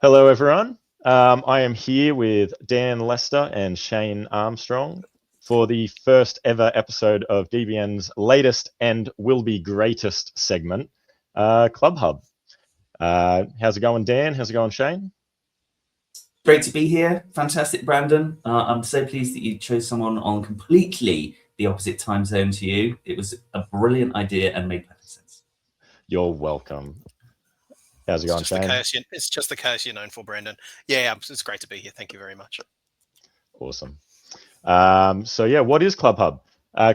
Hello, everyone. I am here with Dan Lester and Shane Armstrong for the first ever episode of DBN's latest and will be greatest segment, Club Hub. How's it going, Dan? How's it going, Shane? Great to be here. Fantastic, Brandon. I'm so pleased that you chose someone on completely the opposite time zone to you. It was a brilliant idea and made perfect sense. You're welcome. How's it going, Shane? It's just the chaos you're known for, Brandon. Yeah, it's great to be here. Thank you very much. Awesome. What is Club Hub?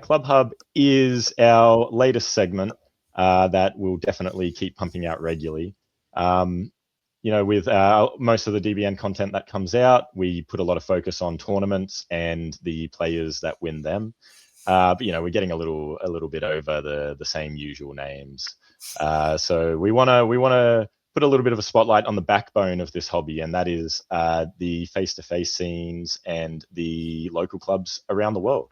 Club Hub is our latest segment that we'll definitely keep pumping out regularly. With most of the DBN content that comes out, we put a lot of focus on tournaments and the players that win them. We're getting a little bit over the same usual names. So we want to put a little bit of a spotlight on the backbone of this hobby, and that is the face-to-face scenes and the local clubs around the world,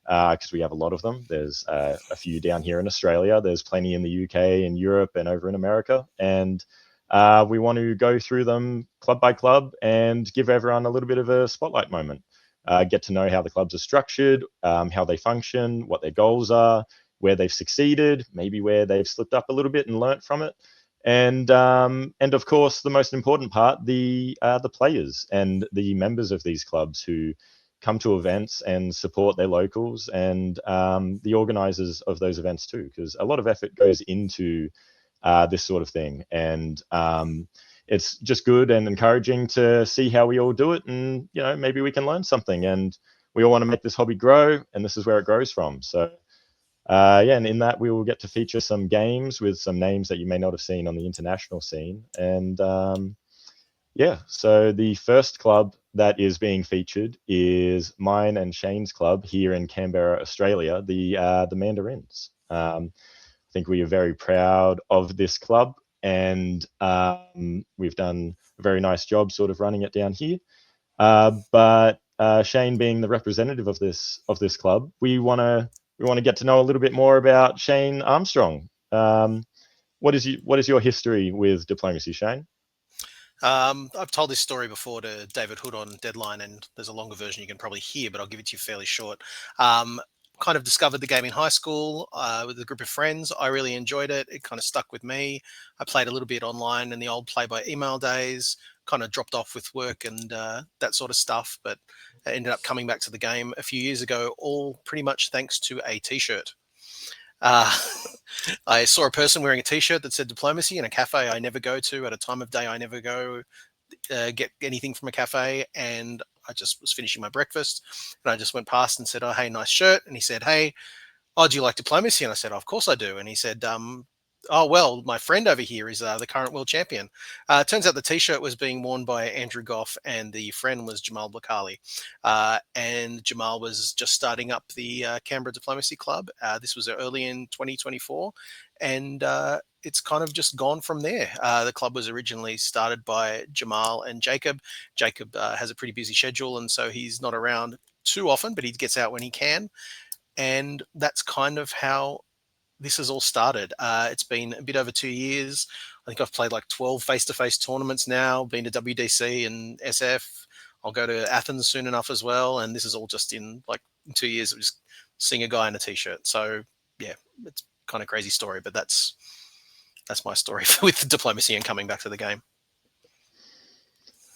because we have a lot of them. There's a few down here in Australia. There's plenty in the UK and Europe and over in America, and we want to go through them club by club and give everyone a little bit of a spotlight moment. Get to know how the clubs are structured, how they function, what their goals are, where they've succeeded, maybe where they've slipped up a little bit and learnt from it. And of course, the most important part, the players and the members of these clubs who come to events and support their locals, and the organisers of those events too, because a lot of effort goes into this sort of thing. And it's just good and encouraging to see how we all do it, and maybe we can learn something. And we all want to make this hobby grow, and this is where it grows from. So and in that we will get to feature some games with some names that you may not have seen on the international scene. And so the first club that is being featured is mine and Shane's club here in Canberra, Australia, the Mandarins. I think we are very proud of this club, and we've done a very nice job sort of running it down here. But Shane, being the representative of this club, we want to get to know a little bit more about Shane Armstrong. What is your history with diplomacy, Shane? I've told this story before to David Hood on Deadline, and there's a longer version you can probably hear, but I'll give it to you fairly short. Kind of discovered the game in high school with a group of friends. I really enjoyed it. It kind of stuck with me. I played a little bit online in the old play by email days, kind of dropped off with work and that sort of stuff, but I ended up coming back to the game a few years ago, all pretty much thanks to a t-shirt. I saw a person wearing a t-shirt that said diplomacy in a cafe I never go to at a time of day I never go get anything from a cafe, and I just was finishing my breakfast and I just went past and said, "Oh, hey, nice shirt." And he said, "Hey, do you like diplomacy?" And I said, "Oh, of course I do." And he said, "Oh, well, my friend over here is the current world champion." Turns out the t-shirt was being worn by Andrew Goff, and the friend was Jamal Bakali. And Jamal was just starting up the Canberra Diplomacy Club. This was early in 2024, and it's kind of just gone from there. The club was originally started by Jamal and Jacob. Jacob has a pretty busy schedule, and so he's not around too often, but he gets out when he can. And that's kind of how this has all started. It's been a bit over 2 years. I think I've played like 12 face-to-face tournaments now, been to WDC and SF. I'll go to Athens soon enough as well. And this is all just in 2 years of just seeing a guy in a t-shirt. So yeah, it's kind of crazy story, but that's my story with diplomacy and coming back to the game.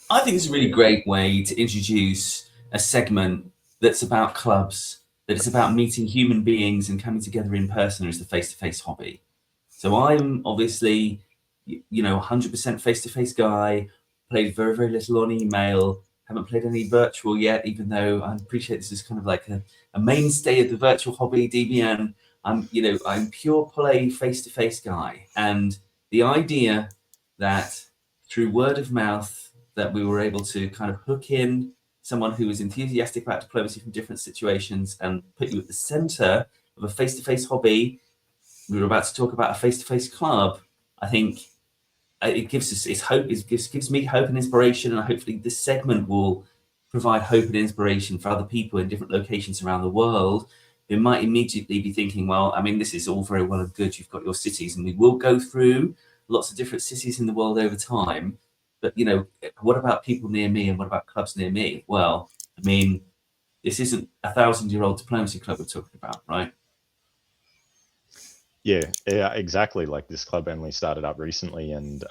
I think it's a really great way to introduce a segment that's about clubs, that it's about meeting human beings and coming together in person as the face-to-face hobby. So I'm obviously, 100% face-to-face guy, played very, very little on email, haven't played any virtual yet, even though I appreciate this is kind of like a mainstay of the virtual hobby, DBN. I'm pure play face-to-face guy. And the idea that through word of mouth that we were able to kind of hook in someone who is enthusiastic about diplomacy from different situations and put you at the center of a face-to-face hobby. We were about to talk about a face-to-face club. I think it gives us hope. It gives me hope and inspiration, and hopefully this segment will provide hope and inspiration for other people in different locations around the world who might immediately be thinking, well, I mean, this is all very well and good. You've got your cities, and we will go through lots of different cities in the world over time. but what about people near me, and what about clubs near me? Well, I mean, this isn't a 1,000-year-old diplomacy club we're talking about, right? Yeah, exactly. Like, this club only started up recently, and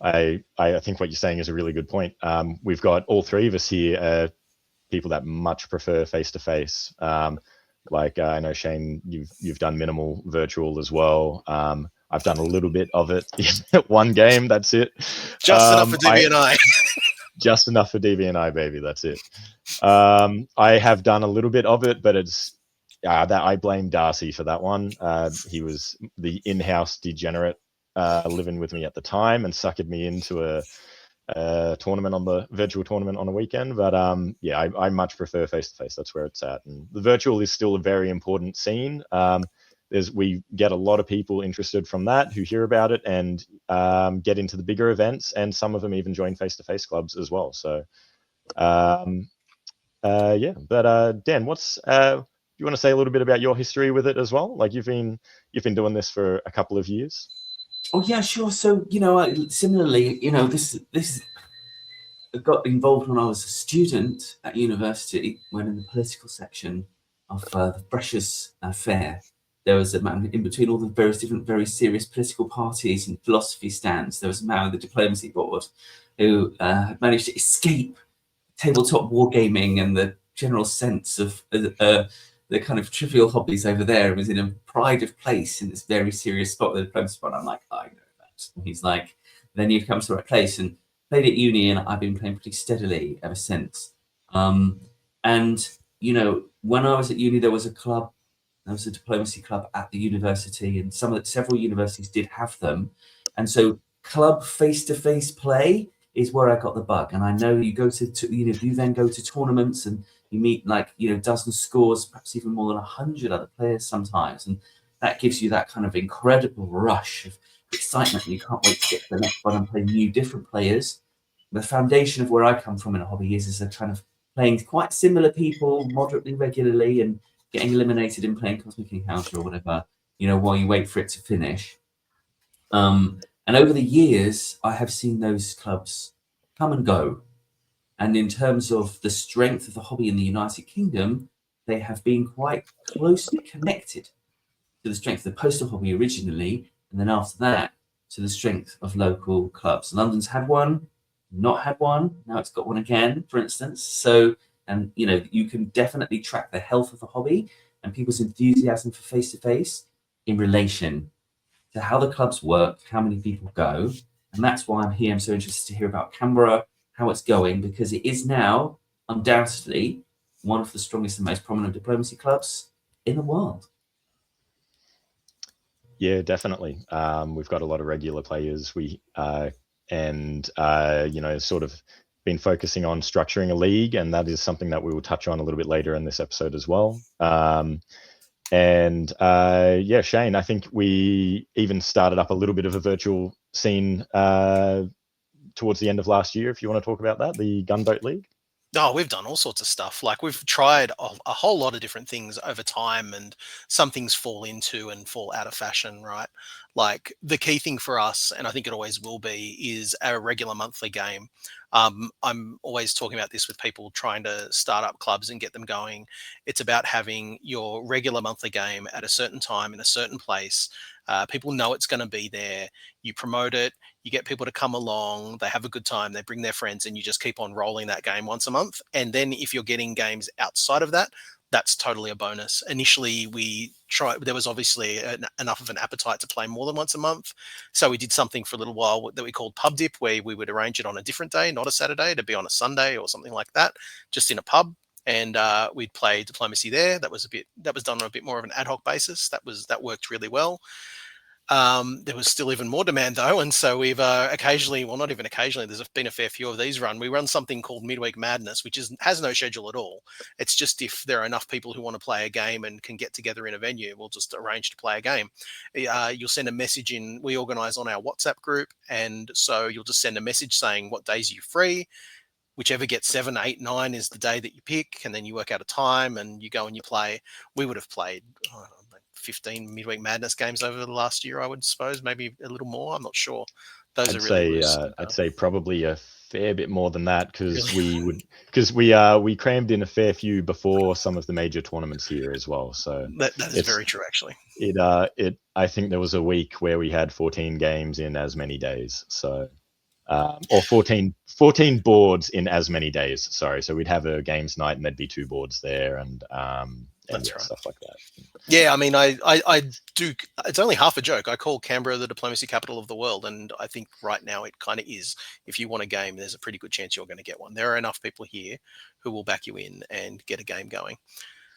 I think what you're saying is a really good point. We've got all three of us here, people that much prefer face to face. Like, I know, Shane, you've done minimal virtual as well. I've done a little bit of it. One game, that's it. Just enough for DB&I. Just enough for DB&I, baby. That's it. I have done a little bit of it, but it's that I blame Darcy for that one. He was the in-house degenerate living with me at the time and suckered me into a tournament, on the virtual tournament on a weekend. But yeah, I much prefer face to face. That's where it's at. And the virtual is still a very important scene. We get a lot of people interested from that who hear about it and get into the bigger events, and some of them even join face to face clubs as well. So yeah, but Dan, what's you want to say a little bit about your history with it as well? Like, you've been doing this for a couple of years. Oh yeah, sure. So similarly, this I got involved when I was a student at university, when in the political section of the Freshers' Fair, there was a man in between all the various different, very serious political parties and philosophy stands. There was a man with the diplomacy board who had managed to escape tabletop wargaming and the general sense of the kind of trivial hobbies over there, and was in a pride of place in this very serious spot with the diplomacy spot. I'm like, I know that. And he's like, then you've come to the right place, and played at uni, and I've been playing pretty steadily ever since. And when I was at uni, there was a club, there was a diplomacy club at the university, and several universities did have them. And so club face-to-face play is where I got the bug. And I know you go to you then go to tournaments and you meet dozen scores, perhaps even more than 100 other players sometimes. And that gives you that kind of incredible rush of excitement. You can't wait to get to the next one and play new, different players. The foundation of where I come from in a hobby is a kind of playing quite similar people moderately regularly and getting eliminated in playing Cosmic Encounter or whatever, while you wait for it to finish. And over the years, I have seen those clubs come and go. And in terms of the strength of the hobby in the United Kingdom, they have been quite closely connected to the strength of the postal hobby originally, and then after that, to the strength of local clubs. London's had one, not had one, now it's got one again, for instance. So, and you can definitely track the health of the hobby and people's enthusiasm for face-to-face in relation to how the clubs work, how many people go. And that's why I'm here. I'm so interested to hear about Canberra, how it's going, because it is now undoubtedly one of the strongest and most prominent diplomacy clubs in the world. Yeah, definitely. We've got a lot of regular players. Sort of been focusing on structuring a league, and that is something that we will touch on a little bit later in this episode as well. Yeah, Shane, I think we even started up a little bit of a virtual scene towards the end of last year, if you want to talk about that, the Gunboat League. Oh, we've done all sorts of stuff. Like, we've tried a whole lot of different things over time, and some things fall into and fall out of fashion, right? Like, the key thing for us, and I think it always will be, is a regular monthly game. I'm always talking about this with people trying to start up clubs and get them going. It's about having your regular monthly game at a certain time in a certain place. People know it's going to be there. You promote it. You get people to come along, they have a good time, they bring their friends, and you just keep on rolling that game once a month. And then if you're getting games outside of that, that's totally a bonus. Initially, there was obviously enough of an appetite to play more than once a month. So we did something for a little while that we called Pub Dip, where we would arrange it on a different day, not a Saturday, to be on a Sunday or something like that, just in a pub. And we'd play diplomacy there. That was done on a bit more of an ad hoc basis. That worked really well. There was still even more demand though, and so we've occasionally, well, not even occasionally, there's been a fair few of these run. We run something called Midweek Madness, which has no schedule at all. It's just if there are enough people who want to play a game and can get together in a venue, we'll just arrange to play a game. You'll send a message in. We organise on our WhatsApp group, and so you'll just send a message saying what days are you free. Whichever gets 7, 8, 9 is the day that you pick, and then you work out a time and you go and you play. We would have played 15 Midweek Madness games over the last year, I would suppose, maybe a little more. I'm not sure. Those are really loose. I'd say probably a fair bit more than that, because Really? we crammed in a fair few before some of the major tournaments here as well. So That is it's very true, actually. I think there was a week where we had 14 games in as many days. So or 14 boards in as many days. Sorry. So we'd have a games night and there'd be 2 boards there, and That's right. stuff like that. Yeah, I mean, I do. It's only half a joke. I call Canberra the diplomacy capital of the world, and I think right now it kind of is. If you want a game, there's a pretty good chance you're going to get one. There are enough people here who will back you in and get a game going.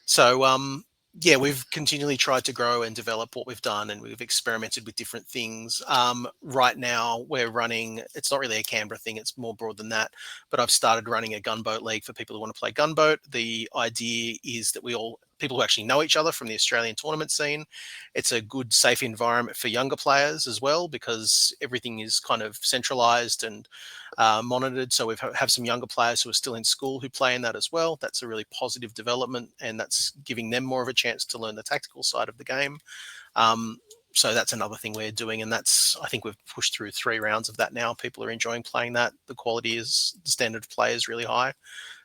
So, yeah, we've continually tried to grow and develop what we've done, and we've experimented with different things. Right now, we're running, it's not really a Canberra thing, it's more broad than that, but I've started running a gunboat league for people who want to play gunboat. The idea is that people who actually know each other from the Australian tournament scene. It's a good, safe environment for younger players as well, because everything is kind of centralized and monitored. So we have some younger players who are still in school who play in that as well. That's a really positive development, and that's giving them more of a chance to learn the tactical side of the game. So that's another thing we're doing, and I think we've pushed through 3 rounds of that now. People are enjoying playing that. The standard of play is really high.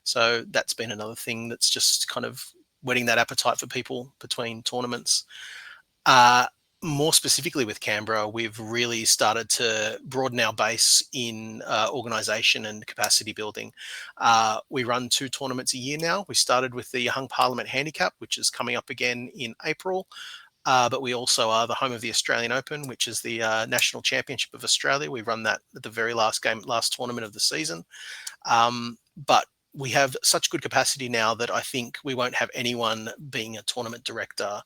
So that's been another thing that's just kind of whetting that appetite for people between tournaments. More specifically with Canberra, we've really started to broaden our base in organisation and capacity building. We run 2 tournaments a year now. We started with the Hung Parliament Handicap, which is coming up again in April. But we also are the home of the Australian Open, which is the National Championship of Australia. We run that at the very last tournament of the season. But we have such good capacity now that I think we won't have anyone being a tournament director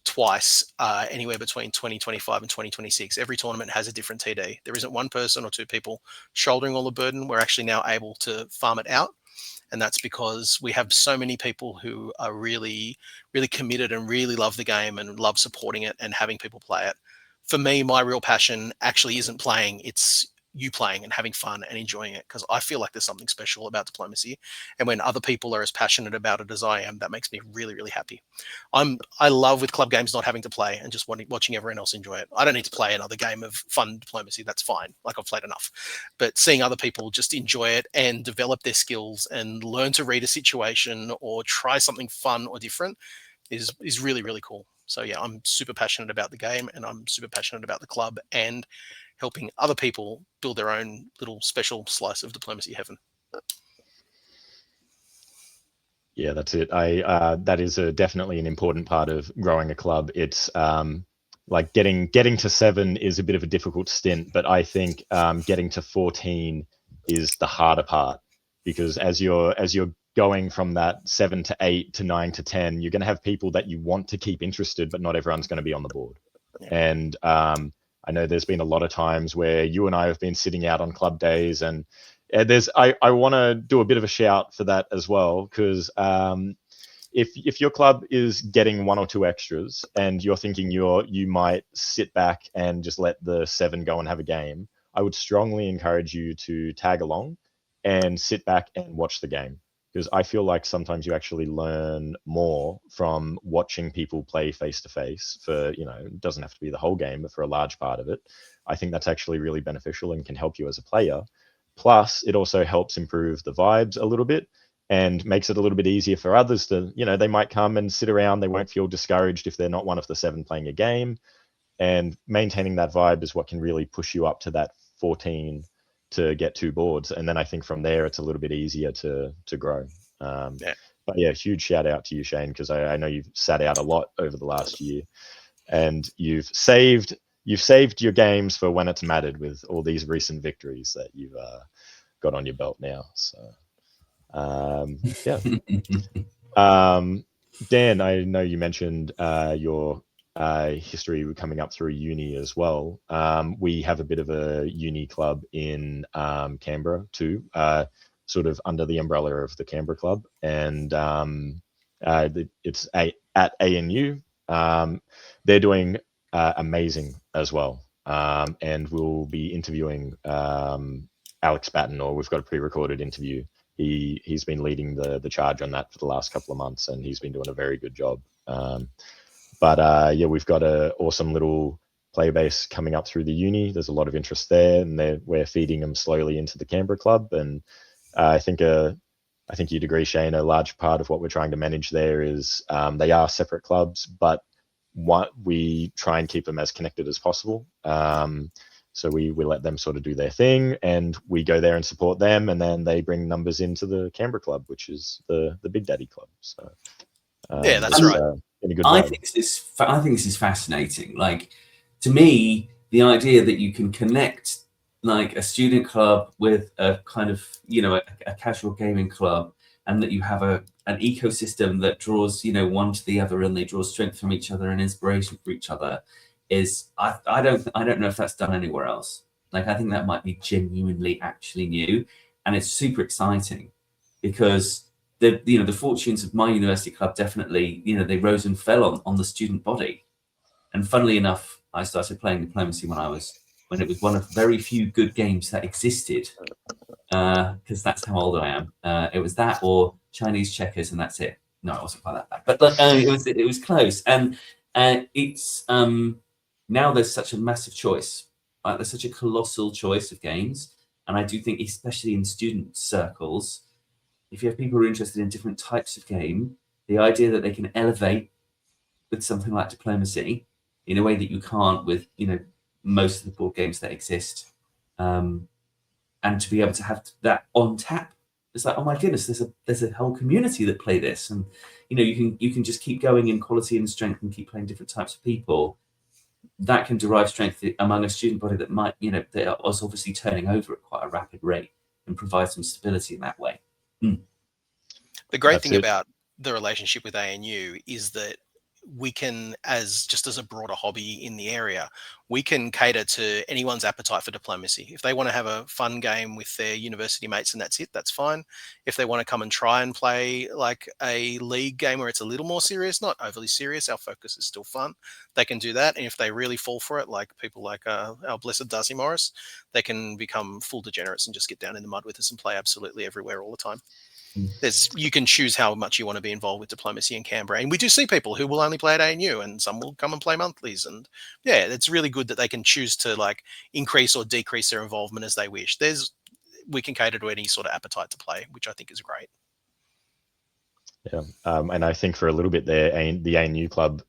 twice, anywhere between 2025 and 2026. Every tournament has a different TD. There isn't one person or 2 people shouldering all the burden. We're actually now able to farm it out. And that's because we have so many people who are really, really committed and really love the game and love supporting it and having people play it. For me, my real passion actually isn't playing. It's you playing and having fun and enjoying it, because I feel like there's something special about diplomacy. And when other people are as passionate about it as I am, that makes me really, really happy. I love with club games not having to play and just watching everyone else enjoy it. I don't need to play another game of fun diplomacy. That's fine. Like, I've played enough. But seeing other people just enjoy it and develop their skills and learn to read a situation or try something fun or different is really, really cool. So yeah, I'm super passionate about the game, and I'm super passionate about the club and helping other people build their own little special slice of diplomacy heaven. Yeah, that's it. That is definitely an important part of growing a club. It's like getting to 7 is a bit of a difficult stint, but I think getting to 14 is the harder part, because as you're going from that 7 to 8 to 9 to 10, you're going to have people that you want to keep interested, but not everyone's going to be on the board. Yeah. And I know there's been a lot of times where you and I have been sitting out on club days, and I want to do a bit of a shout for that as well, because if your club is getting 1 or 2 extras and you're thinking you might sit back and just let the 7 go and have a game, I would strongly encourage you to tag along and sit back and watch the game, because I feel like sometimes you actually learn more from watching people play face to face for, it doesn't have to be the whole game, but for a large part of it. I think that's actually really beneficial and can help you as a player. Plus, it also helps improve the vibes a little bit and makes it a little bit easier for others to, they might come and sit around. They won't feel discouraged if they're not one of the 7 playing a game. And maintaining that vibe is what can really push you up to that 14 to get 2 boards. And then I think from there, it's a little bit easier to grow. Yeah. But yeah, huge shout out to you, Shane, because I know you've sat out a lot over the last year, and you've saved your games for when it's mattered with all these recent victories that you've got on your belt now. So yeah. Dan, I know you mentioned your history coming up through uni as well. We have a bit of a uni club in Canberra too, sort of under the umbrella of the Canberra Club, and it's at ANU. They're doing amazing as well, and we'll be interviewing Alex Batten, or we've got a pre-recorded interview. He's been leading the charge on that for the last couple of months, and he's been doing a very good job. But yeah, we've got an awesome little player base coming up through the uni. There's a lot of interest there, and we're feeding them slowly into the Canberra club. And I think you'd agree, Shane, a large part of what we're trying to manage there is they are separate clubs, but we try and keep them as connected as possible. So we let them sort of do their thing, and we go there and support them, and then they bring numbers into the Canberra club, which is the Big Daddy club. So yeah, that's right. In a good I way. think this is fascinating. Like, to me, the idea that you can connect like a student club with a kind of, you know, a casual gaming club, and that you have an ecosystem that draws, you know, one to the other, and they draw strength from each other and inspiration for each other, is I don't know if that's done anywhere else. Like, I think that might be genuinely actually new, and it's super exciting because the fortunes of my university club definitely, you know, they rose and fell on the student body. And funnily enough, I started playing diplomacy when it was one of very few good games that existed, because that's how old I am. It was that or Chinese checkers, and that's it. No, it wasn't quite that bad, but it was close. And it's now there's such a massive choice. There's such a colossal choice of games, and I do think, especially in student circles, if you have people who are interested in different types of game, the idea that they can elevate with something like diplomacy in a way that you can't with, you know, most of the board games that exist, and to be able to have that on tap, it's like, oh my goodness, there's a whole community that play this, and you know, you can just keep going in quality and strength and keep playing different types of people. That can derive strength among a student body that might, you know, that is obviously turning over at quite a rapid rate, and provide some stability in that way. The great thing about the relationship with ANU is that we can, as a broader hobby in the area, we can cater to anyone's appetite for diplomacy. If they want to have a fun game with their university mates and that's it, that's fine. If they want to come and try and play like a league game where it's a little more serious, not overly serious, our focus is still fun, they can do that. And if they really fall for it, like people like our blessed Darcy Morris, they can become full degenerates and just get down in the mud with us and play absolutely everywhere all the time. You can choose how much you want to be involved with diplomacy in Canberra, and we do see people who will only play at ANU, and some will come and play monthlies. And yeah, it's really good that they can choose to like increase or decrease their involvement as they wish. We can cater to any sort of appetite to play, which I think is great. Yeah, and I think for a little bit there, the ANU club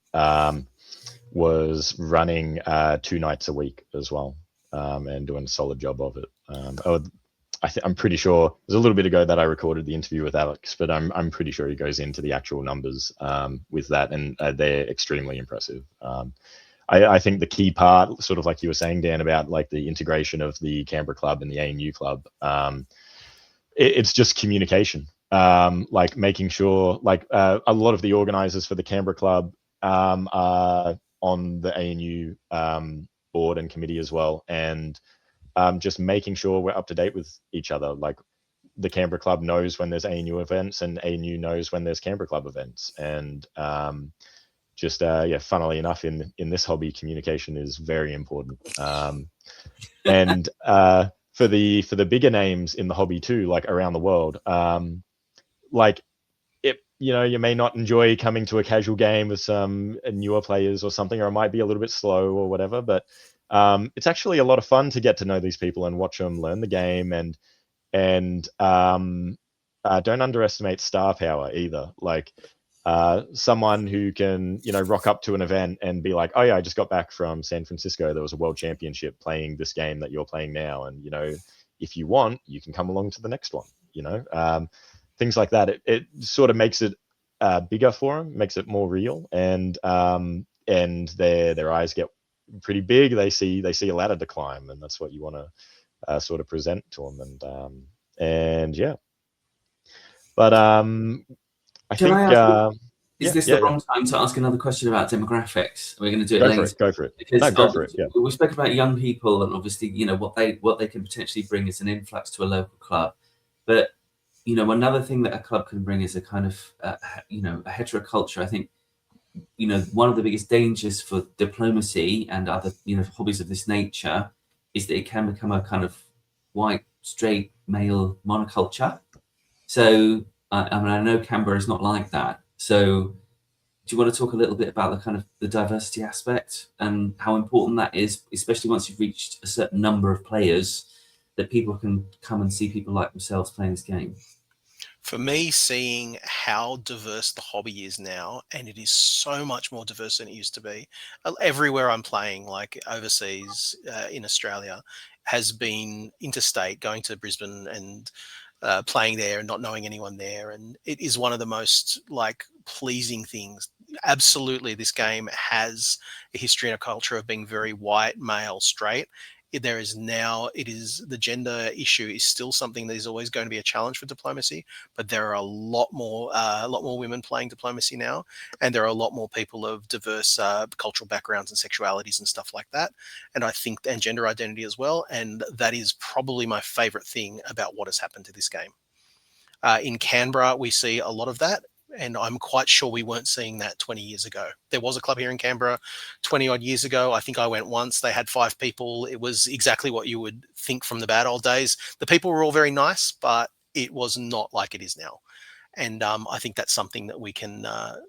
was running 2 nights a week as well, and doing a solid job of it. I'm pretty sure there's a little bit ago that I recorded the interview with Alex, but I'm pretty sure he goes into the actual numbers with that, and they're extremely impressive. I think the key part, sort of like you were saying, Dan, about like the integration of the Canberra club and the ANU club, it's just communication. Like making sure, like a lot of the organizers for the Canberra club are on the ANU board and committee as well, and just making sure we're up to date with each other. Like the Canberra club knows when there's ANU events, and ANU knows when there's Canberra club events. And funnily enough, in this hobby, communication is very important. And for the bigger names in the hobby too, like around the world, like it, you know, you may not enjoy coming to a casual game with some newer players or something, or it might be a little bit slow or whatever, but it's actually a lot of fun to get to know these people and watch them learn the game, and don't underestimate star power either. Like someone who can, you know, rock up to an event and be like, oh yeah, I just got back from San Francisco, there was a world championship playing this game that you're playing now, and you know, if you want, you can come along to the next one, you know. Things like that. It sort of makes it bigger for them, makes it more real, and their eyes get pretty big. They see a ladder to climb, and that's what you want to sort of present to them. And yeah, but I think is this the wrong time to ask another question about demographics? We're going to do it later. Go for it. Because go for it. Yeah. We spoke about young people, and obviously, you know, what they can potentially bring as an influx to a local club. But you know, another thing that a club can bring is a kind of you know, a heteroculture. I think, you know, one of the biggest dangers for diplomacy and other, you know, hobbies of this nature is that it can become a kind of white, straight, male monoculture. So, I mean, I know Canberra is not like that. So do you want to talk a little bit about the kind of the diversity aspect and how important that is, especially once you've reached a certain number of players, that people can come and see people like themselves playing this game? For me, seeing how diverse the hobby is now, and it is so much more diverse than it used to be. Everywhere I'm playing, like overseas in Australia, has been interstate, going to Brisbane and playing there and not knowing anyone there. And it is one of the most like pleasing things. Absolutely, this game has a history and a culture of being very white, male, straight. There is now, it is, the gender issue is still something that is always going to be a challenge for diplomacy, but there are a lot more women playing diplomacy now, and there are a lot more people of diverse cultural backgrounds and sexualities and stuff like that. And I think, and gender identity as well. And that is probably my favorite thing about what has happened to this game. In Canberra, we see a lot of that. And I'm quite sure we weren't seeing that 20 years ago. There was a club here in Canberra 20 odd years ago. I think I went once. They had 5 people. It was exactly what you would think from the bad old days. The people were all very nice, but it was not like it is now. And I think that's something that we can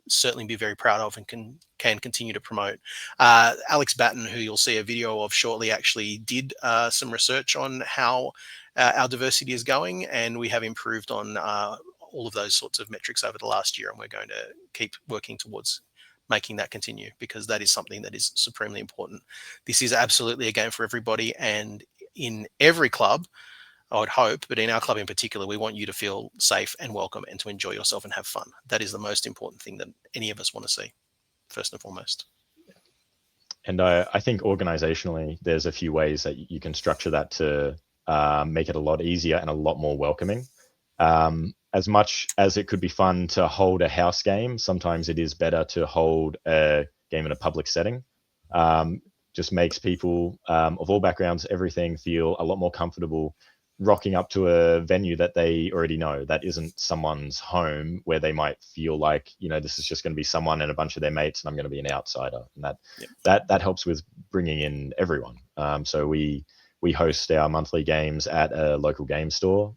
certainly be very proud of and can continue to promote. Alex Batten, who you'll see a video of shortly, actually did some research on how our diversity is going, and we have improved on all of those sorts of metrics over the last year, and we're going to keep working towards making that continue, because that is something that is supremely important. This is absolutely a game for everybody, and in every club, I would hope, but in our club in particular, we want you to feel safe and welcome and to enjoy yourself and have fun. That is the most important thing that any of us want to see, first and foremost. And I think organizationally, there's a few ways that you can structure that to make it a lot easier and a lot more welcoming. As much as it could be fun to hold a house game, sometimes it is better to hold a game in a public setting. Just makes people of all backgrounds, everything, feel a lot more comfortable rocking up to a venue that they already know, that isn't someone's home, where they might feel like, this is just going to be someone and a bunch of their mates and I'm going to be an outsider. And that helps with bringing in everyone. So we host our monthly games at a local game store.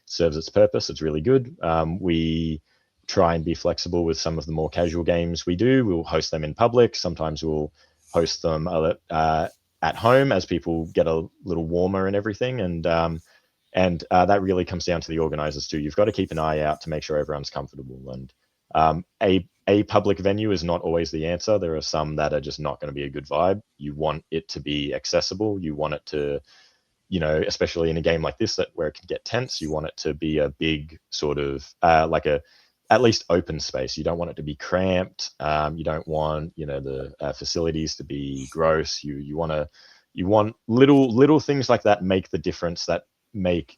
Serves its purpose. It's really good. We try and be flexible with some of the more casual games we do. We'll host them in public. Sometimes we'll host them at home as people get a little warmer and everything. And that really comes down to the organizers too. You've got to keep an eye out to make sure everyone's comfortable. And a public venue is not always the answer. There are some that are just not going to be a good vibe. You want it to be accessible. You want it to, especially in a game like this, where it can get tense, you want it to be a big sort of like at least open space. You don't want it to be cramped. You don't want, the facilities to be gross. You want little things like that make the difference, that make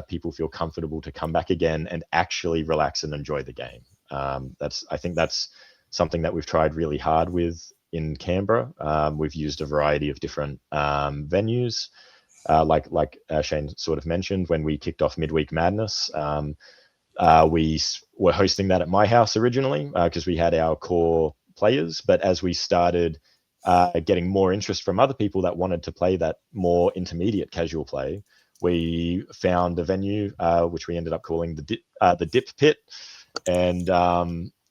people feel comfortable to come back again and actually relax and enjoy the game. I think that's something that we've tried really hard with in Canberra. We've used a variety of different venues. Like Shane sort of mentioned, when we kicked off Midweek Madness, we were hosting that at my house originally because we had our core players. But as we started getting more interest from other people that wanted to play that more intermediate casual play, we found a venue which we ended up calling the Dip Pit, and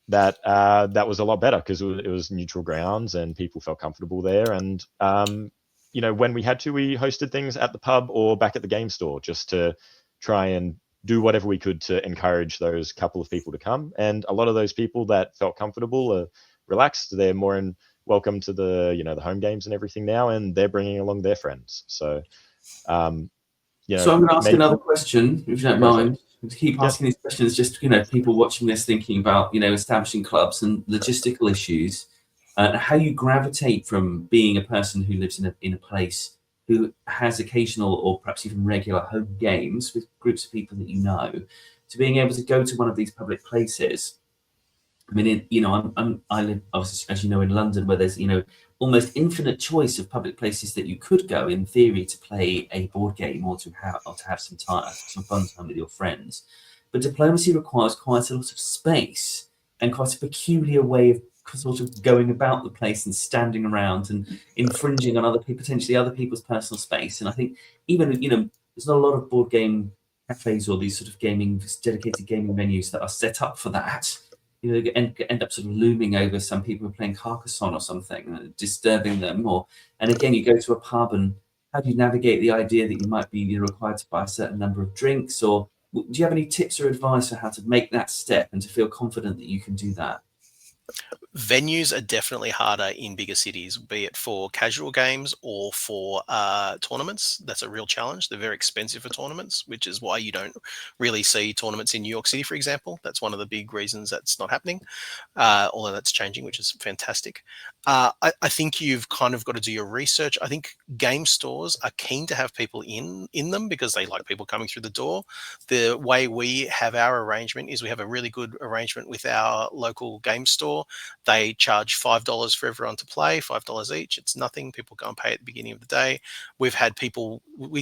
that was a lot better because it was neutral grounds and people felt comfortable there. And when we had to, we hosted things at the pub or back at the game store just to try and do whatever we could to encourage those couple of people to come. And a lot of those people that felt comfortable are relaxed. They're more welcome to the the home games and everything now, and they're bringing along their friends. So, so I'm going to ask another question, if you don't mind. To keep asking these questions, just people watching this thinking about establishing clubs and logistical issues. How you gravitate from being a person who lives in a place who has occasional or perhaps even regular home games with groups of people that to being able to go to one of these public places. I mean, I live, as you know, in London, where there's almost infinite choice of public places that you could go in theory to play a board game or to have some fun time with your friends. But diplomacy requires quite a lot of space and quite a peculiar way of sort of going about the place and standing around and infringing on potentially other people's personal space. And I think even there's not a lot of board game cafes or these sort of dedicated gaming venues that are set up for that. end up sort of looming over some people who are playing Carcassonne or something, disturbing them. And again, you go to a pub, and how do you navigate the idea that you might be required to buy a certain number of drinks? Or do you have any tips or advice for how to make that step and to feel confident that you can do that? Venues are definitely harder in bigger cities, be it for casual games or for tournaments. That's a real challenge. They're very expensive for tournaments, which is why you don't really see tournaments in New York City, for example. That's one of the big reasons that's not happening, although that's changing, which is fantastic. I think you've kind of got to do your research. I think game stores are keen to have people in them because they like people coming through the door. The way we have our arrangement is we have a really good arrangement with our local game store. They charge $5 for everyone to play, $5 each. It's nothing. People go and pay at the beginning of the day. We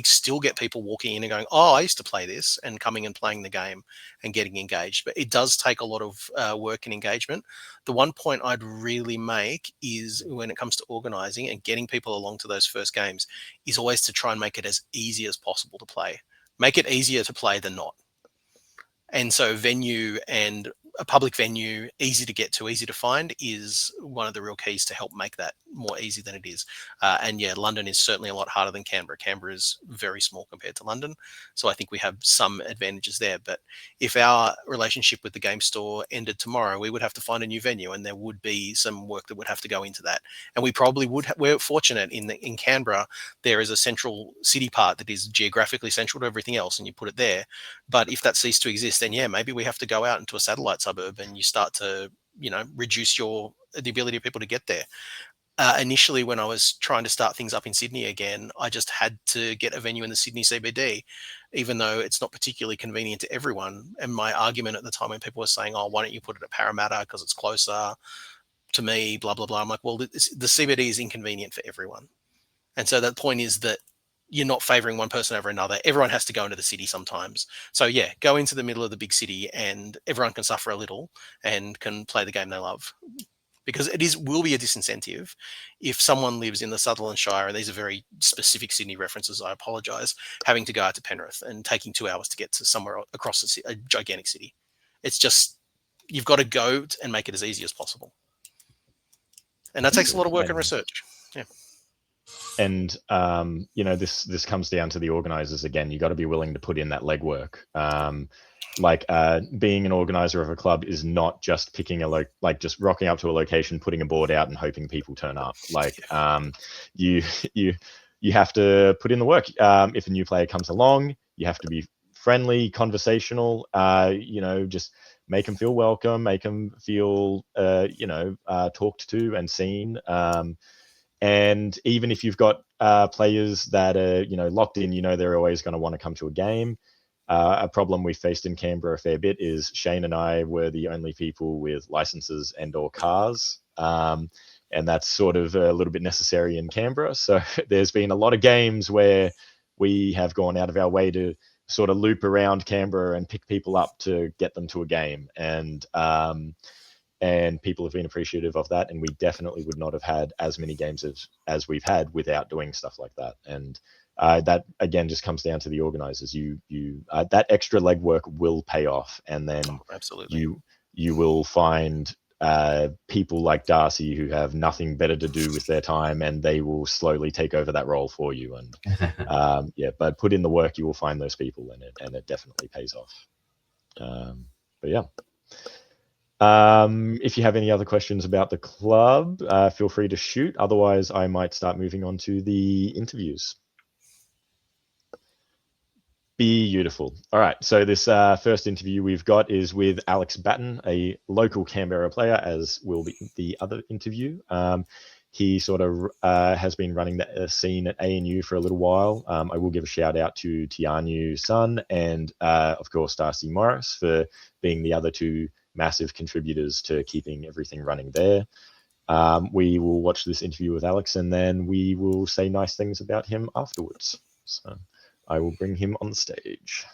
still get people walking in and going, "Oh, I used to play this," and coming and playing the game and getting engaged. But it does take a lot of work and engagement. The one point I'd really make is when it comes to organizing and getting people along to those first games is always to try and make it as easy as possible to play. Make it easier to play than not. And so venue and a public venue, easy to get to, easy to find, is one of the real keys to help make that more easy than it is. And yeah, London is certainly a lot harder than Canberra. Canberra is very small compared to London. So I think we have some advantages there. But if our relationship with the game store ended tomorrow, we would have to find a new venue, and there would be some work that would have to go into that. And we probably would. We're fortunate in Canberra, there is a central city part that is geographically central to everything else, and you put it there. But if that ceased to exist, then yeah, maybe we have to go out into a satellite suburb, and you start to, reduce the ability of people to get there. Initially, when I was trying to start things up in Sydney again, I just had to get a venue in the Sydney CBD, even though it's not particularly convenient to everyone. And my argument at the time when people were saying, "Oh, why don't you put it at Parramatta because it's closer to me, blah, blah, blah." I'm like, well, the CBD is inconvenient for everyone. And so the point is that you're not favoring one person over another. Everyone has to go into the city sometimes. So yeah, go into the middle of the big city and everyone can suffer a little and can play the game they love. Because will be a disincentive if someone lives in the Sutherland Shire, and these are very specific Sydney references, I apologise, having to go out to Penrith and taking 2 hours to get to somewhere across a gigantic city. It's just, you've got to go and make it as easy as possible. And that takes a lot of work and research. Yeah. And this comes down to the organizers again. You got to be willing to put in that legwork. Being an organizer of a club is not just picking just rocking up to a location, putting a board out, and hoping people turn up. You have to put in the work. If a new player comes along, you have to be friendly, conversational. Just make them feel welcome, make them feel talked to and seen. And even if you've got players that are, locked in, they're always going to want to come to a game. A problem we faced in Canberra a fair bit is Shane and I were the only people with licenses and or cars. And that's sort of a little bit necessary in Canberra. So there's been a lot of games where we have gone out of our way to sort of loop around Canberra and pick people up to get them to a game. And people have been appreciative of that, and we definitely would not have had as many games as we've had without doing stuff like that. And that again just comes down to the organizers. That extra legwork will pay off, and then absolutely you will find people like Darcy who have nothing better to do with their time, and they will slowly take over that role for you. And but put in the work, you will find those people, and it definitely pays off. But yeah. If you have any other questions about the club, feel free to shoot. Otherwise, I might start moving on to the interviews. Beautiful. All right. So this first interview we've got is with Alex Batten, a local Canberra player, as will be the other interview. He sort of has been running the scene at ANU for a little while. I will give a shout out to Tianu Sun and, of course, Darcy Morris for being the other two massive contributors to keeping everything running there. We will watch this interview with Alex, and then we will say nice things about him afterwards. So I will bring him on the stage.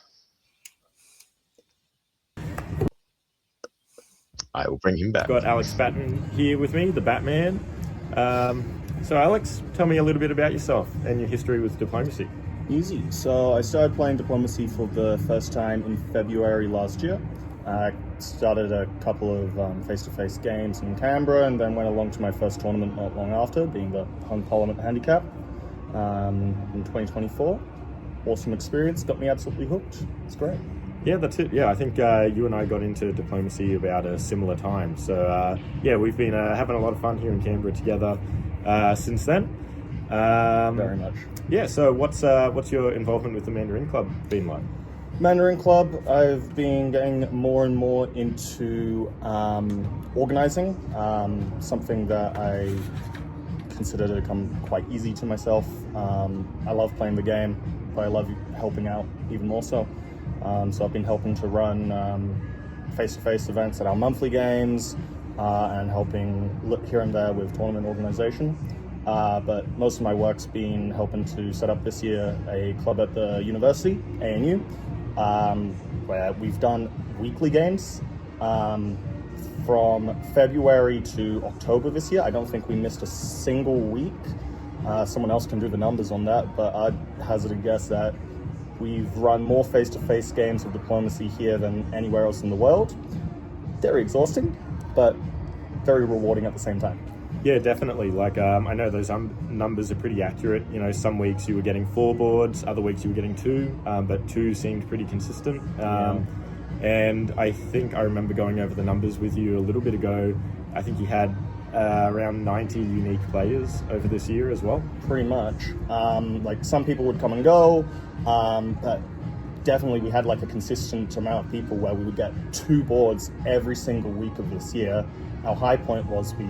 I will bring him back. Got Alex Batten here with me, the Batman. So Alex, tell me a little bit about yourself and your history with diplomacy. Easy. So I started playing diplomacy for the first time in February last year. I started a couple of face-to-face games in Canberra, and then went along to my first tournament not long after, being the Hung Parliament Handicap in 2024. Awesome experience, got me absolutely hooked. It's great. Yeah, that's it. Yeah, I think you and I got into diplomacy about a similar time. So yeah, we've been having a lot of fun here in Canberra together since then. Very much. Yeah. So what's your involvement with the Mandarin Club been like? Mandarin Club, I've been getting more and more into organizing, something that I consider to come quite easy to myself. I love playing the game, but I love helping out even more so. So I've been helping to run face-to-face events at our monthly games and helping look here and there with tournament organization. But most of my work's been helping to set up this year a club at the university, ANU, where we've done weekly games from February to October this year. I don't think we missed a single week. Someone else can do the numbers on that, but I'd hazard a guess that we've run more face-to-face games of diplomacy here than anywhere else in the world. Very exhausting, but very rewarding at the same time. Yeah, definitely. Like, I know those numbers are pretty accurate. You know, some weeks you were getting 4 boards, other weeks you were getting 2, but 2 seemed pretty consistent. And I think I remember going over the numbers with you a little bit ago. I think you had around 90 unique players over this year as well. Pretty much. Like, some people would come and go, but definitely we had like a consistent amount of people where we would get 2 boards every single week of this year. Our high point was we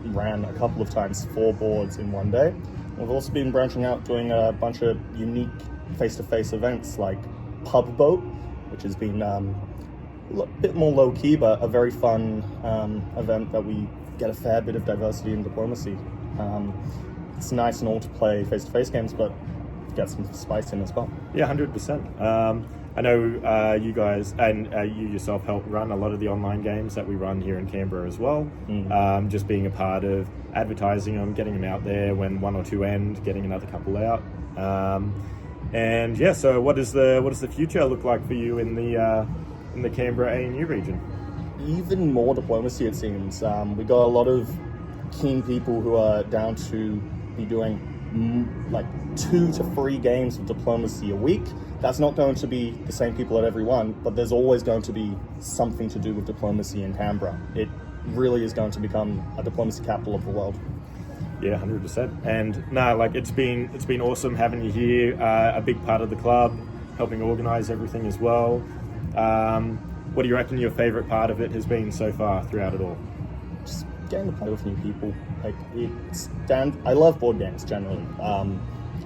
ran a couple of times 4 boards in one day. We've also been branching out, doing a bunch of unique face-to-face events like Pub Boat, which has been a bit more low-key, but a very fun event that we get a fair bit of diversity in diplomacy. It's nice and all to play face-to-face games, but get some spice in as well. Yeah, 100%. I know you guys and you yourself help run a lot of the online games that we run here in Canberra as well. Just being a part of advertising them, getting them out there when 1 or 2 end, getting another couple out. And yeah, so what does the future look like for you in the Canberra ANU region? Even more diplomacy, it seems. We got a lot of keen people who are down to be doing like 2 to 3 games of diplomacy a week. That's not going to be the same people at every one, but there's always going to be something to do with diplomacy in Canberra. It really is going to become a diplomacy capital of the world. Yeah, 100%. And no, like it's been awesome having you here. A big part of the club, helping organise everything as well. What do you reckon your favourite part of it has been so far throughout it all? Just getting to play with new people. Like I love board games generally.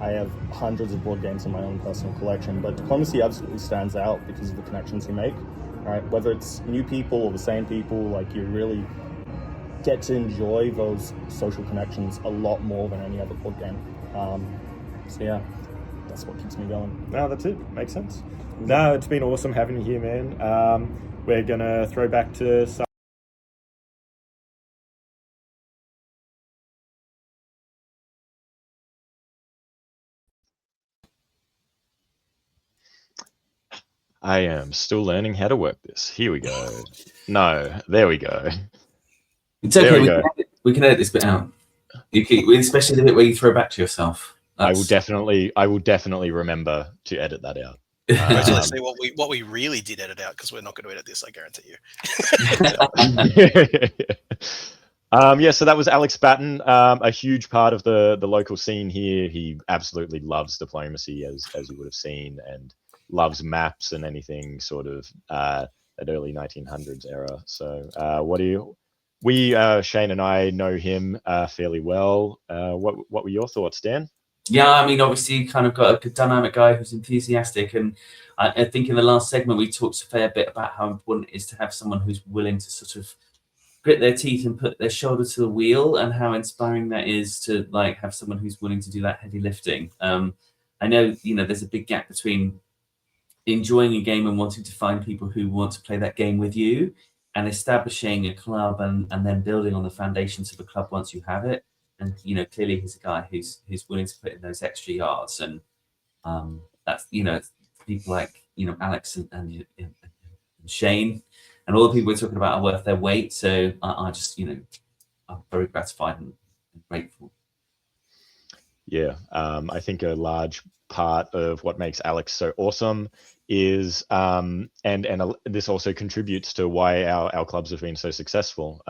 I have hundreds of board games in my own personal collection, but diplomacy absolutely stands out because of the connections you make. Right? Whether it's new people or the same people, like you really get to enjoy those social connections a lot more than any other board game. So yeah, that's what keeps me going. No, that's it. Makes sense. No, it's been awesome having you here, man. We're gonna throw back to some. I am still learning how to work this. Here we go. No, there we go. It's okay. We can edit this bit out. Especially the bit where you throw back to yourself. I will definitely remember to edit that out. So let's see what we really did edit out, because we're not going to edit this, I guarantee you. Yeah, so that was Alex Batten, a huge part of the local scene here. He absolutely loves diplomacy, as you would have seen, and loves maps and anything sort of that early 1900s era. So Shane and I know him fairly well. What were your thoughts, Dan? Yeah, I mean, obviously, kind of got a good dynamic guy who's enthusiastic, and I think in the last segment we talked a fair bit about how important it is to have someone who's willing to sort of grit their teeth and put their shoulder to the wheel, and how inspiring that is to like have someone who's willing to do that heavy lifting. I know, there's a big gap between enjoying a game and wanting to find people who want to play that game with you, and establishing a club and then building on the foundations of a club once you have it. And clearly he's a guy who's willing to put in those extra yards, and that's people like Alex and Shane, and all the people we're talking about are worth their weight. So I just, I'm very gratified and grateful. Yeah, I think a large part of what makes Alex so awesome is, and this also contributes to why our clubs have been so successful,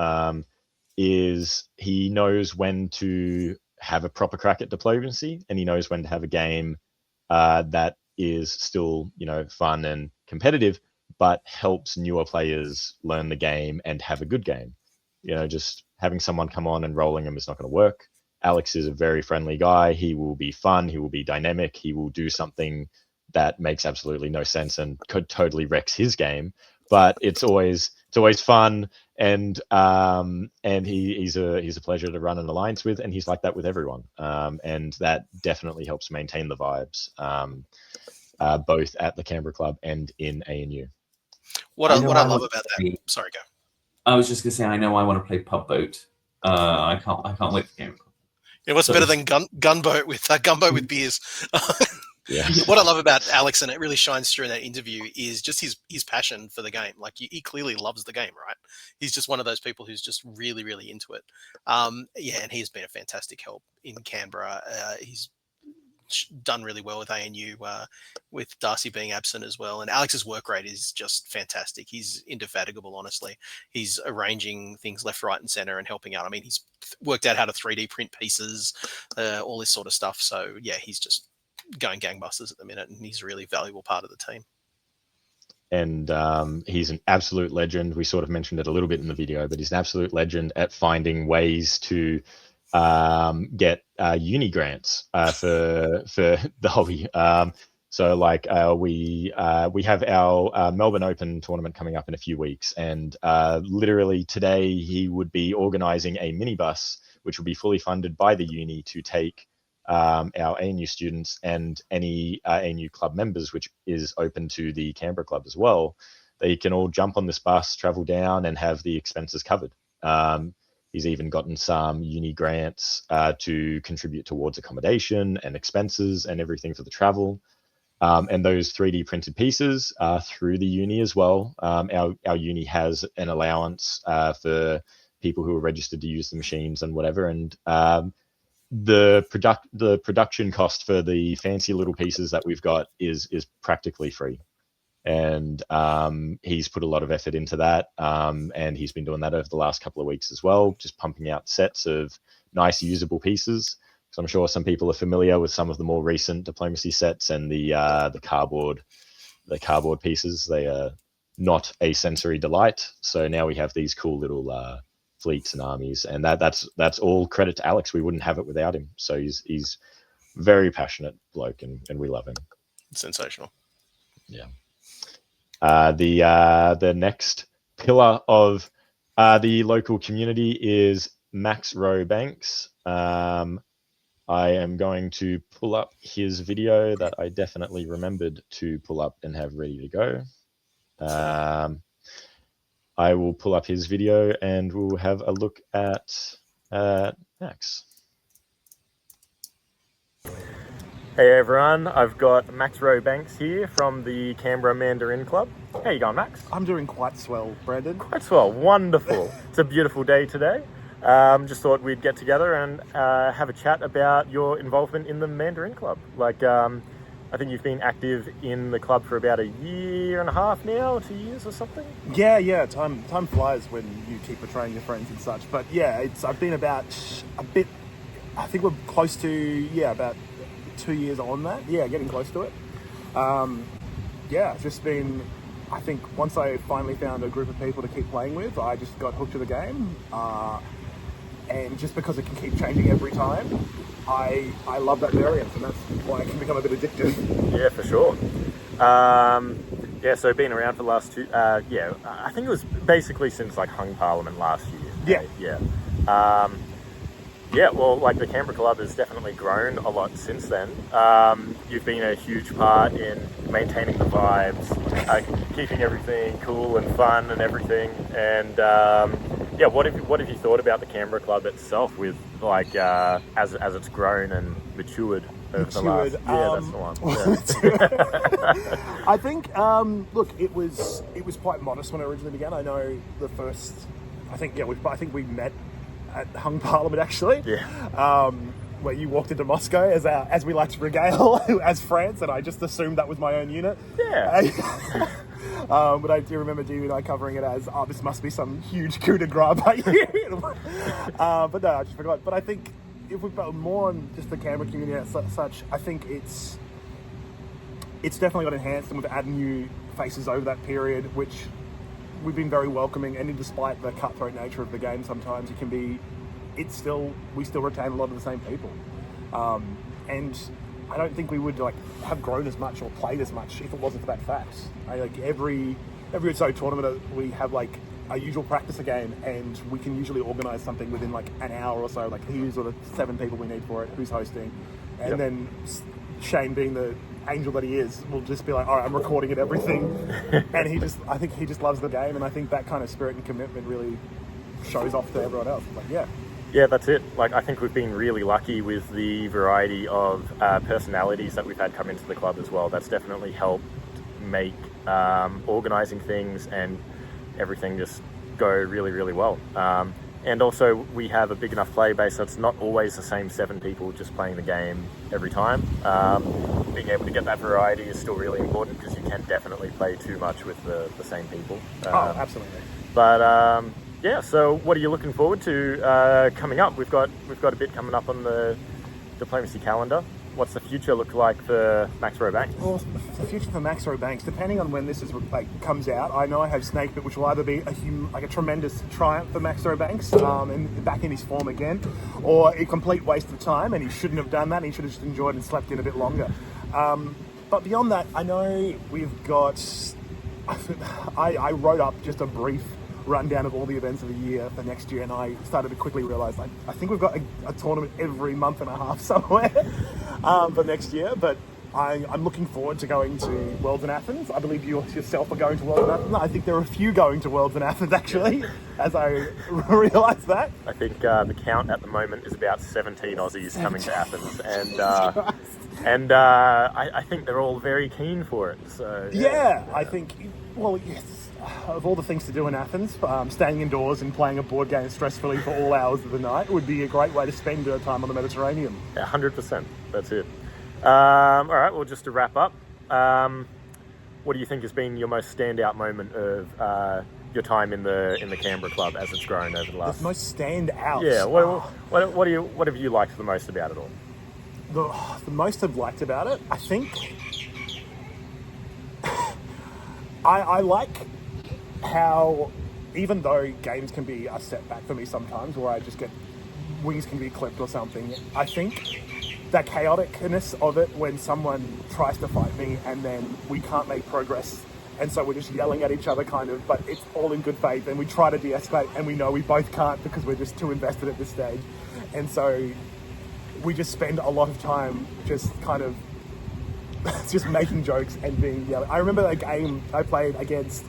is he knows when to have a proper crack at diplomacy, and he knows when to have a game that is still, fun and competitive, but helps newer players learn the game and have a good game. Just having someone come on and rolling them is not going to work. Alex is a very friendly guy. He will be fun. He will be dynamic. He will do something that makes absolutely no sense and could totally wrecks his game. But it's always fun, and he's a pleasure to run an alliance with, and he's like that with everyone. And that definitely helps maintain the vibes, both at the Canberra Club and in ANU. What I love about that. Sorry, go. I was just gonna say, I know I want to play Pub Boat. I can't wait for Canberra Club. What's better than gunboat with beers? Yeah. What I love about Alex, and it really shines through in that interview, is just his passion for the game. Like, he clearly loves the game, right? He's just one of those people who's just really, really into it. And he's been a fantastic help in Canberra. He's done really well with ANU, with Darcy being absent as well. And Alex's work rate is just fantastic. He's indefatigable, honestly. He's arranging things left, right, and center and helping out. I mean, he's worked out how to 3D print pieces, all this sort of stuff. So, yeah, he's just going gangbusters at the minute, and he's a really valuable part of the team. And he's an absolute legend. We sort of mentioned it a little bit in the video, but he's an absolute legend at finding ways to get uni grants for the hobby. So like we have our Melbourne Open tournament coming up in a few weeks, and literally today he would be organising a minibus which will be fully funded by the uni to take our ANU students and any ANU club members, which is open to the Canberra Club as well. They can all jump on this bus, travel down, and have the expenses covered. He's even gotten some uni grants to contribute towards accommodation and expenses and everything for the travel. And those 3D printed pieces are through the uni as well. Our uni has an allowance for people who are registered to use the machines and whatever. And the production cost for the fancy little pieces that we've got is practically free. And he's put a lot of effort into that, and he's been doing that over the last couple of weeks as well, just pumping out sets of nice usable pieces. So I'm sure some people are familiar with some of the more recent diplomacy sets and the cardboard pieces. They are not a sensory delight. So now we have these cool little fleets and armies, and that's all credit to Alex. We wouldn't have it without him. So he's very passionate bloke, and we love him. Sensational. Yeah. The next pillar of the local community is Max Rowe Banks. I am going to pull up his video that I definitely remembered to pull up and have ready to go. I will pull up his video and we'll have a look at Max. Hey everyone, I've got Max Rowe Banks here from the Canberra Mandarin Club. How you going, Max? I'm doing quite swell, Brandon. Quite swell, wonderful. It's a beautiful day today. Just thought we'd get together and have a chat about your involvement in the Mandarin Club. I think you've been active in the club for about a year and a half now, 2 years or something? Yeah. Time flies when you keep betraying your friends and such. But yeah, I've been about I think we're close to, about 2 years on that. Yeah, getting close to it. Just been, I think once I finally found a group of people to keep playing with, I just got hooked to the game. And just because it can keep changing every time, I love that variance, and that's why it can become a bit addictive. Yeah, for sure. So been around for the last I think it was basically since Hung Parliament last year. The Canberra Club has definitely grown a lot since then. You've been a huge part in maintaining the vibes, keeping everything cool and fun and everything. And what have you thought about the Canberra Club itself, with as it's grown and matured? Matured. That's the one. I think, look, it was quite modest when I originally began. I know the first, I think we met at Hung Parliament actually. Yeah. Where you walked into Moscow as we like to regale as France, and I just assumed that was my own unit. Yeah. But I do remember you and I covering it as, this must be some huge coup de grace by you. But no, I just forgot. But I think if we focus more on just the Canberra community as such, I think it's definitely got enhanced, and we've added new faces over that period, which we've been very welcoming. And despite the cutthroat nature of the game, sometimes it can be, we still retain a lot of the same people. And I don't think we would have grown as much or played as much if it wasn't for that fact. Every so tournament we have our usual practice game, and we can usually organise something within an hour or so. Here's the 7 people we need for it, who's hosting, and then Shane, being the angel that he is, will just be all right, I'm recording it, everything. And I think he just loves the game, and I think that kind of spirit and commitment really shows off to everyone else. Yeah, that's it. I think we've been really lucky with the variety of personalities that we've had come into the club as well. That's definitely helped make organising things and everything just go really, really well. And also we have a big enough player base, so it's not always the same 7 people just playing the game every time. Being able to get that variety is still really important, because you can definitely play too much with the same people. Absolutely. But yeah, so what are you looking forward to coming up? We've got a bit coming up on the diplomacy calendar. What's the future look like for Max Rowe Banks? Well, the future for Max Rowe Banks, depending on when this comes out, I know I have Snakebit, which will either be a tremendous triumph for Max Rowe Banks, and back in his form again, or a complete waste of time, and he shouldn't have done that. He should have just enjoyed and slept in a bit longer. But beyond that, I know we've got. I wrote up just a brief rundown of all the events of the year for next year, and I started to quickly realise I think we've got a tournament every month and a half somewhere for next year. But I'm looking forward to going to Worlds in Athens. I believe you yourself are going to Worlds in Athens. I think there are a few going to Worlds in Athens actually, as I realise that. I think the count at the moment is about 17 Aussies coming to Athens, and I think they're all very keen for it. So yeah. I think, yes. Of all the things to do in Athens, staying indoors and playing a board game stressfully for all hours of the night would be a great way to spend your time on the Mediterranean. 100%. That's it. All right. Well, just to wrap up, what do you think has been your most standout moment of your time in the Canberra club as it's grown over the last? The most standout. Yeah. What have you liked the most about it all? The most I've liked about it, I think, I like how, even though games can be a setback for me sometimes, where I just get wings can be clipped or something, I think that chaoticness of it, when someone tries to fight me and then we can't make progress, and so we're just yelling at each other but it's all in good faith, and we try to de-escalate, and we know we both can't because we're just too invested at this stage, and so we just spend a lot of time just just making jokes and being yelling. I remember a game I played against.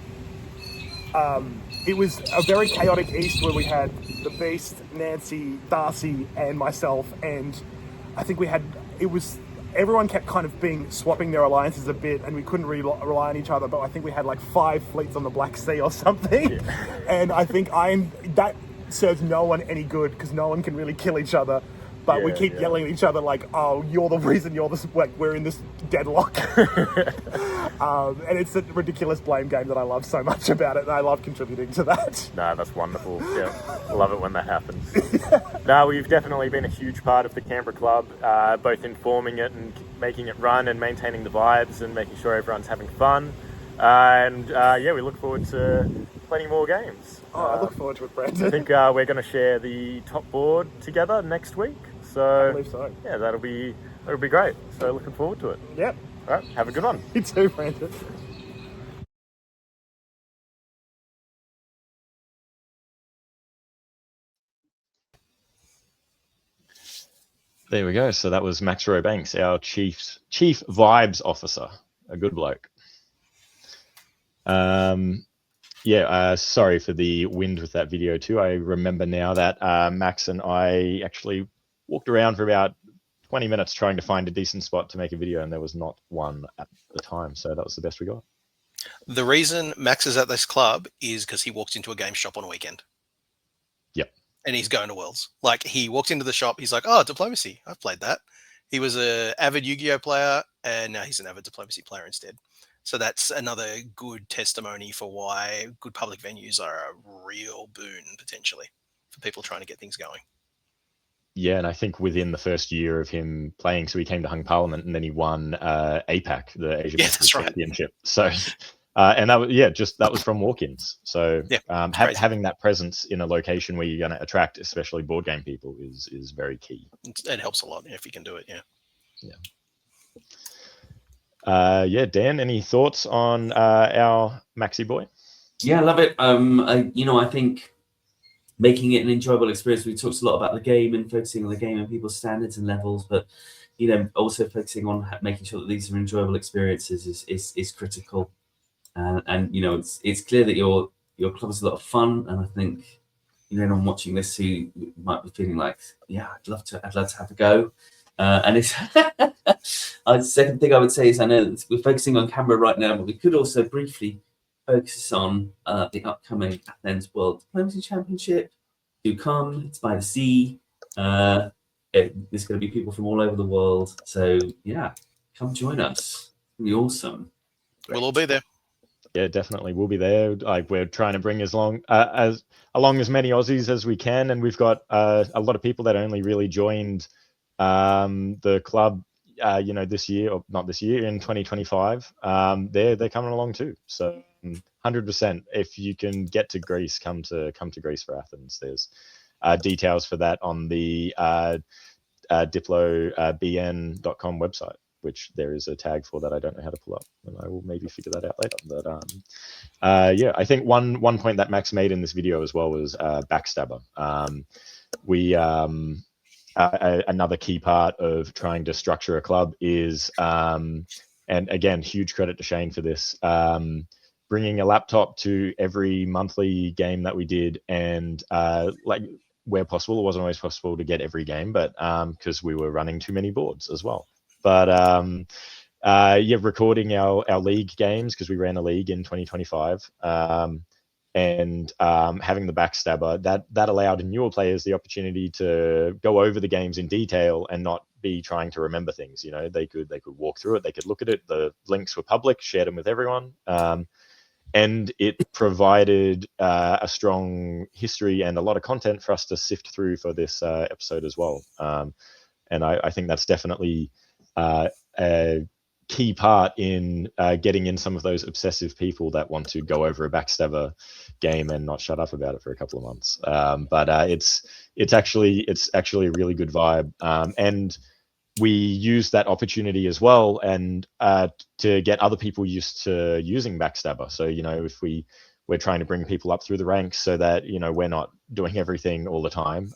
It was a very chaotic East where we had the Beast, Nancy, Darcy, and myself, and I think everyone kept swapping their alliances a bit, and we couldn't really rely on each other, but I think we had 5 fleets on the Black Sea or something. Yeah. And I think that serves no one any good, because no one can really kill each other. But we keep yelling at each other oh, you're the reason we're in this deadlock. And it's a ridiculous blame game that I love so much about it, and I love contributing to that. No, that's wonderful. Yeah, love it when that happens. No, we've definitely been a huge part of the Canberra club, both in forming it and making it run and maintaining the vibes and making sure everyone's having fun. We look forward to plenty more games. I look forward to it, Brandon. I think we're going to share the top board together next week. So, I believe so. Yeah, that'll be great. So looking forward to it. Yep. All right, have a good one. You too, Brandon. There we go. So that was Max Rowe Banks, our chief vibes officer, a good bloke. Sorry for the wind with that video too. I remember now that Max and I actually walked around for about 20 minutes trying to find a decent spot to make a video, and there was not one at the time. So that was the best we got. The reason Max is at this club is because he walked into a game shop on a weekend. Yep. And he's going to Worlds. Like, he walked into the shop, he's like, oh, Diplomacy. I've played that. He was an avid Yu-Gi-Oh player, and now he's an avid Diplomacy player instead. So that's another good testimony for why good public venues are a real boon, potentially, for people trying to get things going. Yeah, and I think within the first year of him playing, so he came to Hung Parliament, and then he won APAC, the Asia Pacific Championship. So, and that was that was from walk-ins. So, having that presence in a location where you're going to attract, especially board game people, is very key. It helps a lot if you can do it. Yeah. Dan, any thoughts on our Maxi boy? Yeah, I love it. I think making it an enjoyable experience. We talked a lot about the game and focusing on the game and people's standards and levels, but also focusing on making sure that these are enjoyable experiences is critical. And it's clear that your club is a lot of fun, and I think anyone watching this who might be feeling like, yeah, I'd love to have a go. And it's the second thing I would say is, I know that we're focusing on Canberra right now, but we could also briefly focus on the upcoming Athens World Diplomacy Championship. Do come, it's by the sea. There's going to be people from all over the world. So yeah, come join us. It'll be awesome. We'll all be there. Yeah, definitely, we'll be there. Like, we're trying to bring along as many Aussies as we can, and we've got a lot of people that only really joined the club, this year, or not this year, in 2025. They're coming along too. So 100%, if you can get to Greece, come to Greece for Athens. There's details for that on the diplobn.com website, which there is a tag for that I don't know how to pull up, and I will maybe figure that out later. But yeah, I think one point that Max made in this video as well was backstabber. Another key part of trying to structure a club is, and again, huge credit to Shane for this, bringing a laptop to every monthly game that we did, and where possible, it wasn't always possible to get every game, but because we were running too many boards as well. But recording our league games, because we ran a league in 2025, and having the backstabber, that allowed newer players the opportunity to go over the games in detail and not be trying to remember things. They could walk through it, they could look at it. The links were public, shared them with everyone, and it provided a strong history and a lot of content for us to sift through for this episode as well. And I think that's definitely a key part in getting in some of those obsessive people that want to go over a backstabber game and not shut up about it for a couple of months. But it's actually a really good vibe, and we use that opportunity as well, and to get other people used to using backstabber. So if we're trying to bring people up through the ranks, so that we're not doing everything all the time.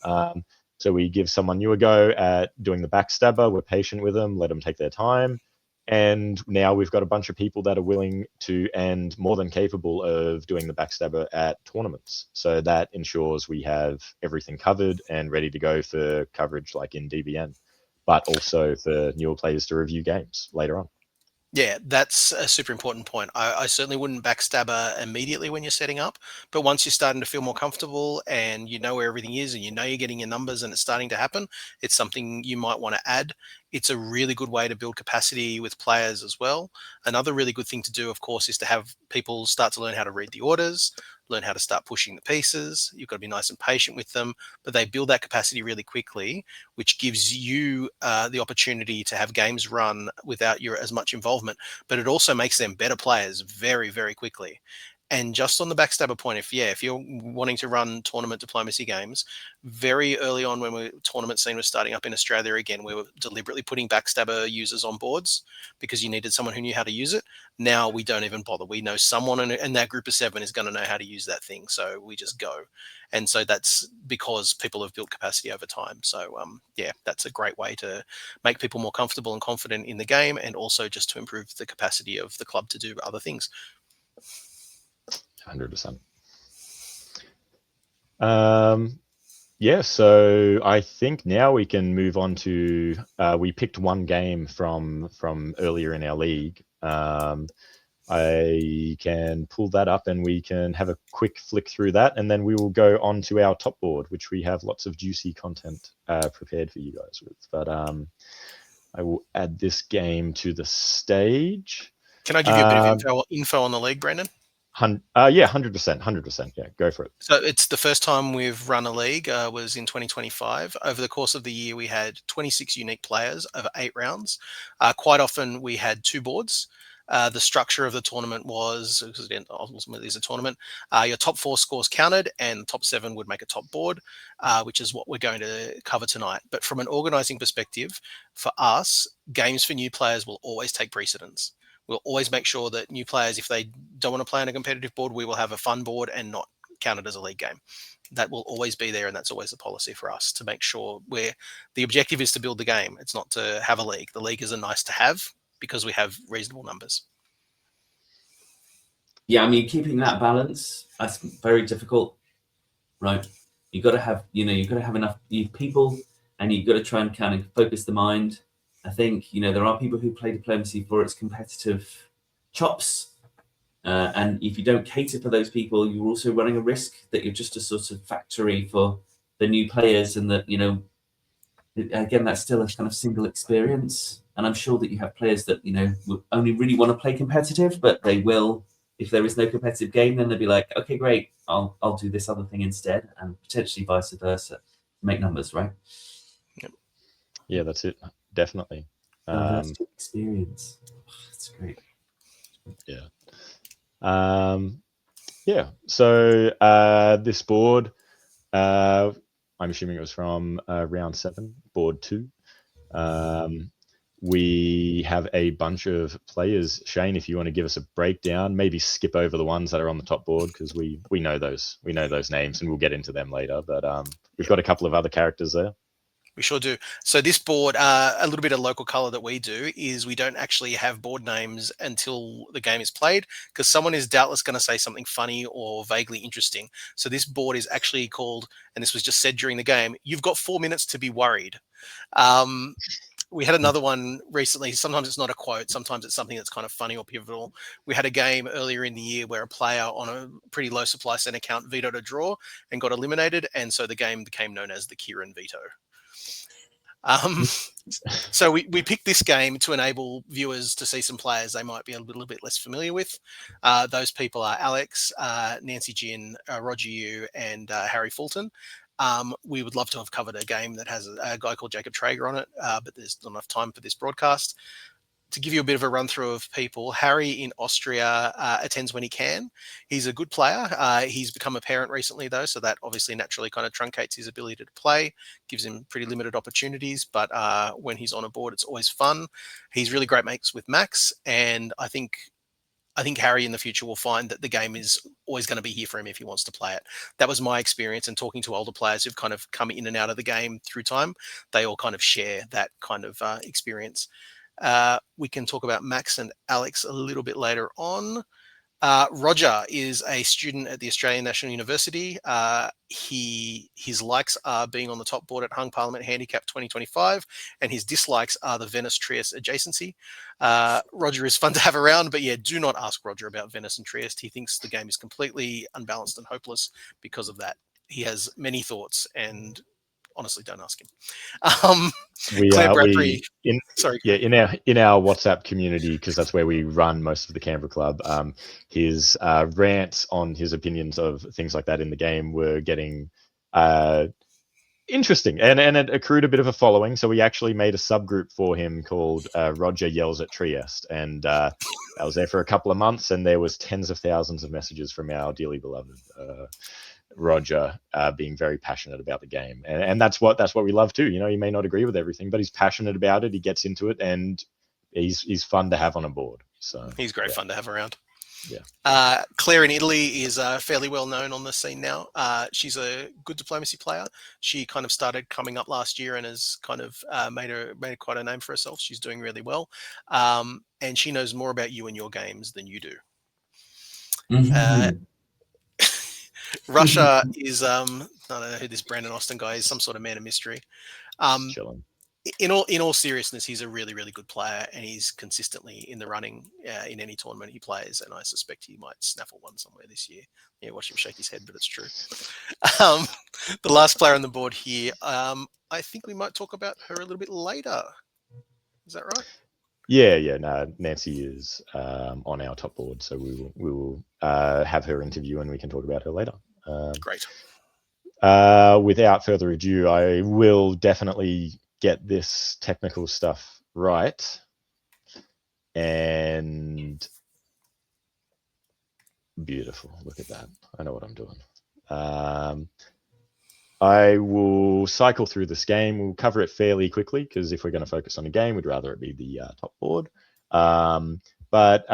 So we give someone new a go at doing the backstabber. We're patient with them, let them take their time. And now we've got a bunch of people that are willing to and more than capable of doing the backstabber at tournaments. So that ensures we have everything covered and ready to go for coverage like in DBN, but also for newer players to review games later on. Yeah, that's a super important point. I certainly wouldn't backstabber immediately when you're setting up, but once you're starting to feel more comfortable and you know where everything is and you're getting your numbers and it's starting to happen, it's something you might want to add. It's a really good way to build capacity with players as well. Another really good thing to do, of course, is to have people start to learn how to read the orders, learn how to start pushing the pieces. You've got to be nice and patient with them, but they build that capacity really quickly, which gives you the opportunity to have games run without your as much involvement, but it also makes them better players very, very quickly. And just on the backstabber point, if you're wanting to run tournament diplomacy games, very early on when the tournament scene was starting up in Australia again, we were deliberately putting backstabber users on boards because you needed someone who knew how to use it. Now we don't even bother. We know someone in that group of 7 is going to know how to use that thing. So we just go. And so that's because people have built capacity over time. So that's a great way to make people more comfortable and confident in the game, and also just to improve the capacity of the club to do other things. 100%. Yeah, so I think now we can move on to we picked one game from earlier in our league. I can pull that up and we can have a quick flick through that, and then we will go on to our top board, which we have lots of juicy content prepared for you guys with. But I will add this game to the stage. Can I give you a bit of info on the league, Brendan? Yeah, 100%. Yeah, go for it. So it's the first time we've run a league was in 2025. Over the course of the year, we had 26 unique players over 8 rounds. Quite often we had 2 boards. The structure of the tournament was, because it ultimately is a tournament, your top 4 scores counted and the top 7 would make a top board, which is what we're going to cover tonight. But from an organizing perspective, for us, games for new players will always take precedence. We'll always make sure that new players, if they don't want to play on a competitive board, we will have a fun board and not count it as a league game. That will always be there, and that's always the policy for us to make sure the objective is to build the game. It's not to have a league. The league is a nice to have because we have reasonable numbers. Yeah, I mean, keeping that balance, that's very difficult, right? You've got to have, you've got to have enough people, and you've got to try and kind of focus the mind. I think, there are people who play diplomacy for its competitive chops. And if you don't cater for those people, you're also running a risk that you're just a sort of factory for the new players, and that, again, that's still a kind of single experience. And I'm sure that you have players that, will only really want to play competitive, but they will, if there is no competitive game, then they'll be like, okay, great, I'll do this other thing instead, and potentially vice versa. Make numbers, right? Yeah, that's it. Definitely. Experience. That's great. Yeah. Yeah. So this board, I'm assuming it was from round 7, board 2. We have a bunch of players. Shane, if you want to give us a breakdown, maybe skip over the ones that are on the top board, because we know those names, and we'll get into them later. But we've got a couple of other characters there. We sure do. So this board, a little bit of local color that we do is we don't actually have board names until the game is played, because someone is doubtless going to say something funny or vaguely interesting. So this board is actually called, and this was just said during the game, you've got 4 minutes to be worried. We had another one recently. Sometimes it's not a quote. Sometimes it's something that's kind of funny or pivotal. We had a game earlier in the year where a player on a pretty low supply center count vetoed a draw and got eliminated. And so the game became known as the Kieran veto. So we picked this game to enable viewers to see some players they might be a little bit less familiar with. Those people are Alex, Nancy Gin, Roger Yu, and Harry Fulton. We would love to have covered a game that has a guy called Jacob Traeger on it, but there's not enough time for this broadcast. To give you a bit of a run through of people, Harry in Austria attends when he can. He's a good player. He's become a parent recently, though, so that obviously naturally kind of truncates his ability to play, gives him pretty limited opportunities. But when he's on a board, it's always fun. He's really great mates with Max, and I think Harry in the future will find that the game is always going to be here for him if he wants to play it. That was my experience, and talking to older players who've kind of come in and out of the game through time, they all kind of share that kind of experience. We can talk about Max and Alex a little bit later on. Roger is a student at the Australian National University. His likes are being on the top board at Hung Parliament Handicap 2025, and his dislikes are the Venice Trieste adjacency. Roger is fun to have around, but yeah, do not ask Roger about Venice and Trieste. He thinks the game is completely unbalanced and hopeless because of that. He has many thoughts, and honestly, don't ask him. Claire Bradbury. In our WhatsApp community, because that's where we run most of the Canberra Club, his rants on his opinions of things like that in the game were getting interesting, and it accrued a bit of a following. So we actually made a subgroup for him called Roger Yells at Trieste, and I was there for a couple of months, and there was tens of thousands of messages from our dearly beloved Roger being very passionate about the game, and that's what we love too. He may not agree with everything, but he's passionate about it. He gets into it, and he's fun to have on a board. So he's great fun to have around. Yeah. Claire in Italy is fairly well known on the scene now. She's a good diplomacy player. She kind of started coming up last year and has kind of made quite a name for herself. She's doing really well, and she knows more about you and your games than you do. Mm-hmm. Russia is I don't know who this Brandan Austin guy is, some sort of man of mystery. Chilling. In all seriousness, he's a really, really good player, and he's consistently in the running in any tournament he plays. And I suspect he might snaffle one somewhere this year. Yeah, watch him shake his head, but it's true. The last player on the board here, I think we might talk about her a little bit later. Is that right? Yeah. No, Nancy is on our top board, so we will have her interview and we can talk about her later. Great. Without further ado, I will definitely get this technical stuff right. And beautiful. Look at that. I know what I'm doing. I will cycle through this game. We'll cover it fairly quickly because if we're going to focus on a game, we'd rather it be the top board. But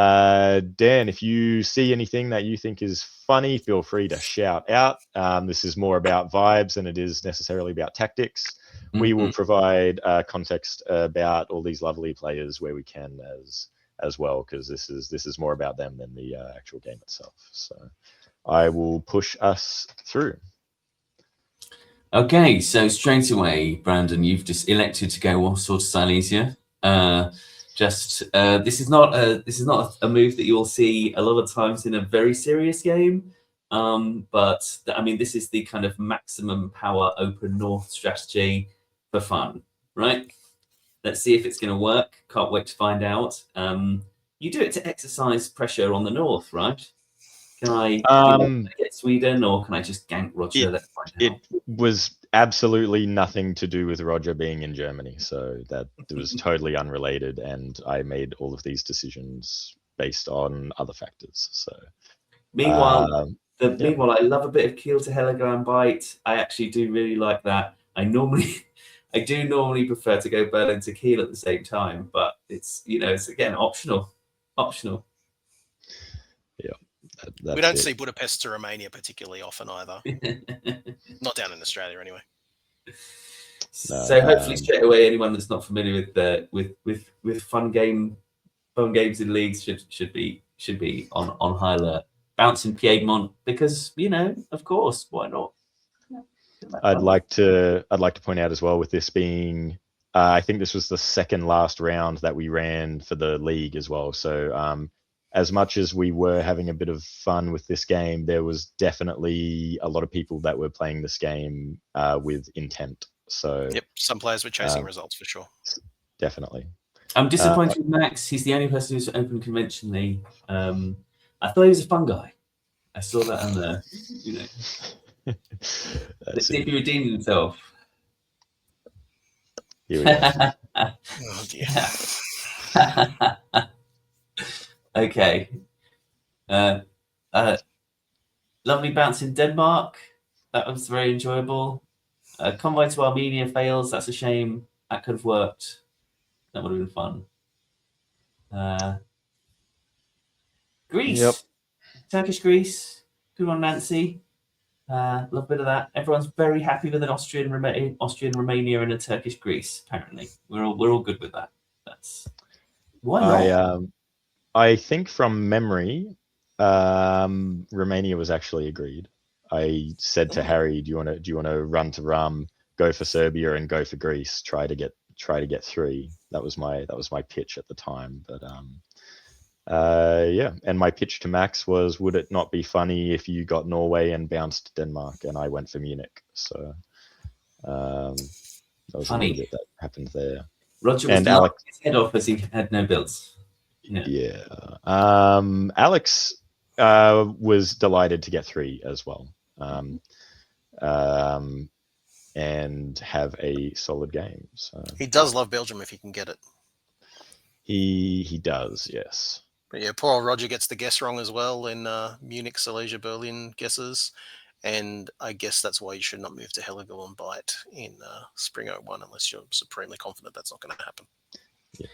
Dan, if you see anything that you think is funny, feel free to shout out. This is more about vibes than it is necessarily about tactics. We will provide context about all these lovely players where we can as well, because this is more about them than the actual game itself. So I will push us through. Okay, so straight away, Brandon, you've just elected to go what sort of Silesia? This is not a move that you'll see a lot of times in a very serious game. But I mean, this is the kind of maximum power open north strategy for fun, right? Let's see if it's going to work. Can't wait to find out. You do it to exercise pressure on the north, right? Can I get Sweden, or can I just gank Roger? Let's find out. It was absolutely nothing to do with Roger being in Germany, so that it was totally unrelated, and I made all of these decisions based on other factors. So, meanwhile, I love a bit of keel to Helliger and bite. I actually do really like that. I do normally prefer to go Berlin to Kiel at the same time, but it's again optional. Yeah. We don't see Budapest to Romania particularly often either. Not down in Australia, anyway. So hopefully, straight away, anyone that's not familiar with fun games in leagues should be on high alert. Bouncing Piedmont because of course, why not? I'd like to point out as well, with this being, I think this was the second last round that we ran for the league as well. So as much as we were having a bit of fun with this game, there was definitely a lot of people that were playing this game with intent. So yep, some players were chasing results for sure. Definitely. I'm disappointed with Max. He's the only person who's opened conventionally. I thought he was a fun guy. I saw that on there. Let's see if he redeemed himself. Here we go. Oh dear. Okay. Lovely bounce in Denmark. That was very enjoyable. Convoy to Armenia fails. That's a shame. That could have worked. That would have been fun. Greece. Yep. Turkish Greece. Good on Nancy. Love a bit of that. Everyone's very happy with an Austrian Romania and a Turkish Greece. Apparently, we're all good with that. That's why not? I think from memory, Romania was actually agreed. I said to Harry, "Do you want to run to Rum, go for Serbia, and go for Greece? Try to get 3." That was my pitch at the time. But yeah, and my pitch to Max was, would it not be funny if you got Norway and bounced Denmark, and I went for Munich? So that was funny. A little bit that happened there. Roger was Alex his head off as he had no builds. Yeah. Alex was delighted to get 3 as well, and have a solid game. So he does love Belgium if he can get it. He does, yes. But yeah, poor old Roger gets the guess wrong as well in Munich, Silesia, Berlin guesses. And I guess that's why you should not move to Heligal and Bite in Spring 01 unless you're supremely confident that's not going to happen. Yeah.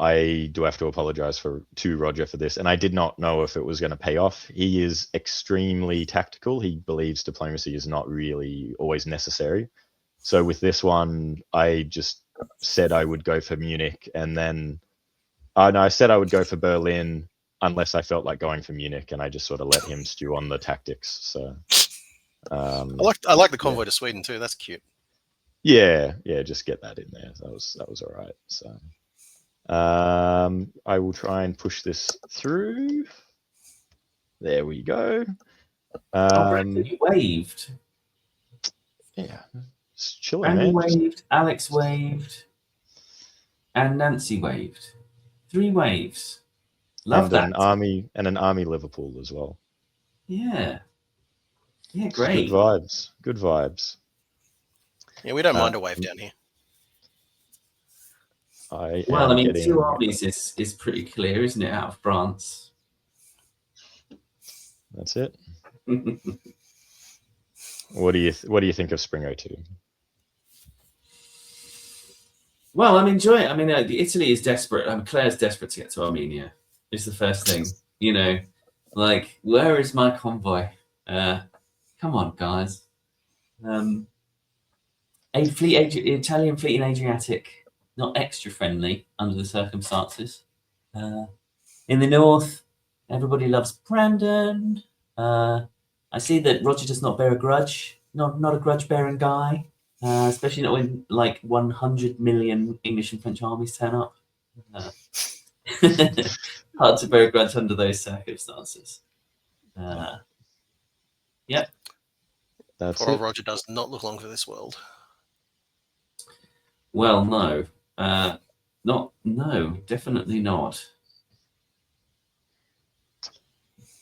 I do have to apologize to Roger for this, and I did not know if it was going to pay off. He is extremely tactical. He believes diplomacy is not really always necessary. So with this one, I just said I would go for Munich, and then I said I would go for Berlin, unless I felt like going for Munich, and I just sort of let him stew on the tactics. So I like the convoy to Sweden too. That's cute. yeah, just get that in there. That was all right. So I will try and push this through. There we go. Brandan, you waved. Yeah, it's chilling, Brandan man. waved, Alex waved, and Nancy waved. 3 waves. Love and that. an army Liverpool as well. Yeah. Yeah, So great. good vibes. Yeah, we don't mind a wave down here. Well, I mean, 2 armies is pretty clear, isn't it, out of France? That's it. What do you think of Spring 02? Well, I'm enjoying it. I mean, Italy is desperate. Claire's desperate to get to Armenia. It's the first thing, you know. Like, where is my convoy? Come on, guys. Italian fleet in Adriatic, not extra friendly under the circumstances. In the north, everybody loves Brandan. I see that Roger does not bear a grudge. Not a grudge-bearing guy. Especially not when like 100 million English and French armies turn up. Hard to bear a grudge under those circumstances. Yep. That's Poor it. old Roger does not look long for this world. Well, no. No, definitely not.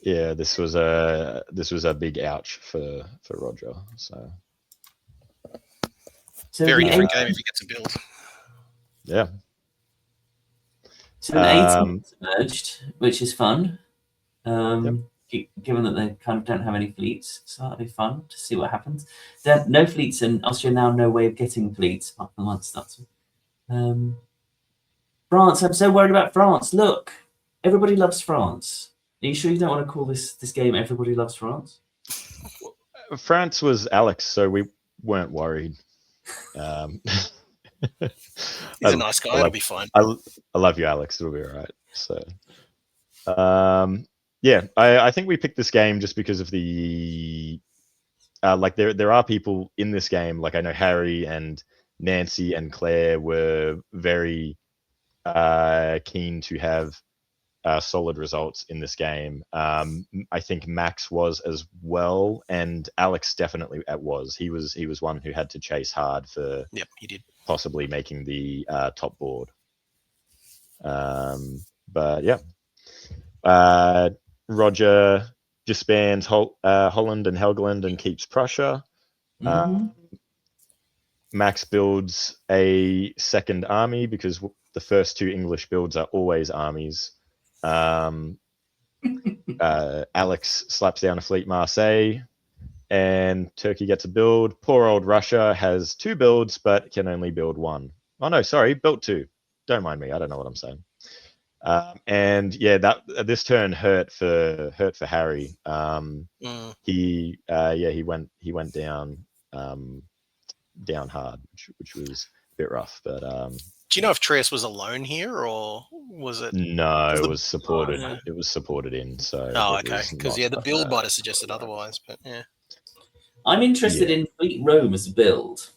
Yeah, this was a big ouch for Roger. So Very different game if he gets a build. yeah. So an 18 emerged, which is fun. Given that they kind of don't have any fleets, so that'll be fun to see what happens. No fleets, and Austria now no way of getting fleets apart from the one starts. France, I'm so worried about France. Look, everybody loves France. Are you sure you don't want to call this game "Everybody Loves France"? France was Alex, so we weren't worried. He's a nice guy. It'll be fine. I love you, Alex. It'll be all right. So, yeah, I think we picked this game just because of the like there are people in this game. Like I know Harry and Nancy and Claire were very keen to have solid results in this game. I think Max was as well, and Alex definitely was. He was one who had to chase hard for. Yep, he did. Possibly making the top board. But yeah, Roger disbands Holland and Helgoland and keeps Prussia. Max builds a second army because the first 2 English builds are always armies. Alex slaps down a fleet Marseille, and Turkey gets a build. Poor old Russia has 2 builds, but can only build 1. Oh no, sorry, built 2. Don't mind me. I don't know what I'm saying. And yeah, this turn hurt for Harry. He went down down hard, which was a bit rough. But do you know if Trieste was alone here, or was it? No, it was supported. It was supported in. So okay. Because the build might have suggested otherwise, but yeah. I'm interested in Fleet Rome as a build.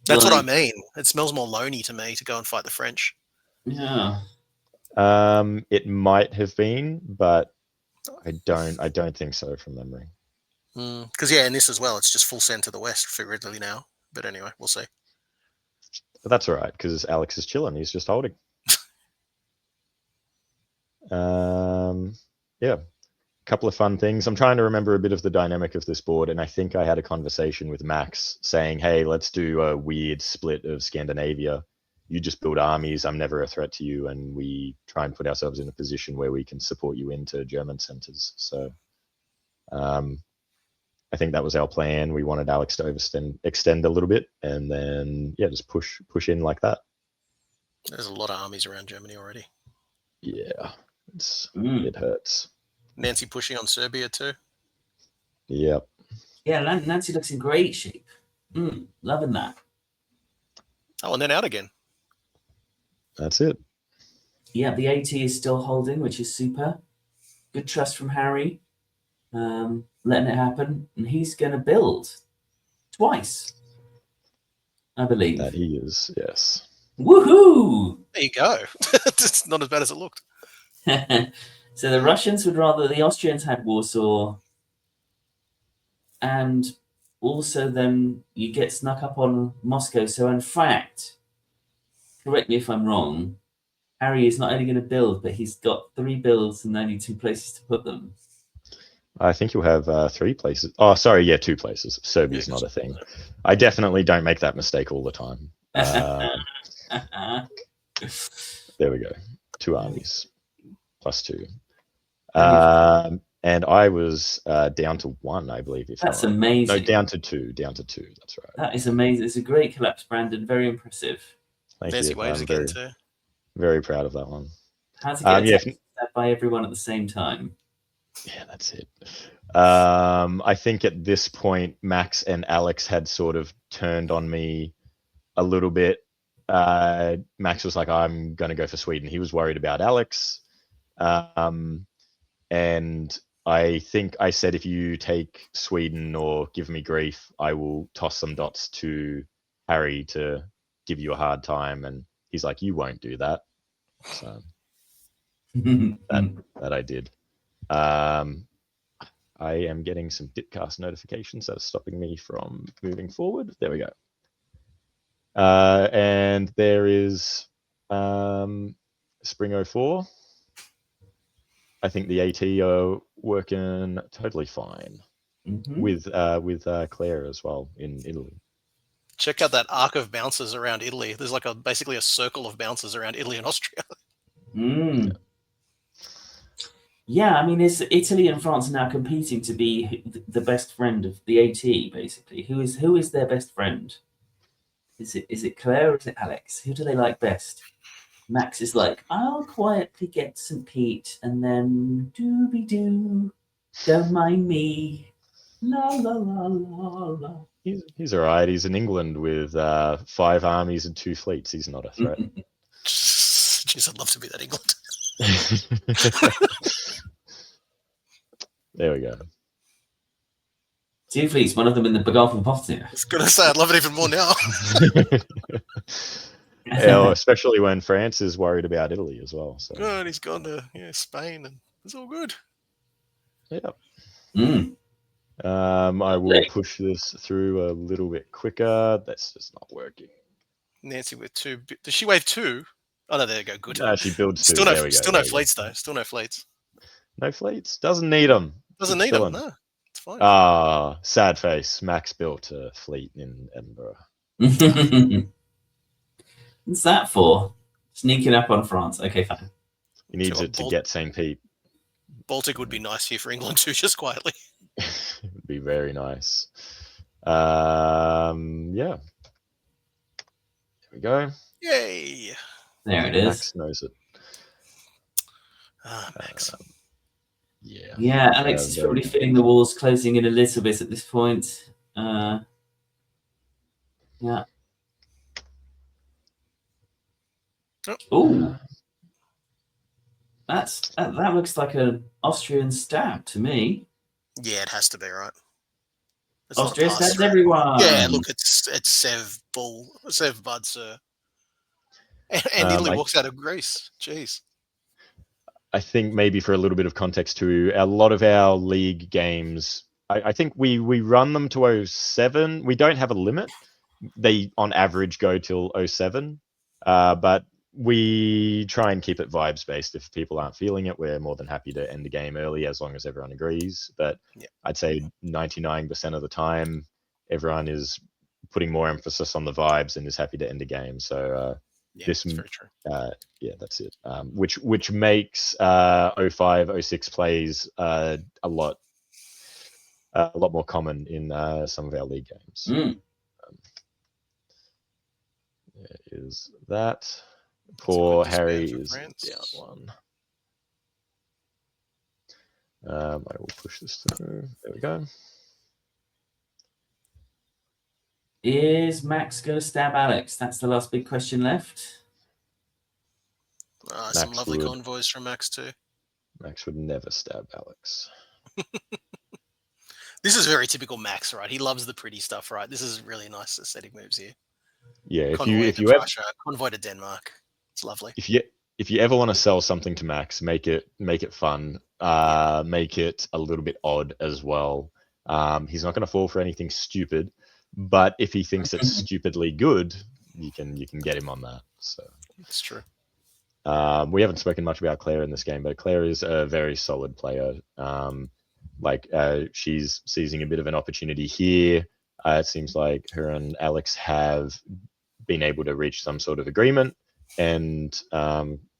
That's what I mean. It smells more loany to me to go and fight the French. Yeah. It might have been, but I don't think so from memory. Because in this as well, it's just full send to the west for Ridley now. But anyway, we'll see. But that's all right because Alex is chilling. He's just holding. Yeah, a couple of fun things. I'm trying to remember a bit of the dynamic of this board, and I think I had a conversation with Max saying, "Hey, let's do a weird split of Scandinavia. You just build armies. I'm never a threat to you, and we try and put ourselves in a position where we can support you into German centers." So, I think that was our plan. We wanted Alex to extend a little bit, and then just push in like that. There's a lot of armies around Germany already. Yeah, it hurts. Nancy pushing on Serbia too. Yep. Yeah, Nancy looks in great shape. Loving that. Oh, and then out again. That's it. Yeah, the AT is still holding, which is super. Good trust from Harry, letting it happen, and he's going to build twice, I believe. That he is, yes. Woohoo! There you go. It's not as bad as it looked. So the Russians would rather the Austrians had Warsaw, and also then you get snuck up on Moscow. So in fact, correct me if I'm wrong, Harry is not only going to build, but he's got 3 builds and only 2 places to put them. I think you'll have 3 places. Oh, sorry, yeah, 2 places. Serbia's not a thing. I definitely don't make that mistake all the time. There we go. 2 armies plus 2. And I was down to 1, I believe. That's amazing. No, down to 2. Down to 2. That's right. That is amazing. It's a great collapse, Brandon. Very impressive. Thank Fancy you. waves I'm again too. very proud of that one. How to get attacked by everyone at the same time. Yeah, that's it. I think at this point, Max and Alex had sort of turned on me a little bit. Max was like, I'm going to go for Sweden. He was worried about Alex. And I think I said, if you take Sweden or give me grief, I will toss some dots to Harry to give you a hard time. And he's like, you won't do that. So that I did. I am getting some Ditcast notifications that are stopping me from moving forward. There we go. And there is Spring 04. I think the AT are working totally fine with Claire as well in Italy. Check out that arc of bounces around Italy. There's like basically a circle of bounces around Italy and Austria. Yeah, I mean, Italy and France are now competing to be the best friend of the AT, basically. Who is their best friend? Is it Claire or is it Alex? Who do they like best? Max is like, I'll quietly get St. Pete and then dooby-doo, don't mind me, la la la la la. He's all right. He's in England with 5 armies and 2 fleets. He's not a threat. Jeez, I'd love to be that England. There we go. 2 fleets, one of them in the Gulf of Bothnia. I was going to say, I'd love it even more now. Yeah, especially when France is worried about Italy as well. So. Good, he's gone to Spain, and it's all good. Yeah. I will push this through a little bit quicker. That's just not working. Nancy with 2. Does she wave 2? Oh no, there you go. Good. No, she builds 2. Still there we go. no fleets though. Still no fleets. No fleets. Doesn't need them. Doesn't need them. No, it's fine. Ah, sad face. Max built a fleet in Edinburgh. What's that for? Sneaking up on France. Okay, fine. He needs it to get St. Pete. Baltic would be nice here for England too, just quietly. It would be very nice. Yeah. There we go. Yay! There it is. Max knows it. Max. Yeah. Yeah, Alex is probably feeling the walls closing in a little bit at this point. Yeah. Oh, that looks like an Austrian stab to me. Yeah, it has to be, right? It's Austria stabs everyone. Yeah, look, it's Sev Bud, sir. And Italy walks out of Greece. Jeez. I think maybe for a little bit of context too, a lot of our league games, I think we run them to 07. We don't have a limit. They on average go till 07, but we try and keep it vibes based. If people aren't feeling it, we're more than happy to end the game early as long as everyone agrees. But yeah. I'd say 99% of the time, everyone is putting more emphasis on the vibes and is happy to end the game. So that's very true. Yeah, that's it. Which makes 05, 06 plays a lot more common in some of our league games. There is that. Poor Harry is down 1. I will push this through. There we go. Is Max going to stab Alex? That's the last big question left. Some lovely convoys from Max too. Max would never stab Alex. This is very typical Max, right? He loves the pretty stuff, right? This is really nice aesthetic moves here. Yeah, Convoy to Prussia, convoy to Denmark. It's lovely. if you ever want to sell something to Max, make it fun. Make it a little bit odd as well. He's not going to fall for anything stupid, but if he thinks it's stupidly good, you can get him on that. So It's true. we haven't spoken much about Claire in this game, but Claire is a very solid player. She's seizing a bit of an opportunity here. It seems like her and Alex have been able to reach some sort of agreement, and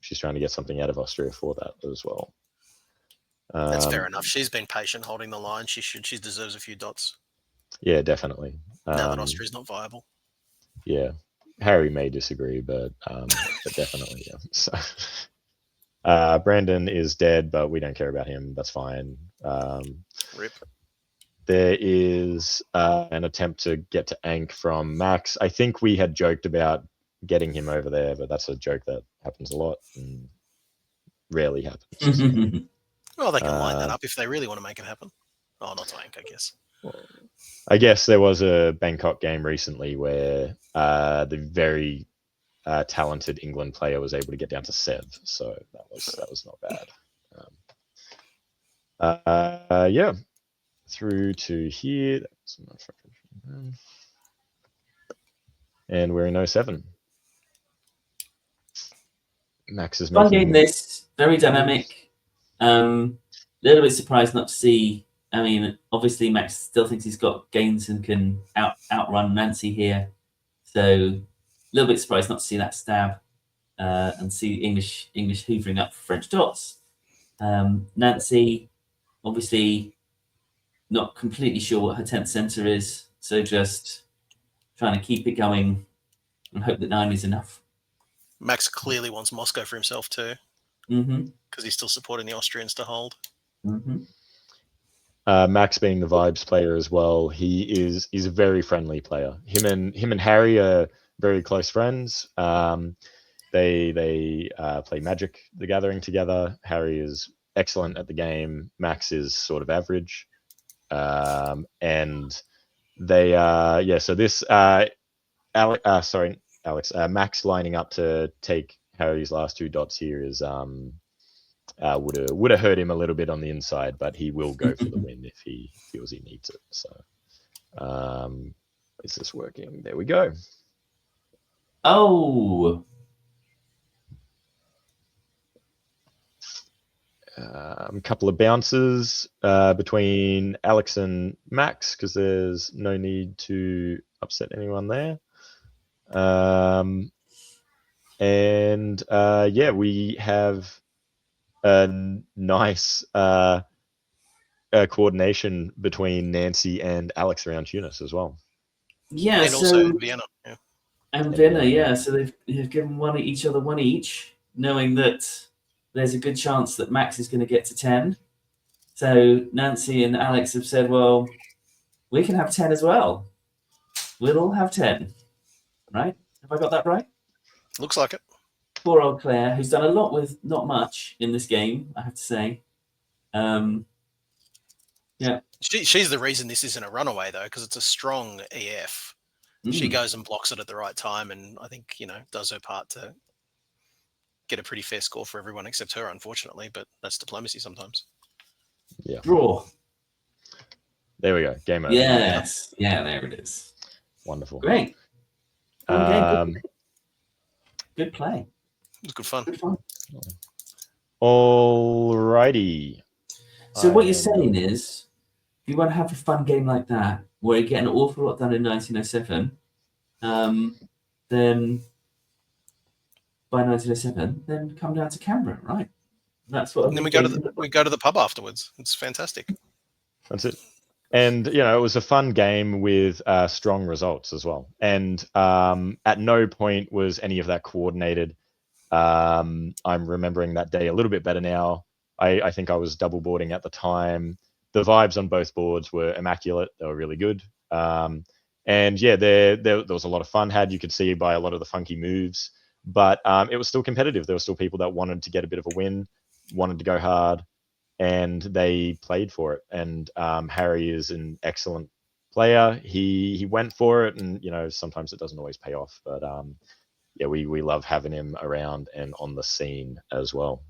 she's trying to get something out of Austria for that as well. That's fair enough. She's been patient holding the line. She deserves a few dots. Yeah, definitely. Now that Austria's not viable. Yeah, Harry may disagree, but definitely, yeah. So, Brandan is dead, but we don't care about him. That's fine. Rip. There is an attempt to get to Ankh from Max. I think we had joked about getting him over there, but that's a joke that happens a lot and rarely happens. Well, they can line that up if they really want to make it happen. Oh, not to Ankh, I guess. I guess there was a Bangkok game recently where the very talented England player was able to get down to Sev, so that was not bad. Yeah, through to here, and we're in 07. Max is Fun making game. This very dynamic. Little bit surprised not to see. I mean, obviously Max still thinks he's got gains and can outrun Nancy here. So a little bit surprised not to see that stab and see English hoovering up French dots. Nancy, obviously not completely sure what her 10th center is, so just trying to keep it going and hope that 9 is enough. Max clearly wants Moscow for himself too, because he's still supporting the Austrians to hold. Max being the vibes player as well, he's a very friendly player. Him and Harry are very close friends. They play Magic the Gathering together. Harry is excellent at the game. Max is sort of average, and they so this Alex, Max lining up to take Harry's last 2 dots here is would have hurt him a little bit on the inside, but he will go for the win if he feels he needs it. So, is this working? There we go. Oh, A couple of bounces between Alex and Max because there's no need to upset anyone there. Yeah, we have a nice coordination between Nancy and Alex around Tunis as well. yeah. And also Vienna. Yeah. And Vienna, yeah. So they've given each other one each, knowing that there's a good chance that Max is going to get to 10. So Nancy and Alex have said, well, we can have 10 as well. We'll all have 10. Right? Have I got that right? Looks like it. Poor old Claire, who's done a lot with not much in this game, I have to say. Yeah. She's the reason this isn't a runaway, though, because it's a strong EF. She goes and blocks it at the right time and I think, does her part to get a pretty fair score for everyone except her, unfortunately, but that's diplomacy sometimes. Yeah. Draw. There we go. Game over. Yes. Yeah, there it is. Wonderful. Great. Good play. It was good fun. Good fun. Alrighty. So what you're saying is, if you want to have a fun game like that, where you get an awful lot done in 1907, then by 1907, then come down to Canberra, right? That's what. And then we go to the pub afterwards. It's fantastic. That's it. And it was a fun game with strong results as well. And at no point was any of that coordinated. I'm remembering that day a little bit better now. I think I was double boarding at the time. The vibes on both boards were immaculate. They were really good. And yeah, there was a lot of fun had. You could see by a lot of the funky moves, but it was still competitive. There were still people that wanted to get a bit of a win, wanted to go hard. and they played for it. And Harry is an excellent player. He went for it, and sometimes it doesn't always pay off, but yeah, we love having him around and on the scene as well.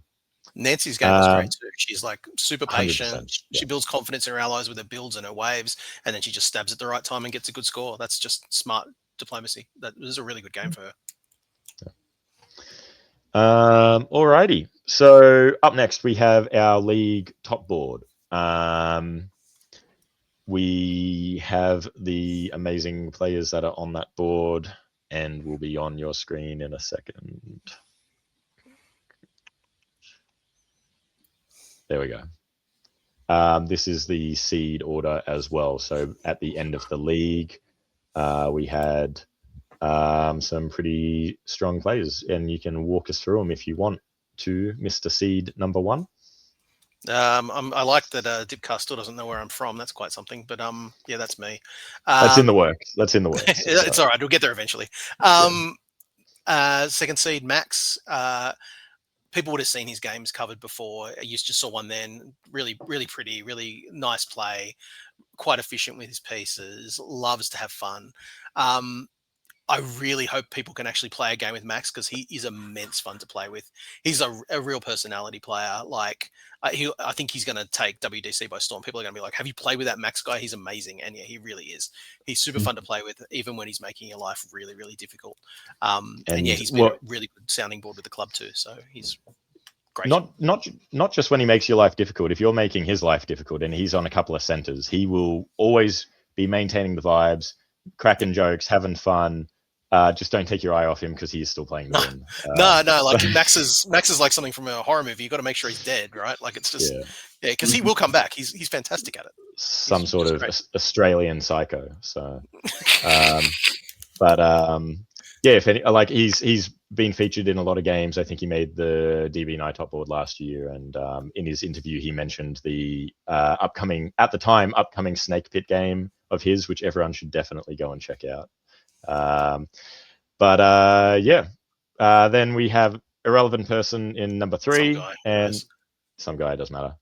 Nancy's game was great too. She's like super 100%, patient. She builds confidence in her allies with her builds and her waves, and then she just stabs at the right time and gets a good score. That's just smart diplomacy. That was a really good game for her. Alrighty. So up next we have our league top board. We have the amazing players that are on that board, and will be on your screen in a second. There we go. This is the seed order as well. So at the end of the league, we had some pretty strong players, and you can walk us through them if you want to, Mr. Seed number 1. I like that Dipcar still doesn't know where I'm from. That's quite something. But yeah, that's me. That's in the works. It's all right. We'll get there eventually. Second seed Max. People would have seen his games covered before. You just saw one then. Really, really pretty, really nice play. Quite efficient with his pieces. Loves to have fun. I really hope people can actually play a game with Max, because he is immense fun to play with. He's a real personality player. Like I think he's going to take WDC by storm. People are going to be like, "Have you played with that Max guy? He's amazing." And yeah, he really is. He's super fun to play with, even when he's making your life really, really difficult. And yeah, he's been a really good sounding board with the club too. So he's great. Not just when he makes your life difficult. If you're making his life difficult and he's on a couple of centers, he will always be maintaining the vibes, cracking jokes, having fun. Just don't take your eye off him, because he is still playing the game. No. Like Max is like something from a horror movie. You got to make sure he's dead, right? Like it's just because he will come back. He's fantastic at it. Some sort of Australian psycho. So, yeah, if any, like he's been featured in a lot of games. I think he made the DB9 top board last year, and in his interview he mentioned the upcoming Snake Pit game of his, which everyone should definitely go and check out. Then we have irrelevant person in number 3, some guy, doesn't matter.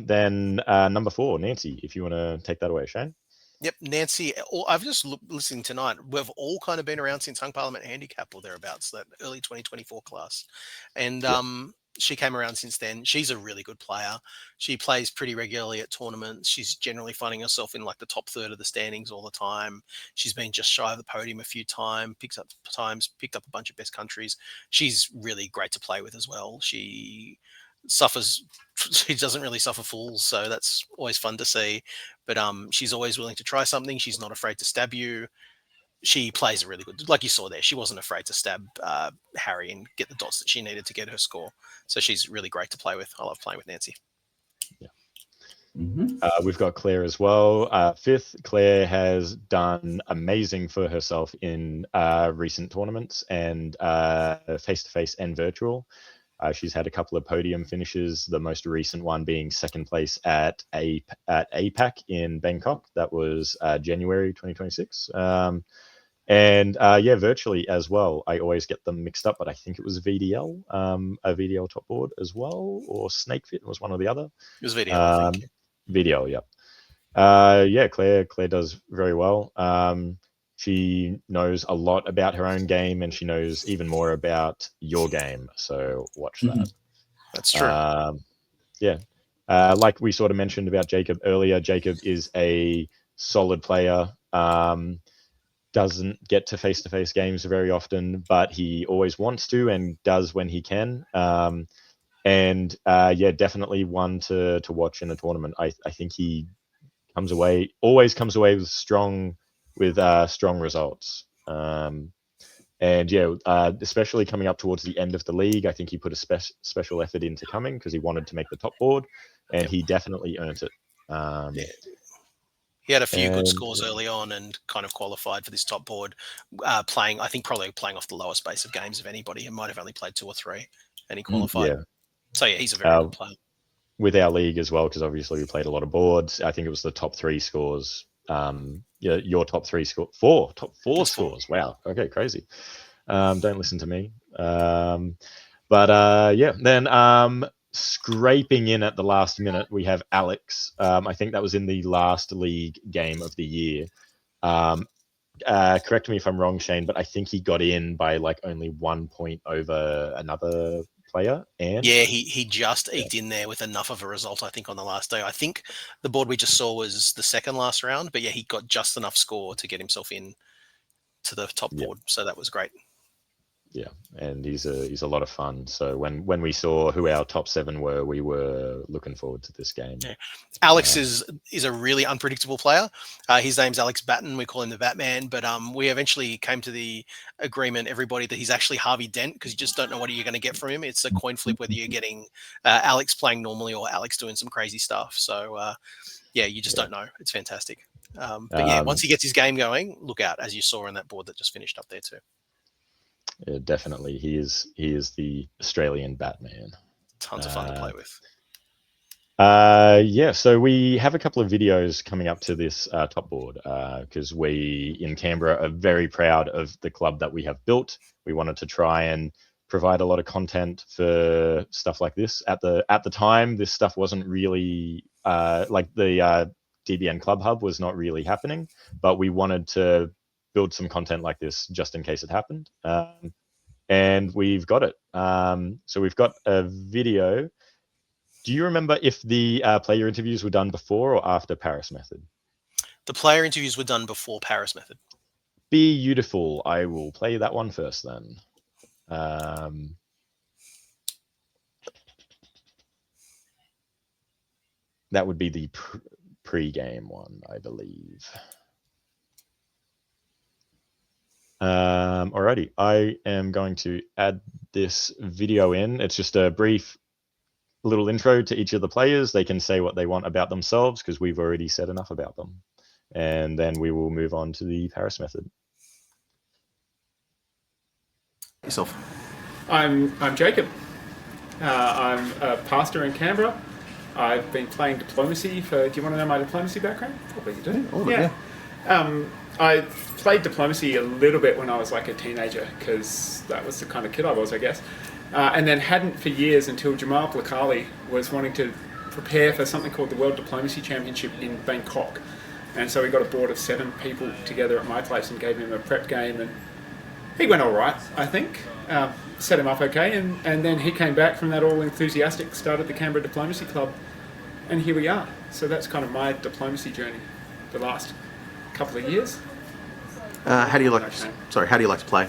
Then number 4, Nancy, if you want to take that away, Shane. Yep, Nancy. I've just listening tonight. We've all kind of been around since Hung Parliament Handicap or thereabouts, that early 2024 class, and she came around since then. She's a really good player. She plays pretty regularly at tournaments. She's generally finding herself in like the top third of the standings all the time. She's been just shy of the podium a few times, picked up a bunch of best countries. She's really great to play with as well. She doesn't really suffer fools, so that's always fun to see. But she's always willing to try something. She's not afraid to stab you. She plays a really good, like you saw there, she wasn't afraid to stab Harry and get the dots that she needed to get her score. So she's really great to play with. I love playing with Nancy. Yeah. We've got Claire as well. 5th, Claire has done amazing for herself in recent tournaments, and face-to-face and virtual. She's had a couple of podium finishes, the most recent one being 2nd place at APAC in Bangkok. That was January 2026. And virtually as well. I always get them mixed up, but I think it was VDL, a VDL top board as well, or Snakefit was one or the other. It was VDL, I think. VDL, yeah. Claire does very well. She knows a lot about her own game, and she knows even more about your game. So watch that. That's true. Like we sort of mentioned about Jacob earlier, Jacob is a solid player. Doesn't get to face-to-face games very often, but he always wants to and does when he can. Definitely one to watch in a tournament. I think he always comes away with strong results. Especially coming up towards the end of the league, I think he put a special effort into coming because he wanted to make the top board, and he definitely earned it. He had a few good scores early on and kind of qualified for this top board, probably playing off the lowest base of games of anybody. He might have only played 2 or 3, and he qualified. So yeah, he's a very good player. With our league as well, because obviously we played a lot of boards. I think it was the top 3 scores. Your top 3 score, top 4 scores. Wow. Okay, crazy. Don't listen to me. Then scraping in at the last minute, we have Alex. I think that was in the last league game of the year. Correct me if I'm wrong, Shane, but I think he got in by like only 1 point over another player. And yeah, he just eked in there with enough of a result, I think, on the last day. I think the board we just saw was the second last round, but yeah, he got just enough score to get himself in to the top board. So that was great. Yeah, and he's a lot of fun. So when we saw who our top 7 were, we were looking forward to this game. Yeah. Alex is a really unpredictable player. His name's Alex Batten. We call him the Batman. But we eventually came to the agreement, everybody, that he's actually Harvey Dent, because you just don't know what you're going to get from him. It's a coin flip whether you're getting Alex playing normally or Alex doing some crazy stuff. So yeah, you just don't know. It's fantastic. But yeah, once he gets his game going, look out, as you saw on that board that just finished up there too. Yeah, definitely. He is the Australian Batman. Tons of fun to play with. Yeah, so we have a couple of videos coming up to this top board because we in Canberra are very proud of the club that we have built. We wanted to try and provide a lot of content for stuff like this. At the time, this stuff wasn't really like the DBN Club Hub was not really happening, but we wanted to build some content like this just in case it happened. And we've got it. So we've got a video. Do you remember if the player interviews were done before or after Paris Method? The player interviews were done before Paris Method. Beautiful. I will play that one first then. That would be the pre-game one, I believe. Alrighty, I am going to add this video in. It's just a brief little intro to each of the players. They can say what they want about themselves because we've already said enough about them. And then we will move on to the Paris Method. Yourself. I'm Jacob. I'm a pastor in Canberra. I've been playing diplomacy for... Do you want to know my diplomacy background? Probably you do. All of it, yeah. I played diplomacy a little bit when I was like a teenager because that was the kind of kid I was, I guess. And then hadn't for years until Jamal Blakali was wanting to prepare for something called the World Diplomacy Championship in Bangkok. And so we got a board of 7 people together at my place and gave him a prep game, and he went all right, I think. Set him up okay, and then he came back from that all enthusiastic, started the Canberra Diplomacy Club, and here we are. So that's kind of my diplomacy journey the last couple of years. How do you like to play?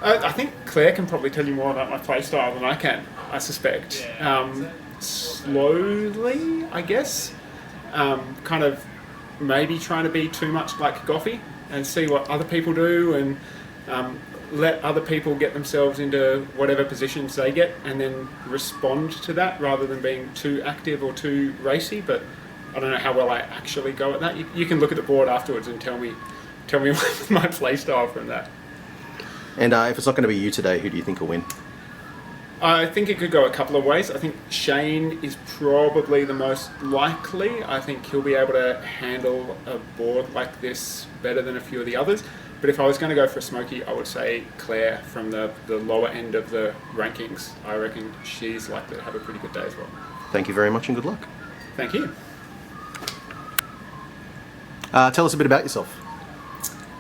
I think Claire can probably tell you more about my play style than I can, I suspect. Slowly, I guess. Kind of maybe trying to be too much like Goffey and see what other people do and let other people get themselves into whatever positions they get and then respond to that rather than being too active or too racy. But I don't know how well I actually go at that. You can look at the board afterwards and tell me my play style from that. And if it's not going to be you today, who do you think will win? I think it could go a couple of ways. I think Shane is probably the most likely. I think he'll be able to handle a board like this better than a few of the others. But if I was going to go for a smoky, I would say Claire from the lower end of the rankings. I reckon she's likely to have a pretty good day as well. Thank you very much and good luck. Thank you. Tell us a bit about yourself.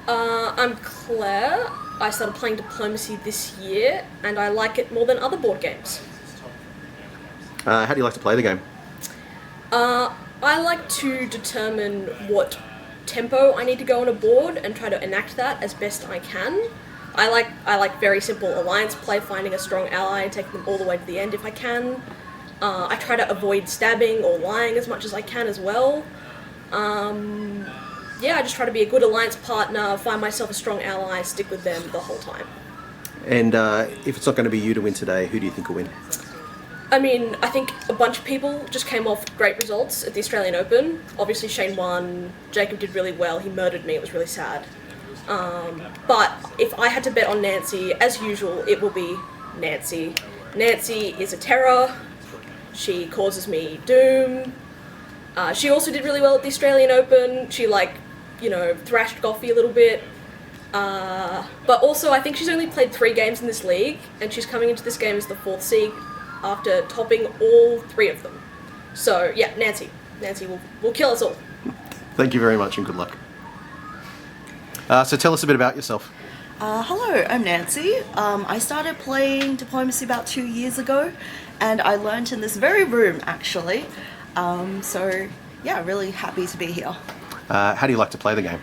I'm Claire. I started playing diplomacy this year, and I like it more than other board games. How do you like to play the game? I like to determine what tempo I need to go on a board and try to enact that as best I can. I like very simple alliance play, finding a strong ally and taking them all the way to the end if I can. I try to avoid stabbing or lying as much as I can as well. Yeah, I just try to be a good alliance partner, find myself a strong ally, stick with them the whole time. And if it's not going to be you to win today, who do you think will win? I mean, I think a bunch of people just came off great results at the Australian Open. Obviously Shane won, Jacob did really well, he murdered me, it was really sad. But if I had to bet on Nancy, as usual, it will be Nancy. Nancy is a terror, she causes me doom. She also did really well at the Australian Open, she thrashed Goffey a little bit. But also I think she's only played 3 games in this league, and she's coming into this game as the 4th seed. after topping all 3 of them. So yeah, Nancy will kill us all. Thank you very much and good luck. So tell us a bit about yourself. Hello, I'm Nancy. I started playing Diplomacy about 2 years ago, and I learnt in this very room, actually. So, yeah, really happy to be here. How do you like to play the game?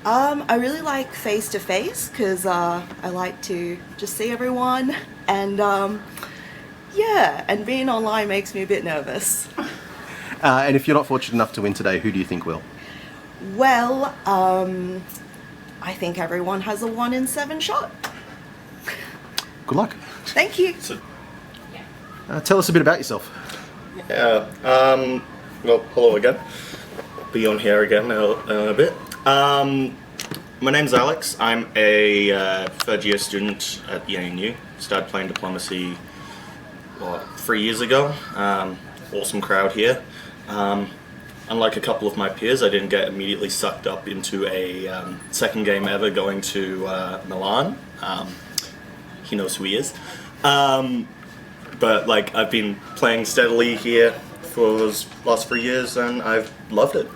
I really like face-to-face, because I like to just see everyone, and yeah, and being online makes me a bit nervous. And if you're not fortunate enough to win today, who do you think will? Well, I think everyone has a 1 in 7 shot. Good luck. Thank you. Tell us a bit about yourself. Yeah, well, hello again. Be on here again in a bit. My name's Alex. I'm a third year student at the ANU. Started playing Diplomacy, 3 years ago. Awesome crowd here. Unlike a couple of my peers, I didn't get immediately sucked up into a second game ever going to Milan. He knows who he is. But like, I've been playing steadily here for those last 3 years and I've loved it.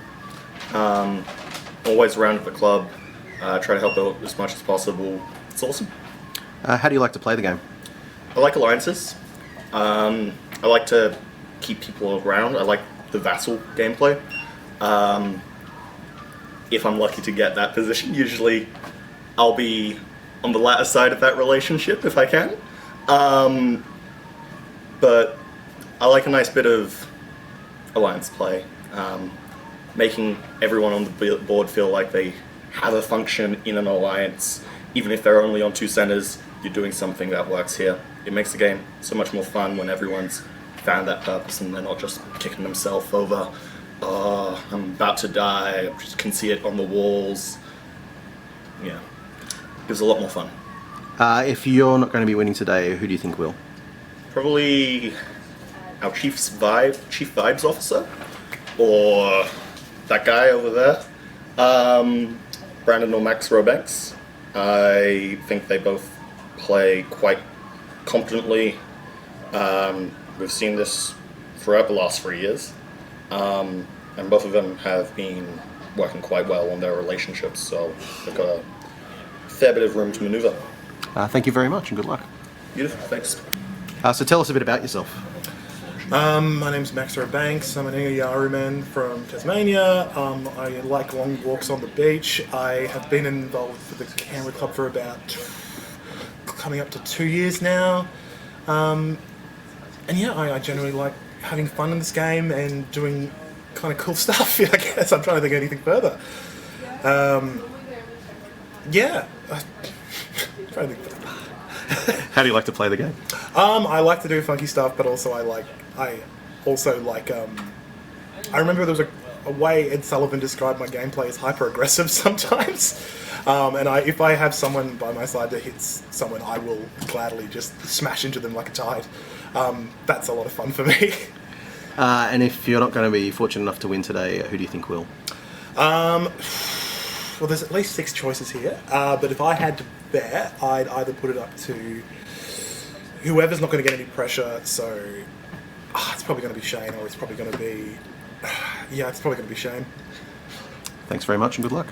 Always around at the club, try to help out as much as possible. It's awesome. How do you like to play the game? I like alliances. I like to keep people around. I like the vassal gameplay. If I'm lucky to get that position, usually I'll be on the latter side of that relationship if I can. But I like a nice bit of alliance play, making everyone on the board feel like they have a function in an alliance. Even if they're only on 2 centers, you're doing something that works here. It makes the game so much more fun when everyone's found that purpose and they're not just kicking themselves over, oh, I'm about to die, I just can see it on the walls. Yeah, gives a lot more fun. If you're not going to be winning today, who do you think will? Probably our chief vibes officer, or that guy over there, Brandan or Max Robanks. I think they both play quite competently. We've seen this throughout the last 3 years, and both of them have been working quite well on their relationships, so they've got a fair bit of room to maneuver. Thank you very much and good luck. Beautiful, thanks. So tell us a bit about yourself. My name's Max Banks. I'm an Ingayaruman from Tasmania. I like long walks on the beach. I have been involved with the Canberra Club for about coming up to 2 years now. And yeah, I generally like having fun in this game and doing kind of cool stuff, I guess. I'm trying to think of anything further. Yeah. I'm trying to think further. How do you like to play the game? I like to do funky stuff, but also I remember there was a way Ed Sullivan described my gameplay as hyper-aggressive sometimes. And if I have someone by my side that hits someone, I will gladly just smash into them like a tide. That's a lot of fun for me. And if you're not going to be fortunate enough to win today, who do you think will? Well, there's at least 6 choices here, but if I had to bet, I'd either put it up to whoever's not going to get any pressure, so it's probably going to be Shane, or it's probably going to be... yeah, it's probably going to be Shane. Thanks very much and good luck.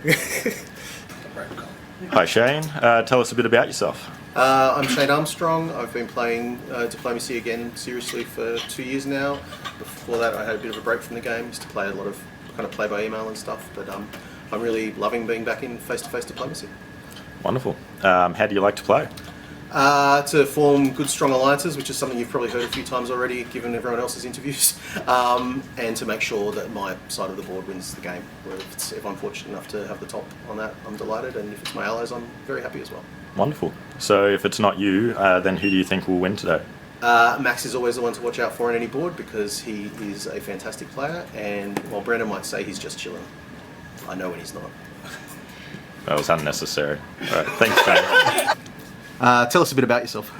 Hi Shane, tell us a bit about yourself. I'm Shane Armstrong. I've been playing Diplomacy again seriously for 2 years now. Before that I had a bit of a break from the game, used to play a lot of kind of play by email and stuff, but I'm really loving being back in face-to-face Diplomacy. Wonderful. How do you like to play? To form good, strong alliances, which is something you've probably heard a few times already, given everyone else's interviews, and to make sure that my side of the board wins the game. If I'm fortunate enough to have the top on that, I'm delighted, and if it's my allies, I'm very happy as well. Wonderful. So if it's not you, then who do you think will win today? Max is always the one to watch out for on any board because he is a fantastic player, and while Brandon might say he's just chilling, I know when he's not. That was unnecessary. All right, thanks, Shane. Tell us a bit about yourself.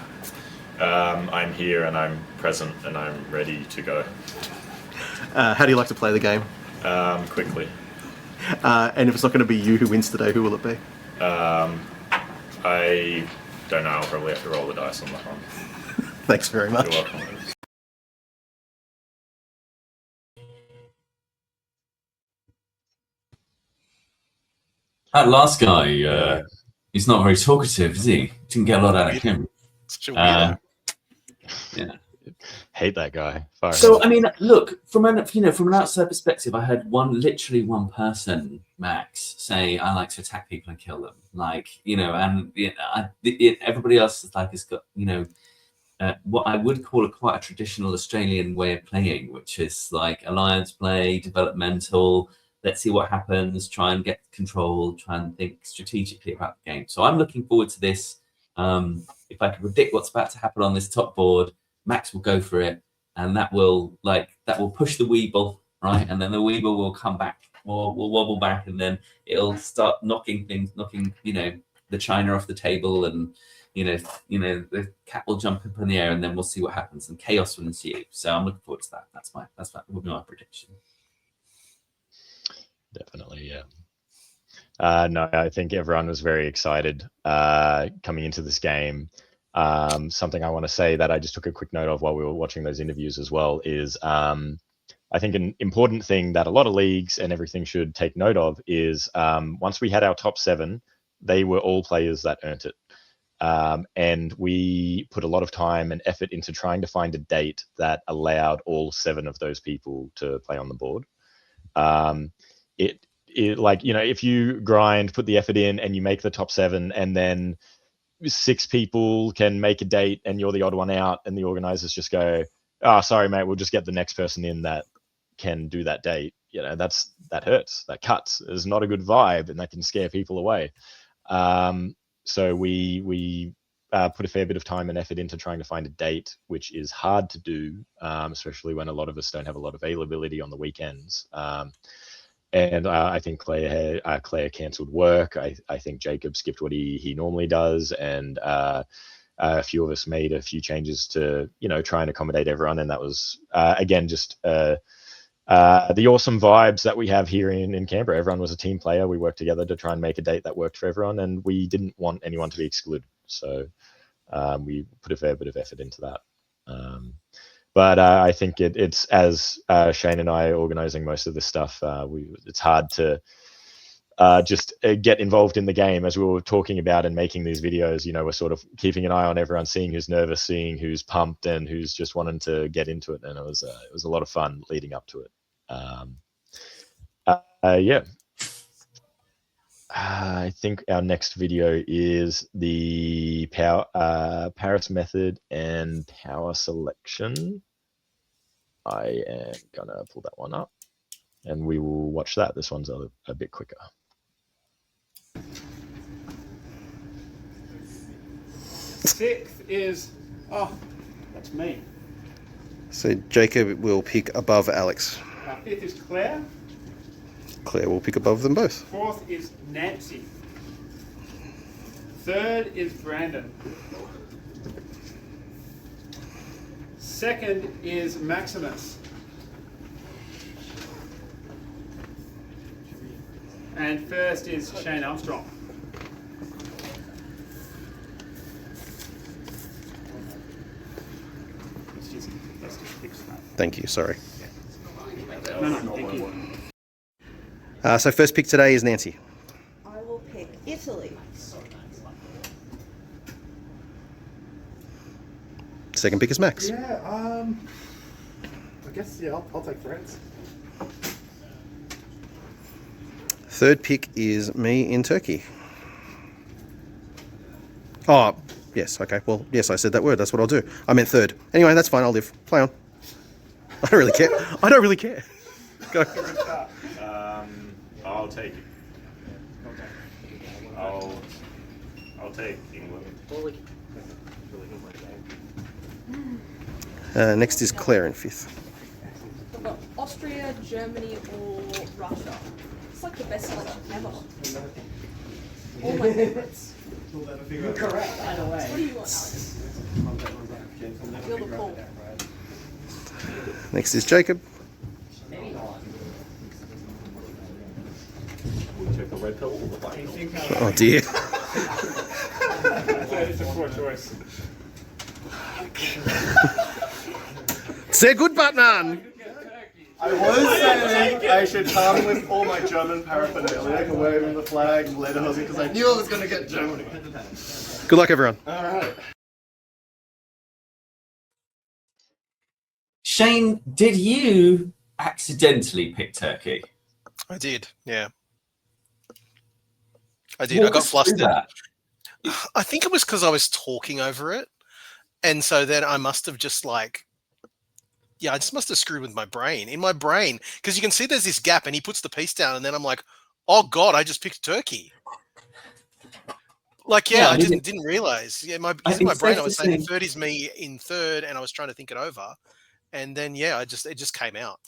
I'm here and I'm present and I'm ready to go. How do you like to play the game? Quickly. And if it's not going to be you who wins today, who will it be? I don't know. I'll probably have to roll the dice on that one. Thanks very much. You're welcome. That last guy, he's not very talkative, is he? Didn't get a lot out of him. Such a weirdo. Yeah. Hate that guy. Fire So him. I mean, look from an outside perspective, I heard literally one person, Max, say, "I like to attack people and kill them." Like and everybody else is like has got what I would call quite a traditional Australian way of playing, which is like alliance play, developmental. Let's see what happens. Try and get control. Try and think strategically about the game. So I'm looking forward to this. If I can predict what's about to happen on this top board, Max will go for it, and that will push the Weeble, right? And then the Weeble will come back, or will wobble back, and then it'll start knocking the china off the table, and the cat will jump up in the air, and then we'll see what happens, and chaos will ensue. So I'm looking forward to that. That would be my prediction. Definitely, yeah. No, I think everyone was very excited coming into this game. Something I want to say that I just took a quick note of while we were watching those interviews as well is I think an important thing that a lot of leagues and everything should take note of is once we had our top 7, they were all players that earned it. And we put a lot of time and effort into trying to find a date that allowed all 7 of those people to play on the board. If you grind, put the effort in, and you make the top 7, and then 6 people can make a date and you're the odd one out, and the organizers just go, "Oh, sorry, mate, we'll just get the next person in that can do that date." That hurts, that cuts. It's not a good vibe, and that can scare people away. So we put a fair bit of time and effort into trying to find a date, which is hard to do, especially when a lot of us don't have a lot of availability on the weekends. And I think Claire cancelled work. I think Jacob skipped what he normally does, and a few of us made a few changes to try and accommodate everyone. And that was again just the awesome vibes that we have here in Canberra. Everyone was a team player. We worked together to try and make a date that worked for everyone, and we didn't want anyone to be excluded. So we put a fair bit of effort into that. But I think it's as Shane and I are organizing most of this stuff, it's hard to just get involved in the game. As we were talking about and making these videos, we're sort of keeping an eye on everyone, seeing who's nervous, seeing who's pumped, and who's just wanting to get into it. And it was a lot of fun leading up to it. I think our next video is the Paris method and power selection. I am gonna pull that one up, and we will watch that. This one's a bit quicker. Sixth is, that's me. So Jacob will pick above Alex. Fifth is Claire. Claire will pick above them both. Fourth is Nancy. Third is Brandon. Second is Maximus. And first is Shane Armstrong. Let's just fix that. Thank you, sorry. No, thank you. So first pick today is Nancy. I will pick Italy. Second pick is Max. Yeah, I guess, I'll take France. Third pick is me in Turkey. Oh, yes, okay. Well, yes, I said that word. That's what I'll do. I meant third. Anyway, that's fine. I'll live. Play on. I don't really care. I don't really care. Go. I'll take it. I'll take England. Next is Claire in fifth. We've got Austria, Germany, or Russia. It's like the best selection ever. All my favourites. You're correct, either way. What do you want, Alex? You're the Paul. Next is Jacob. Oh dear. It's a poor choice. Sehr gut, Batman. I was saying I should come with all my German paraphernalia, waving the flag and lederhosen, because I knew I was going to get Germany. Good luck, everyone. All right. Shane, did you accidentally pick Turkey? I did, yeah. I did. I got flustered. I think it was because I was talking over it. And so then I must have just I just must have screwed with my brain. In my brain, because you can see there's this gap and he puts the piece down and then I'm like, oh God, I just picked Turkey. I didn't realize. Yeah, in my brain I was saying third is me in third and I was trying to think it over. And then, it just came out.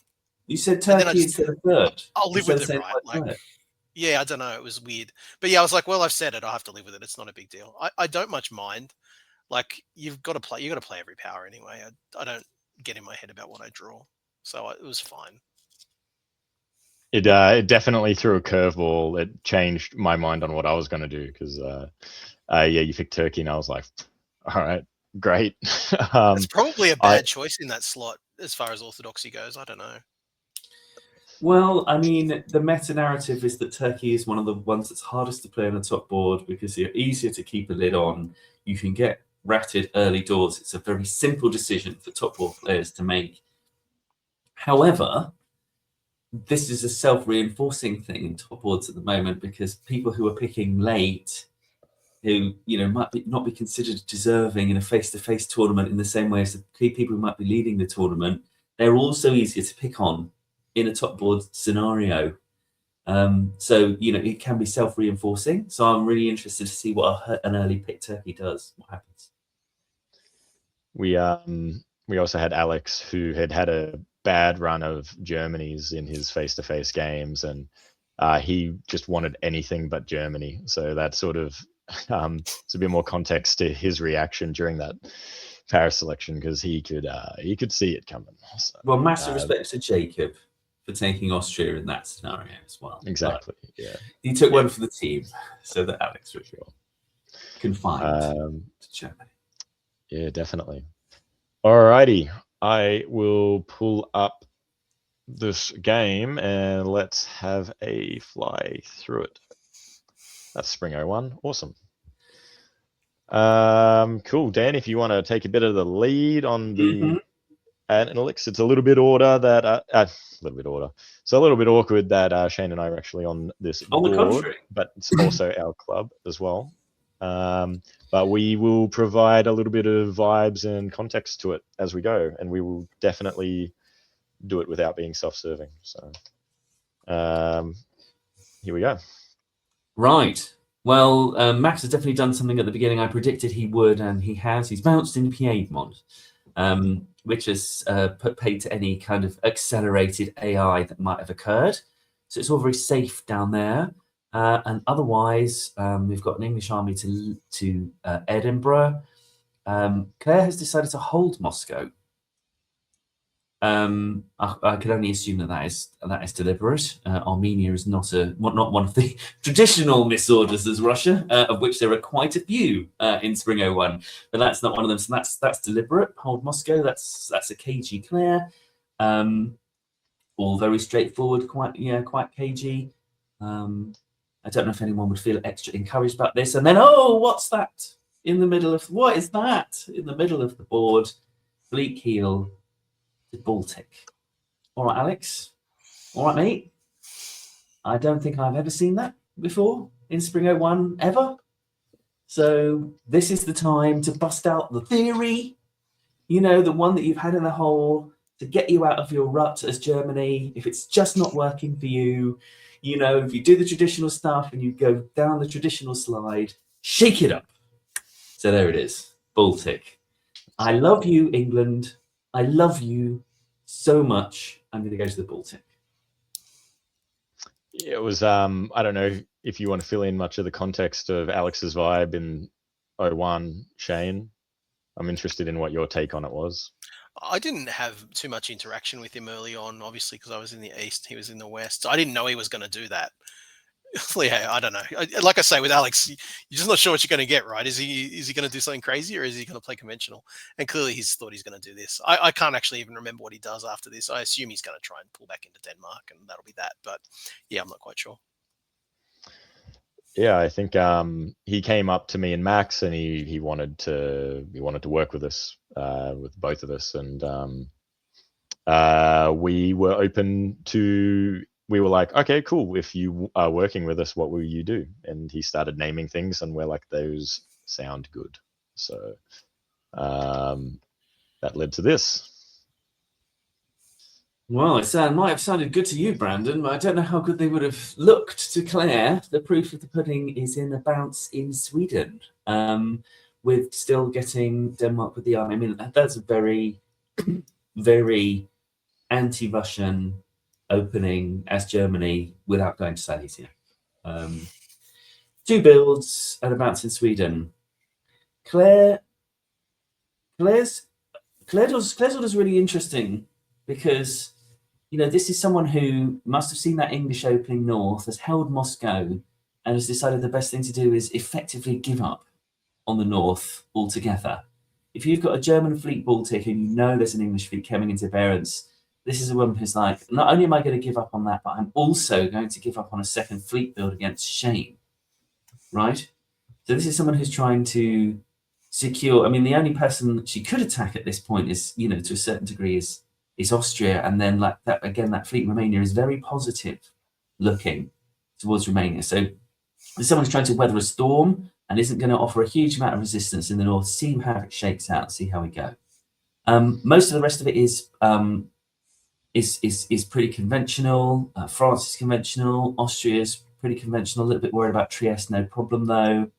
You said Turkey instead of third. I'll live with it, right? Yeah, I don't know. It was weird. But yeah, I was like, well, I've said it. I'll have to live with it. It's not a big deal. I don't much mind. You've got to play every power anyway. I don't get in my head about what I draw. So it was fine. It definitely threw a curveball. It changed my mind on what I was going to do because, you picked Turkey and I was like, all right, great. It's probably a bad choice in that slot as far as orthodoxy goes. I don't know. Well, I mean, the meta-narrative is that Turkey is one of the ones that's hardest to play on the top board because you're easier to keep a lid on. You can get ratted early doors. It's a very simple decision for top board players to make. However, this is a self-reinforcing thing in top boards at the moment because people who are picking late, who might not be considered deserving in a face-to-face tournament in the same way as the people who might be leading the tournament, they're also easier to pick on in a top board scenario. So it can be self-reinforcing. So I'm really interested to see what an early pick Turkey does. What happens? We also had Alex, who had a bad run of Germany's in his face-to-face games, and he just wanted anything but Germany. So that sort of it's a bit more context to his reaction during that Paris selection because he could see it coming. So, well, massive respect to Jacob for taking Austria in that scenario as well. Exactly. But yeah. He took one for the team so that Alex was confined to Germany. Yeah, definitely. Alrighty. I will pull up this game and let's have a fly through it. That's Spring 01. Awesome. Cool. Dan, if you want to take a bit of the lead on the analytics, it's a little bit order that It's a little bit awkward that Shane and I are actually on this board, but it's also our club as well. But we will provide a little bit of vibes and context to it as we go, and we will definitely do it without being self-serving. So here we go. Right. Well, Max has definitely done something at the beginning I predicted he would, and he has. He's bounced in Piedmont, which has put paid to any kind of accelerated AI that might have occurred. So it's all very safe down there. And otherwise, we've got an English army to Edinburgh. Claire has decided to hold Moscow. I can only assume that is deliberate. Armenia is not one of the traditional misorders as Russia, of which there are quite a few in Spring 01, but that's not one of them. So that's deliberate. Hold Moscow. That's a KG Claire. All very straightforward. Quite KG. I don't know if anyone would feel extra encouraged about this. And then, what's that in the middle of? What is that in the middle of the board? Bleak heel. The Baltic. All right, Alex. All right, mate. I don't think I've ever seen that before in Spring 01 ever. So this is the time to bust out the theory, the one that you've had in the hole to get you out of your rut as Germany. If it's just not working for you, if you do the traditional stuff and you go down the traditional slide, shake it up. So there it is, Baltic. I love you, England. I love you so much. I'm going to go to the Baltic. It was, I don't know if you want to fill in much of the context of Alex's vibe in 01, Shane. I'm interested in what your take on it was. I didn't have too much interaction with him early on, obviously, because I was in the East, he was in the West. So I didn't know he was going to do that. Yeah, I don't know. Like I say with Alex, you're just not sure what you're going to get, right? Is he going to do something crazy, or is he going to play conventional? And clearly he's thought he's going to do this. I can't actually even remember what he does after this. I assume he's going to try and pull back into Denmark, and that'll be that. But yeah, I'm not quite sure. Yeah, I think he came up to me and Max, and he wanted to work with us, with both of us, and we were open to. We were like, okay, cool. If you are working with us, what will you do? And he started naming things, and we're like, those sound good. So that led to this. Well, it might have sounded good to you, Brandon, but I don't know how good they would have looked to Claire. The proof of the pudding is in the bounce in Sweden, with still getting Denmark with the army. I mean, that's a very, very anti-Russian opening as Germany without going to Silesia. 2 builds and a bounce in Sweden. Claire's order is really interesting because, you know, this is someone who must have seen that English opening north, has held Moscow, and has decided the best thing to do is effectively give up on the north altogether. If you've got a German fleet Baltic and you know there's an English fleet coming into Barents, this is a woman who's like, not only am I going to give up on that, but I'm also going to give up on a second fleet build against Shane, right? So this is someone who's trying to secure. I mean, the only person that she could attack at this point is, you know, to a certain degree is Austria, and then like that again, that fleet in Romania is very positive looking towards Romania. So if someone's trying to weather a storm and isn't going to offer a huge amount of resistance in the north, see how it shakes out, see how we go. Most of the rest of it is pretty conventional. France is conventional. Austria is pretty conventional. A little bit worried about Trieste, no problem though.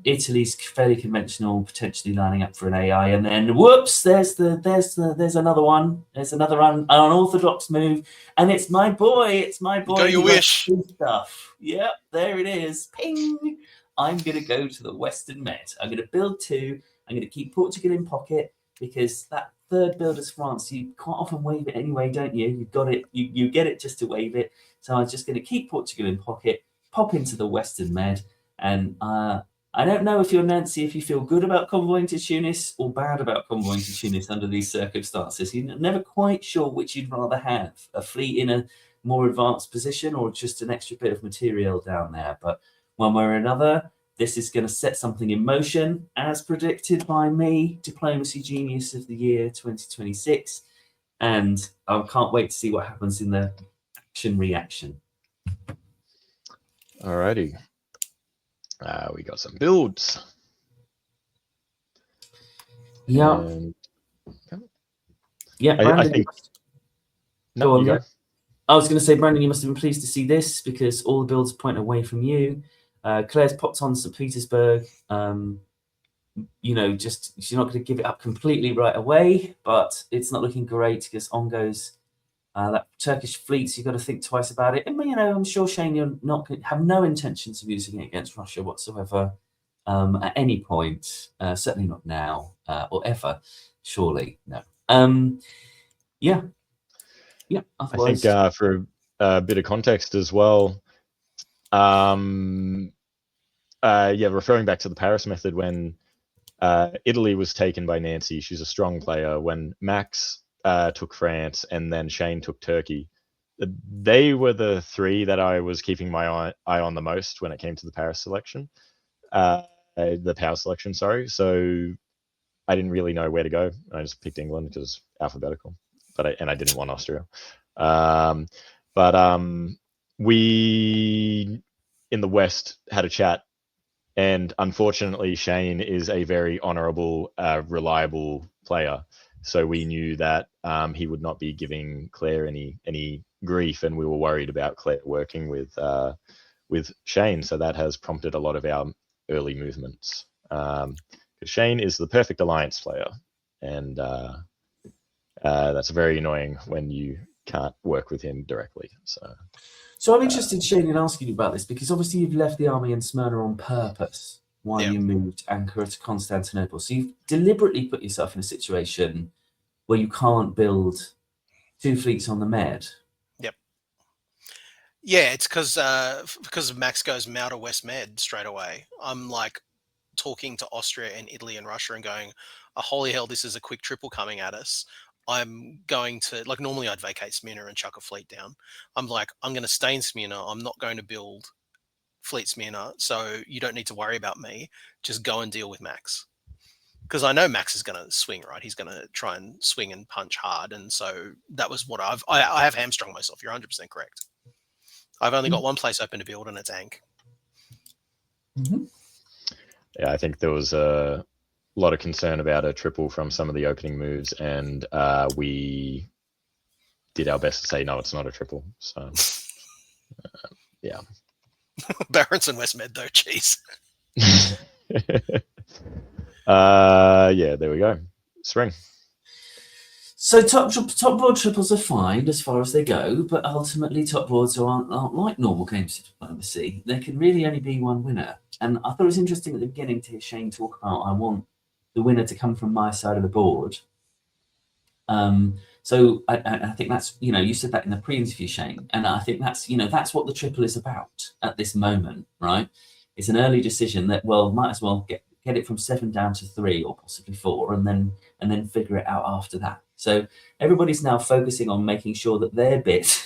Italy's fairly conventional, potentially lining up for an AI, and then whoops, there's another one. There's another unorthodox move, and it's my boy. Go your wish. Stuff. Yep, there it is. Ping. I'm gonna go to the Western Med. I'm gonna build 2. I'm gonna keep Portugal in pocket because that third build is France. You quite often wave it anyway, don't you? You've got it. You get it just to wave it. So I'm just gonna keep Portugal in pocket, pop into the Western Med. And I don't know if you're Nancy, if you feel good about convoying to Tunis or bad about convoying to Tunis under these circumstances. You're never quite sure which you'd rather have, a fleet in a more advanced position or just an extra bit of material down there. But one way or another, this is going to set something in motion, as predicted by me, Diplomacy Genius of the Year 2026. And I can't wait to see what happens in the action-reaction. Alrighty. We got some builds. Yeah. Yeah, Brandon, I think. No, you go. I was going to say, Brandon, you must have been pleased to see this because all the builds point away from you. Claire's popped on St. Petersburg. You know, just she's not going to give it up completely right away, but it's not looking great because on goes that Turkish fleet. So you've got to think twice about it. And you know, I'm sure Shane, you're not going to have no intentions of using it against Russia whatsoever at any point. Certainly not now or ever. Surely no. Yeah. Otherwise... I think for a bit of context as well. Referring back to the Paris method, when Italy was taken by Nancy, she's a strong player. When Max took France and then Shane took Turkey, they were the 3 that I was keeping my eye on the most when it came to the Paris selection. The power selection, sorry. So I didn't really know where to go. I just picked England because alphabetical, but I didn't want Austria. We in the West had a chat, and unfortunately Shane is a very honorable, reliable player. So we knew that he would not be giving Claire any grief, and we were worried about Claire working with Shane. So that has prompted a lot of our early movements. Shane is the perfect alliance player, and that's very annoying when you can't work with him directly. So I'm interested, Shane, in asking you about this because obviously you've left the army in Smyrna on purpose while you moved Ankara to Constantinople. So you've deliberately put yourself in a situation where you can't build 2 fleets on the Med. Yep. Yeah, it's because Max goes Mao to West Med straight away. I'm like talking to Austria and Italy and Russia and going, oh, holy hell, this is a quick triple coming at us. I'm going to, like, normally I'd vacate Smyrna and chuck a fleet down. I'm like, I'm going to stay in Smyrna. I'm not going to build Fleet Smyrna, so you don't need to worry about me. Just go and deal with Max. Because I know Max is going to swing, right? He's going to try and swing and punch hard. And so that was what I have hamstrung myself. You're 100% correct. I've only got one place open to build, and it's Ankh. Mm-hmm. Yeah, I think there was a lot of concern about a triple from some of the opening moves, and we did our best to say, no, it's not a triple. So, yeah. Barons and West Med, though, jeez. Yeah, there we go. Spring. So top board triples are fine as far as they go, but ultimately top boards aren't like normal games of diplomacy. There can really only be one winner. And I thought it was interesting at the beginning to hear Shane talk about, I want the winner to come from my side of the board. So I think that's, you said that in the pre-interview, Shane, and I think that's, that's what the triple is about at this moment, right? It's an early decision that, well, might as well get it from 7 down to 3 or possibly 4, and then figure it out after that. So everybody's now focusing on making sure that their bit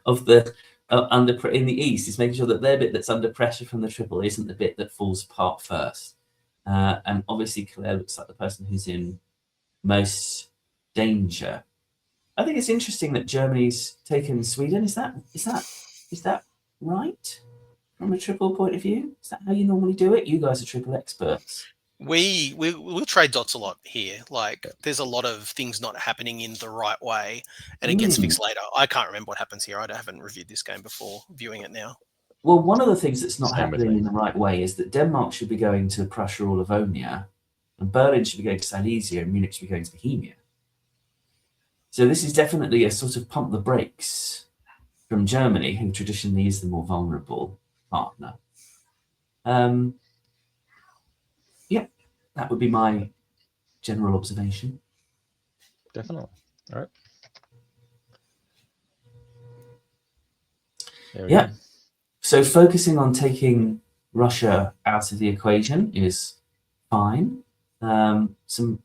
of the in the East is making sure that their bit that's under pressure from the triple isn't the bit that falls apart first. And obviously Claire looks like the person who's in most danger. I think it's interesting that Germany's taken Sweden. Is that right from a triple point of view? Is that how you normally do it? You guys are triple experts. We'll trade dots a lot here. Like, there's a lot of things not happening in the right way, and it gets fixed later. I can't remember what happens here. I haven't reviewed this game before viewing it now. Well, one of the things that's not happening in the right way is that Denmark should be going to Prussia or Livonia, and Berlin should be going to Silesia, and Munich should be going to Bohemia. So this is definitely a sort of pump the brakes from Germany, who traditionally is the more vulnerable partner. Yeah, that would be my general observation. Definitely. All right. Yeah. So focusing on taking Russia out of the equation is fine. Some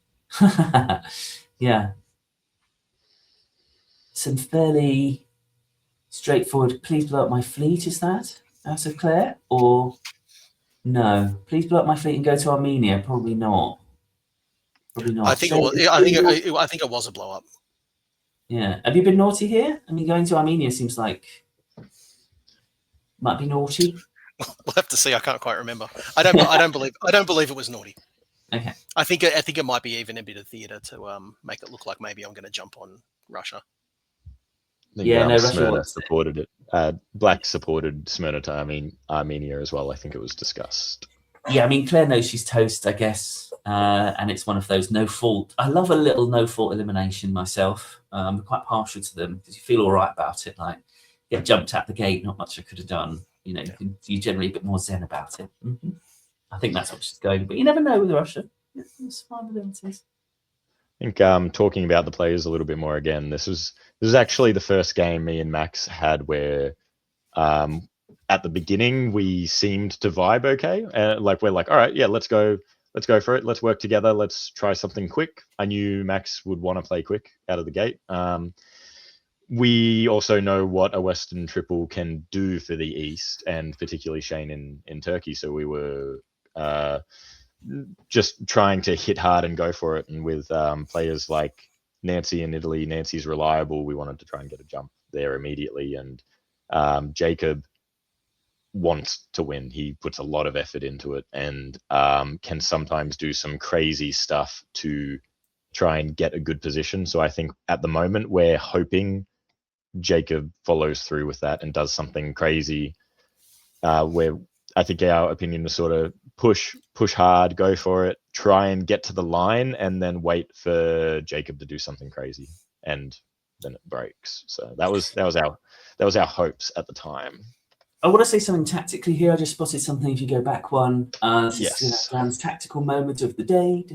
fairly straightforward, please blow up my fleet, is that out of Claire? Or no, please blow up my fleet and go to Armenia? Probably not. Probably not. I think it was a blow up. Yeah. Have you been naughty here? I mean, going to Armenia seems like might be naughty. We'll have to see. I can't quite remember. I don't believe it was naughty. Okay. I think it might be even a bit of theatre to make it look like maybe I'm going to jump on Russia. Smyrna supported it. Black supported Smyrna to Armenia as well. I think it was discussed. Yeah, I mean, Claire knows she's toast, I guess, and it's one of those no fault. I love a little no fault elimination myself. I'm quite partial to them because you feel all right about it. Like, get jumped at the gate, not much I could have done. You're generally a bit more zen about it. Mm-hmm. I think that's what she's going. But you never know with Russia. It's fine with abilities. I think talking about the players a little bit more again, this was actually the first game me and Max had where at the beginning we seemed to vibe okay. We're like, all right, yeah, let's go for it. Let's work together. Let's try something quick. I knew Max would want to play quick out of the gate. We also know what a Western triple can do for the East, and particularly Shane in Turkey. So we were just trying to hit hard and go for it. And with players like Nancy in Italy, Nancy's reliable. We wanted to try and get a jump there immediately. And Jacob wants to win. He puts a lot of effort into it and can sometimes do some crazy stuff to try and get a good position. So I think at the moment we're hoping Jacob follows through with that and does something crazy where I think our opinion is sort of push hard, go for it, try and get to the line, and then wait for Jacob to do something crazy, and then it breaks. So that was our hopes at the time. I want to say something tactically here. I just spotted something. If you go back one, yes, Dan's tactical moment of the day.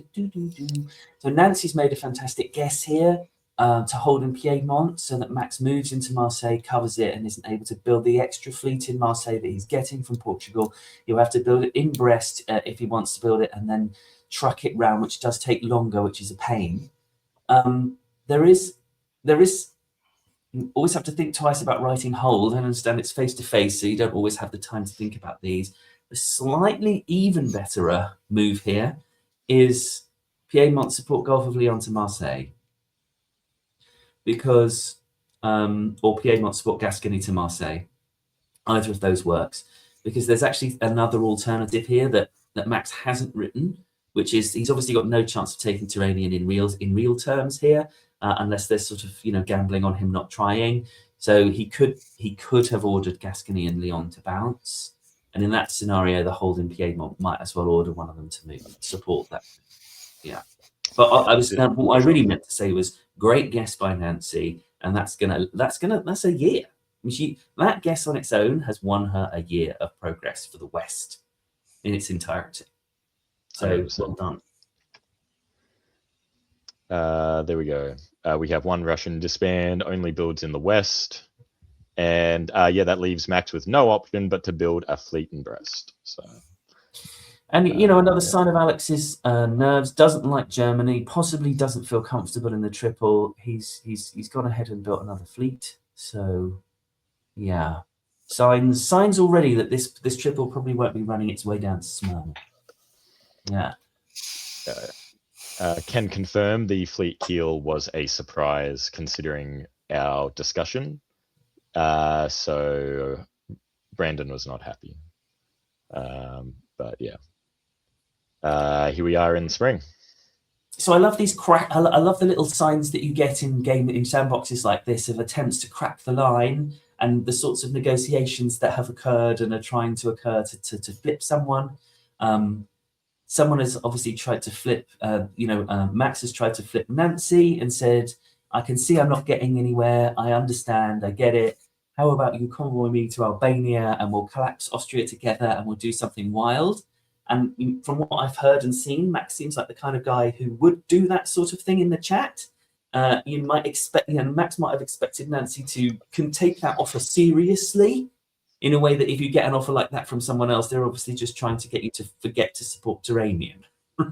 So Nancy's made a fantastic guess here. to hold in Piedmont so that Max moves into Marseille, covers it, and isn't able to build the extra fleet in Marseille that he's getting from Portugal. He'll have to build it in Brest if he wants to build it, and then truck it round, which does take longer, which is a pain. There is you always have to think twice about writing hold and understand it's face-to-face, so you don't always have the time to think about these. The slightly even betterer move here is Piedmont support Gulf of Lyon to Marseille, because or Piedmont support Gascony to Marseille. Either of those works, because there's actually another alternative here that Max hasn't written, which is he's obviously got no chance of taking Turanian in real terms here, unless there's sort of gambling on him not trying. So he could have ordered Gascony and Lyon to bounce, and in that scenario, the hold in Piedmont might as well order one of them to move support that. Yeah, but what I really meant to say was great guess by Nancy, and that's a year. I mean, that guess on its own has won her a year of progress for the West in its entirety. So well done. There we go. We have one Russian disband, only builds in the West. And that leaves Max with no option but to build a fleet in Brest. So, and another sign of Alex's nerves, doesn't like Germany, possibly doesn't feel comfortable in the triple. He's gone ahead and built another fleet. So yeah, signs already that this triple probably won't be running its way down to Smyrna. Yeah. Can confirm the fleet keel was a surprise considering our discussion. So Brandan was not happy. But yeah. Here we are in spring. So I love these I love the little signs that you get in sandboxes like this of attempts to crack the line and the sorts of negotiations that have occurred and are trying to occur to flip someone. Someone has obviously tried to flip, Max has tried to flip Nancy and said, I can see I'm not getting anywhere. I understand. I get it. How about you convoy me to Albania and we'll collapse Austria together and we'll do something wild. And from what I've heard and seen, Max seems like the kind of guy who would do that sort of thing in the chat. You might expect, Max might have expected Nancy can take that offer seriously, in a way that if you get an offer like that from someone else, they're obviously just trying to get you to forget to support Turanian,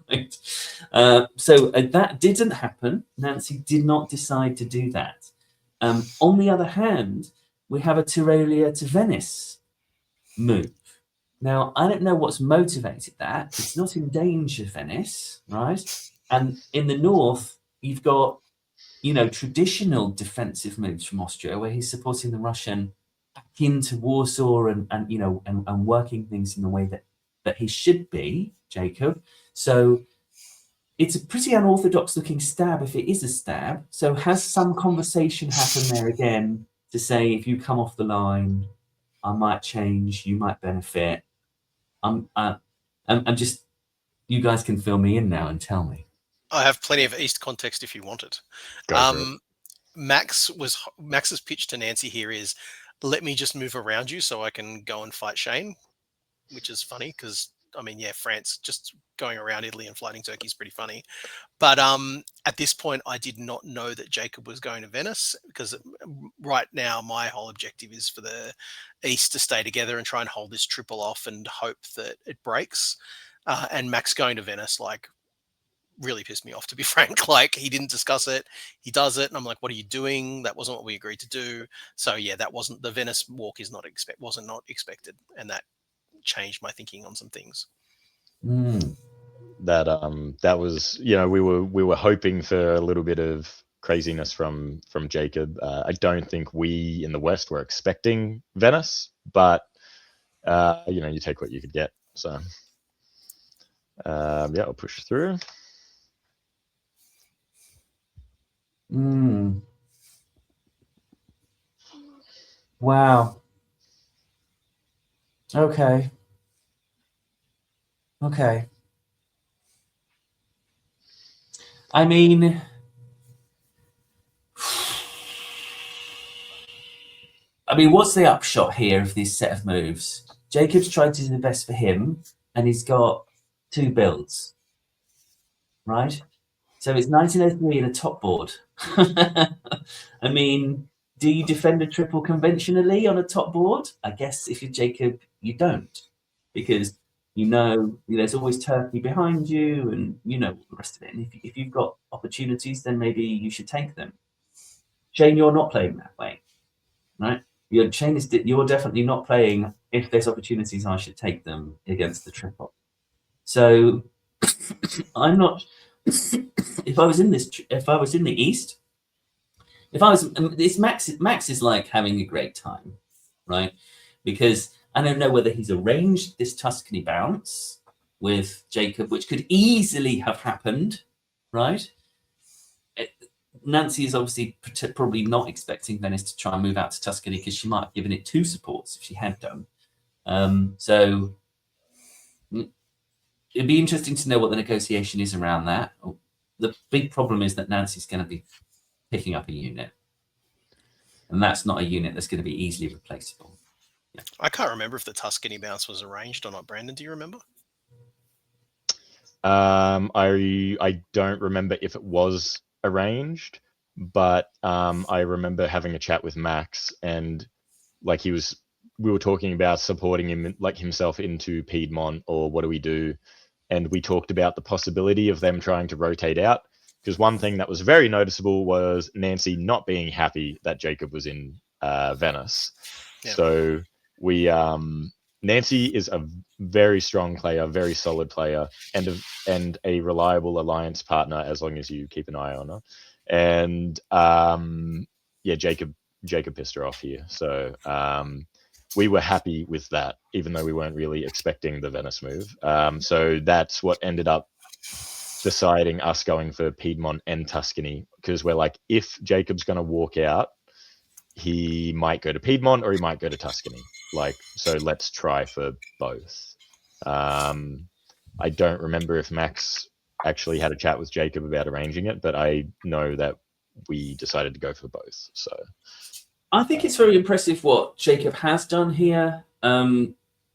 right? So that didn't happen. Nancy did not decide to do that. On the other hand, we have a Tyrolia to Venice move. Now, I don't know what's motivated that. It's not in danger, Venice, right? And in the north, you've got, traditional defensive moves from Austria, where he's supporting the Russian back into Warsaw and working things in the way that he should be, Jacob. So it's a pretty unorthodox looking stab if it is a stab. So has some conversation happened there again to say, if you come off the line, I might change, you might benefit. I'm just, you guys can fill me in now and tell me. I have plenty of East context if you want it. Max's pitch to Nancy here is, let me just move around you so I can go and fight Shane, which is funny because, France just going around Italy and fighting Turkey is pretty funny. But at this point, I did not know that Jacob was going to Venice, because right now my whole objective is for the East to stay together and try and hold this triple off and hope that it breaks. And Max going to Venice, really pissed me off, to be frank. He didn't discuss it, he does it, and I'm like, what are you doing? That wasn't what we agreed to do. So yeah, that wasn't, the Venice walk is not expected, and that changed my thinking on some things. That was, we were hoping for a little bit of craziness from Jacob. I don't think we in the West were expecting Venice, but you take what you could get. So I'll push through. Wow. Okay. What's the upshot here of this set of moves? Jacob's tried to do the best for him, and he's got 2 builds, right? So it's 1903 in a top board. I mean, do you defend a triple conventionally on a top board? I guess if you're Jacob, you don't, because you know there's always Turkey behind you, and you know all the rest of it. And if you've got opportunities, then maybe you should take them. Shane, you're not playing that way, right? You're definitely not playing. If there's opportunities, I should take them against the triple. So I'm not. If I was in the East, Max is like having a great time, right? Because I don't know whether he's arranged this Tuscany bounce with Jacob, which could easily have happened, right? Nancy is obviously probably not expecting Venice to try and move out to Tuscany because she might have given it 2 supports if she had done. So it'd be interesting to know what the negotiation is around that. The big problem is that Nancy's going to be picking up a unit, and that's not a unit that's going to be easily replaceable. Yeah. I can't remember if the Tuscany bounce was arranged or not. Brandon, do you remember? I don't remember if it was arranged, but I remember having a chat with Max, and like we were talking about supporting him, like himself, into Piedmont, or what do we do? And we talked about the possibility of them trying to rotate out, because one thing that was very noticeable was Nancy not being happy that Jacob was in Venice. Yeah. So Nancy is a very strong player, very solid player, and a reliable alliance partner as long as you keep an eye on her. And Jacob pissed her off here. So we were happy with that, even though we weren't really expecting the Venice move. So that's what ended up deciding us going for Piedmont and Tuscany, because we're like, if Jacob's going to walk out, he might go to Piedmont or he might go to Tuscany. So let's try for both. I don't remember if Max actually had a chat with Jacob about arranging it, but I know that we decided to go for both. So I think it's very impressive what Jacob has done here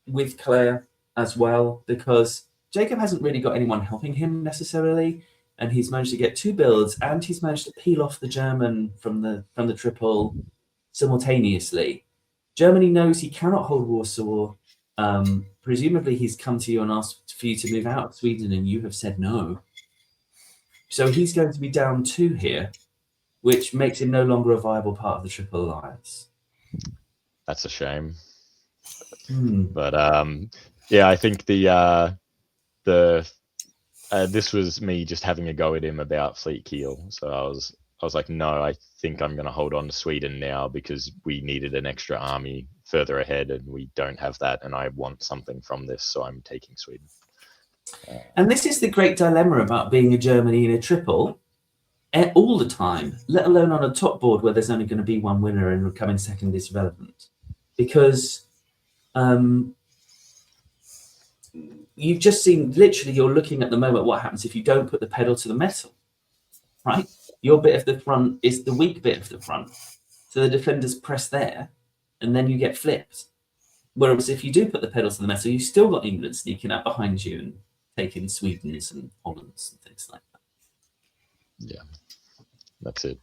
with Claire as well, because Jacob hasn't really got anyone helping him necessarily, and he's managed to get 2 builds, and he's managed to peel off the German from the triple simultaneously. Germany knows he cannot hold Warsaw. Presumably he's come to you and asked for you to move out of Sweden, and you have said no. So he's going to be down 2 here, which makes him no longer a viable part of the Triple Alliance. That's a shame. But I think this was me just having a go at him about Fleet Keel. So I was like, no, I think I'm going to hold on to Sweden now, because we needed an extra army further ahead, and we don't have that, and I want something from this, so I'm taking Sweden. And this is the great dilemma about being a Germany in a triple all the time, let alone on a top board where there's only going to be one winner and coming second is relevant. Because you've just seen, literally, you're looking at the moment what happens if you don't put the pedal to the metal, right? Your bit of the front is the weak bit of the front. So the defenders press there, and then you get flipped. Whereas if you do put the pedal to the metal, you've still got England sneaking out behind you and taking Sweden's and Holland's and things like that. Yeah, that's it.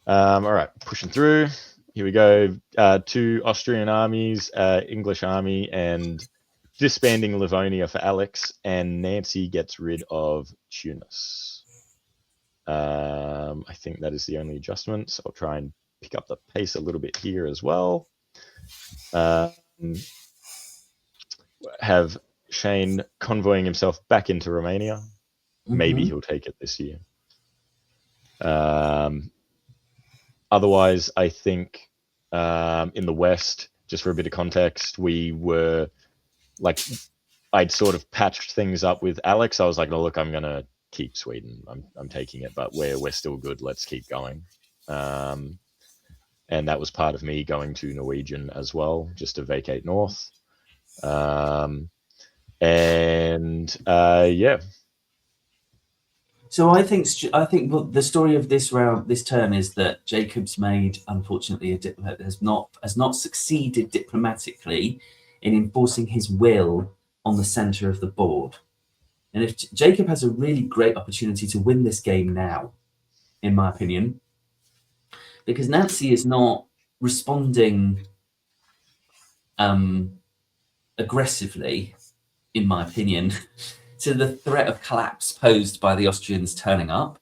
All right, pushing through. Here we go. 2 Austrian armies, English army, and disbanding Livonia for Alex, and Nancy gets rid of Tunis. I think that is the only adjustment, so I'll try and pick up the pace a little bit here as well. Have Shane convoying himself back into Romania. Maybe he'll take it this year. Otherwise, I think in the West, just for a bit of context, we were like, I'd sort of patched things up with Alex. I was like, oh, look, I'm going to keep Sweden. I'm taking it, but we're still good. Let's keep going. And that was part of me going to Norwegian as well, just to vacate North. So I think the story of this term is that Jacob's made, unfortunately, has not succeeded diplomatically in enforcing his will on the centre of the board. And if Jacob has a really great opportunity to win this game now, in my opinion, because Nancy is not responding aggressively, in my opinion, to the threat of collapse posed by the Austrians turning up.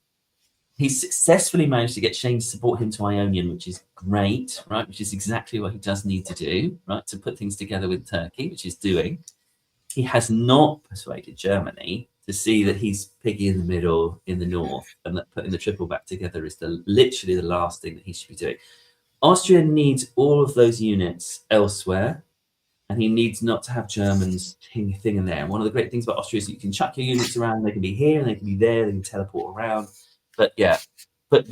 He's successfully managed to get Shane to support him to Ionian, which is great, right? Which is exactly what he does need to do, right? To put things together with Turkey, which he's doing. He has not persuaded Germany to see that he's piggy in the middle in the north, and that putting the triple back together is literally the last thing that he should be doing. Austria needs all of those units elsewhere, and he needs not to have Germans thing in there. And one of the great things about Austria is you can chuck your units around, they can be here and they can be there, they can teleport around. But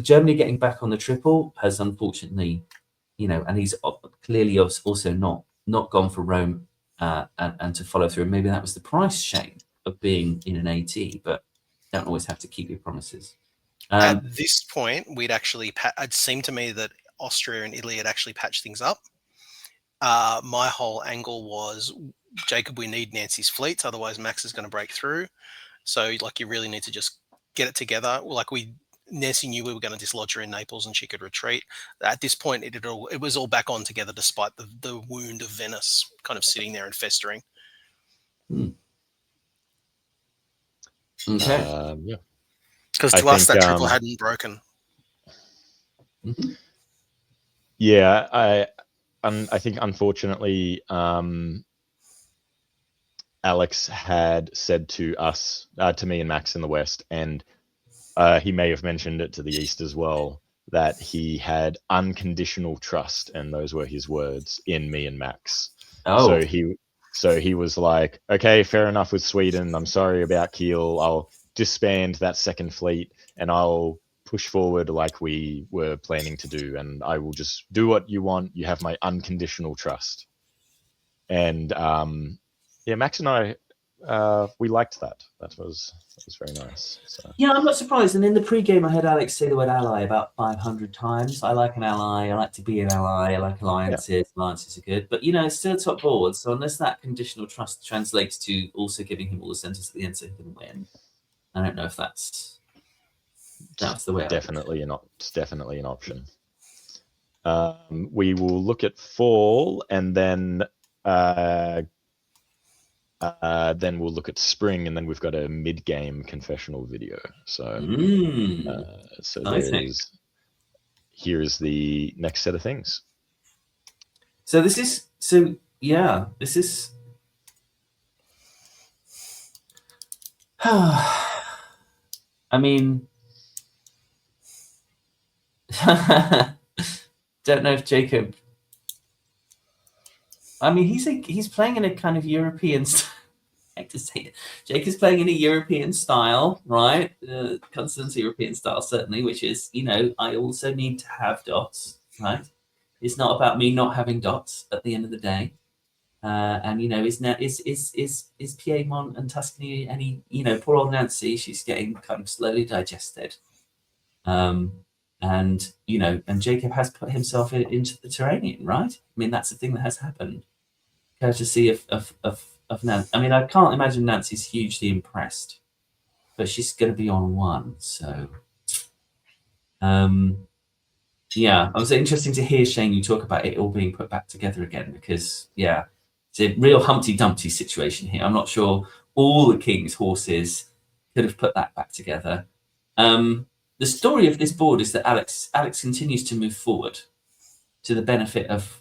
Germany getting back on the triple has unfortunately, and he's clearly also not gone for Rome and to follow through. Maybe that was the price, Shane, of being in an AT, but don't always have to keep your promises. At this point, it seemed to me that Austria and Italy had actually patched things up. My whole angle was, Jacob, we need Nancy's fleets, otherwise Max is going to break through. So, you really need to just get it together. Nancy knew we were going to dislodge her in Naples and she could retreat. At this point, it was all back on together, despite the wound of Venice kind of sitting there and festering. Okay. Yeah. Because to us, that triple hadn't broken. Mm-hmm. Yeah, I think unfortunately, Alex had said to us, to me and Max in the West, and he may have mentioned it to the East as well, that he had unconditional trust, and those were his words, in me and Max. Oh. So he was like, okay, fair enough with Sweden. I'm sorry about Kiel. I'll disband that second fleet and I'll push forward like we were planning to do, and I will just do what you want. You have my unconditional trust. And Max and I, we liked that. That was very nice. So. Yeah, I'm not surprised. And in the pre-game, I heard Alex say the word ally about 500 times. I like an ally. I like to be an ally. I like alliances. Yeah. Alliances are good. But, it's still top board. So unless that conditional trust translates to also giving him all the centers at the end so he can win, I don't know if that's the way. Definitely definitely an option. We will look at fall, and then we'll look at spring, and then we've got a mid-game confessional video. So, here is the next set of things. I mean, don't know if Jacob. I mean, he's playing in a kind of European. I hate to say it. Jacob's playing in a European style, right? Constant European style, certainly, which is, I also need to have dots, right? It's not about me not having dots at the end of the day. Is Piedmont and Tuscany any, poor old Nancy, she's getting kind of slowly digested. And Jacob has put himself into the Turanian, right? I mean, that's the thing that has happened. Courtesy of Nancy. I mean, I can't imagine Nancy's hugely impressed, but she's going to be on one. So, it was interesting to hear, Shane, you talk about it all being put back together again, because, it's a real Humpty Dumpty situation here. I'm not sure all the king's horses could have put that back together. The story of this board is that Alex continues to move forward to the benefit of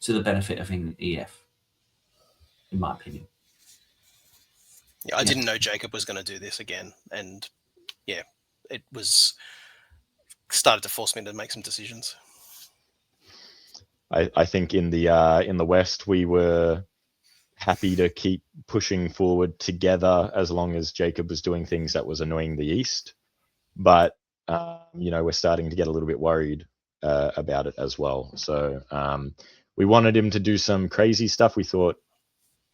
England EF. In my opinion. Yeah, I didn't know Jacob was going to do this again, and it was started to force me to make some decisions. I think in the West we were happy to keep pushing forward together as long as Jacob was doing things that was annoying the East, but we're starting to get a little bit worried about it as well. So we wanted him to do some crazy stuff. We thought.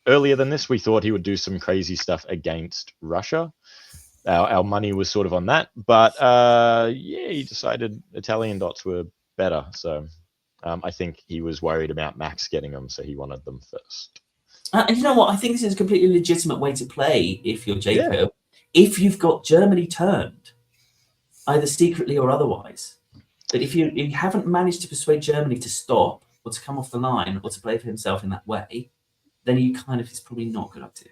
Earlier than this, we thought he would do some crazy stuff against Russia. Our money was sort of on that, but he decided Italian dots were better. So I think he was worried about Max getting them, so he wanted them first. And you know what? I think this is a completely legitimate way to play if you're Jacob. If you've got Germany turned, either secretly or otherwise. But if you haven't managed to persuade Germany to stop or to come off the line or to play for himself in that way, then it's probably not a good idea.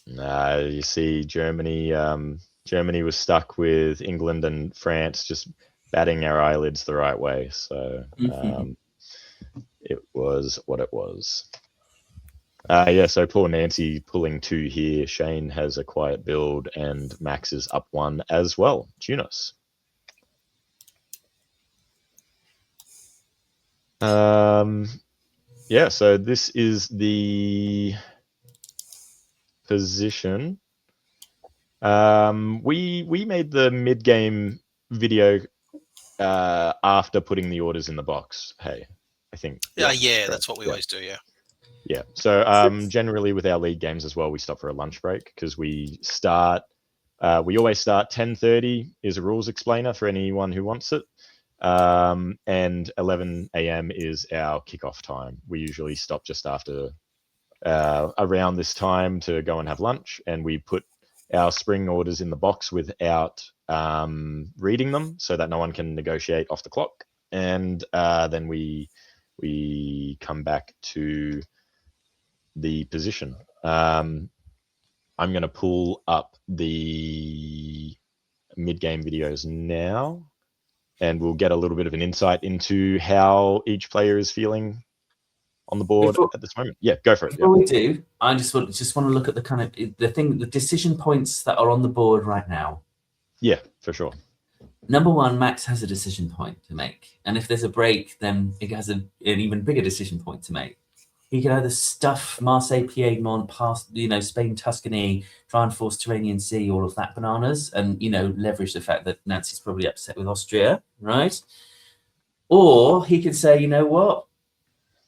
Nah, you see, Germany was stuck with England and France just batting our eyelids the right way. So it was what it was. So poor Nancy pulling 2 here. Shane has a quiet build and Max is up 1 as well. Tunis. So this is the position. We made the mid-game video after putting the orders in the box. Hey, I think. Yeah, that's what we always do. Yeah. Yeah. So generally with our league games as well, we stop for a lunch break because we start. We always start 10:30 is a rules explainer for anyone who wants it. And 11 a.m. is our kickoff time. We usually stop just after around this time to go and have lunch, and we put our spring orders in the box without reading them so that no one can negotiate off the clock. And then we come back to the position. I'm going to pull up the mid-game videos now, and we'll get a little bit of an insight into how each player is feeling on the board at this moment. Yeah, go for it. Before we do, I just want to look at the decision points that are on the board right now. Yeah, for sure. Number 1, Max has a decision point to make, and if there's a break, then it has an even bigger decision point to make. He can either stuff Marseille, Piedmont, past Spain, Tuscany, try and force Tyrrhenian Sea, all of that bananas, and leverage the fact that Nancy's probably upset with Austria, right? Or he could say, you know what?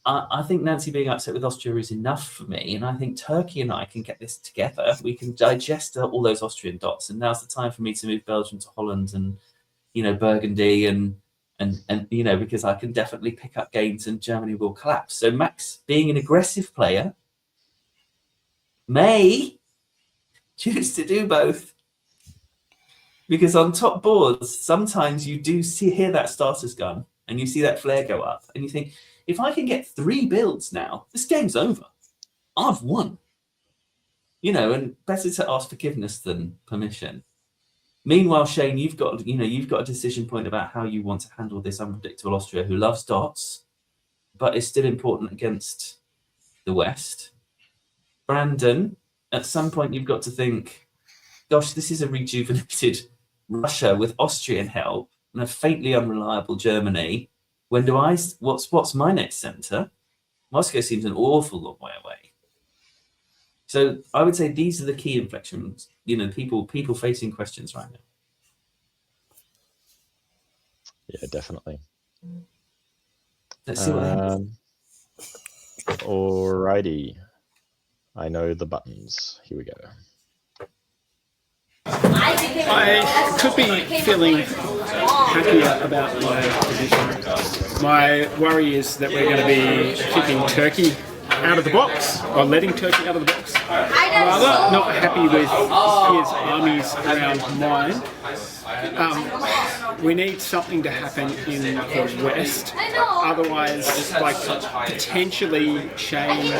I think Nancy being upset with Austria is enough for me, and I think Turkey and I can get this together. We can digest all those Austrian dots, and now's the time for me to move Belgium to Holland and Burgundy and because I can definitely pick up games and Germany will collapse. So Max, being an aggressive player, may choose to do both. Because on top boards, sometimes you do hear that starter's gun and you see that flare go up and you think, if I can get 3 builds now, this game's over. I've won. And better to ask forgiveness than permission. Meanwhile, Shane, you've got a decision point about how you want to handle this unpredictable Austria who loves dots, but is still important against the West. Brandan, at some point you've got to think, gosh, this is a rejuvenated Russia with Austrian help and a faintly unreliable Germany. What's my next centre? Moscow seems an awful long way away. So I would say these are the key inflections, people facing questions right now. Yeah, definitely. Let's see what happens. Alrighty. I know the buttons. Here we go. I could be feeling happier about my position. My worry is that we're going to be kicking Turkey out of the box, or letting Turkey out of the box. Rather not happy with his armies around mine. We need something to happen in the West. Otherwise, potentially Shane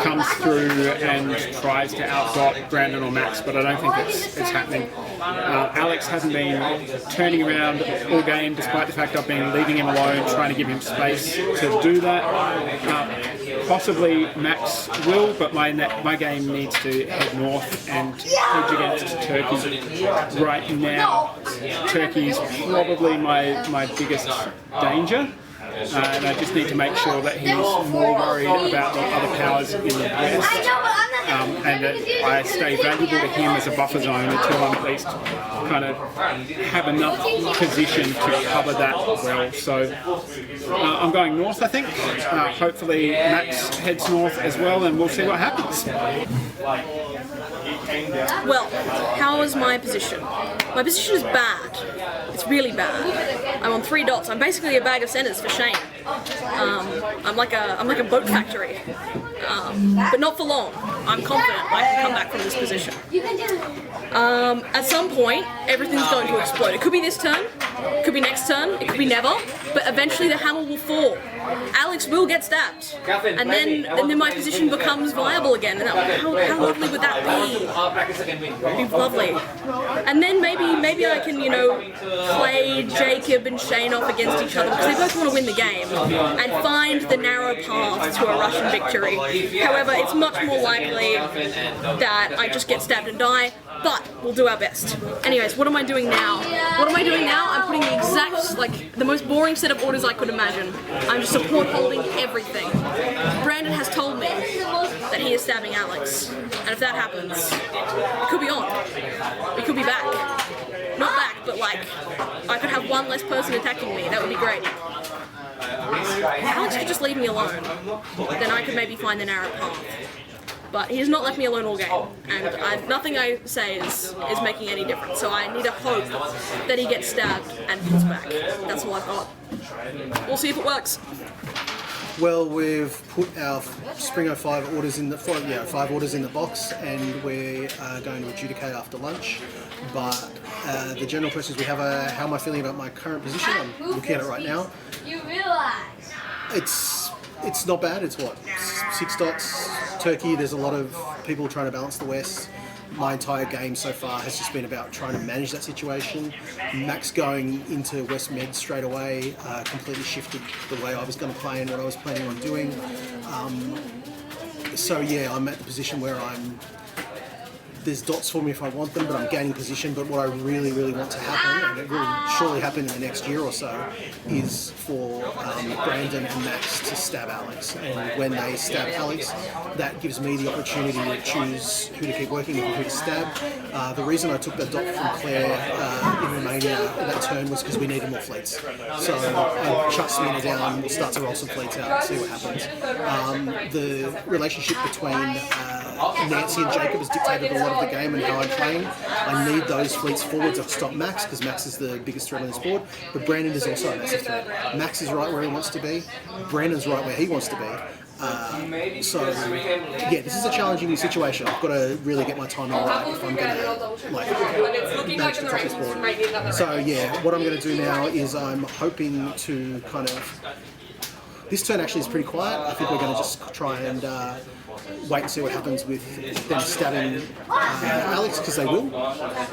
comes through and tries to outdot Brandan or Max, but I don't think it's happening. Alex hasn't been turning around all game, despite the fact I've been leaving him alone, trying to give him space to do that. Possibly Max will, but my game needs to head north and hedge against Turkey. Right now, Turkey is probably my biggest danger. And I just need to make sure that he's more worried about the other powers in the West, and that I stay valuable to him as a buffer zone until I'm at least kind of have enough position to cover that well. So I'm going north, I think. Hopefully Max heads north as well, and we'll see what happens. Well, how is my position? My position is bad. It's really bad. I'm on 3 dots. I'm basically a bag of centers for Shane. I'm like a boat factory, but not for long. I'm confident I can come back from this position. At some point, everything's going to explode. It could be this turn, it could be next turn, it could be never, but eventually the hammer will fall. Alex will get stabbed, and then my position becomes viable again. And how lovely would that be? It'd be lovely. And then maybe I can, you know, play Jacob and Shane off against each other because they both want to win the game and find the narrow path to a Russian victory. However, it's much more likely that I just get stabbed and die, but we'll do our best. Anyways, what am I doing now? What am I doing now? I'm putting the exact, like, the most boring set of orders I could imagine. I'm just support holding everything. Brandan has told me that he is stabbing Alex, and if that happens, it could be on. We could be back. Not back, but like, I could have one less person attacking me. That would be great. Alex could just leave me alone. Then I could maybe find the narrow path. But he has not left me alone all game, and nothing I say is making any difference. So I need to hope that he gets stabbed and pulls back. That's all I've got. We'll see if it works. Well, we've put our Spring 05 orders in the 5 orders in the box, and we're going to adjudicate after lunch. But the general questions we have are: how am I feeling about my current position? I'm looking at it right now. You realize it's not bad. It's what, 6 dots. Turkey. There's a lot of people trying to balance the West. My entire game so far has just been about trying to manage that situation. Max going into West Med straight away completely shifted the way I was going to play and what I was planning on doing. So yeah, I'm at the position where there's dots for me if I want them, but I'm gaining position. But what I really, really want to happen, and it will surely happen in the next year or so, is for Brandan and Max to stab Alex. And when they stab Alex, that gives me the opportunity to choose who to keep working with and who to stab. The reason I took that dot from Claire in Romania that turn was because we needed more fleets. So I chuck Smina down, we'll start to roll some fleets out and see what happens. The relationship between Nancy and Jacob has dictated a lot of the game and how I'm playing. I need those fleets forwards to stop Max because Max is the biggest threat on this board, but Brandan is also a massive threat. Max is right where he wants to be, Brandan's right where he wants to be. So yeah, this is a challenging situation. I've got to really get my timing right if I'm going to manage to top this board. So yeah, what I'm going to do now is I'm hoping to kind of... This turn actually is pretty quiet. I think we're going to just try and wait and see what happens with them stabbing Alex, because they will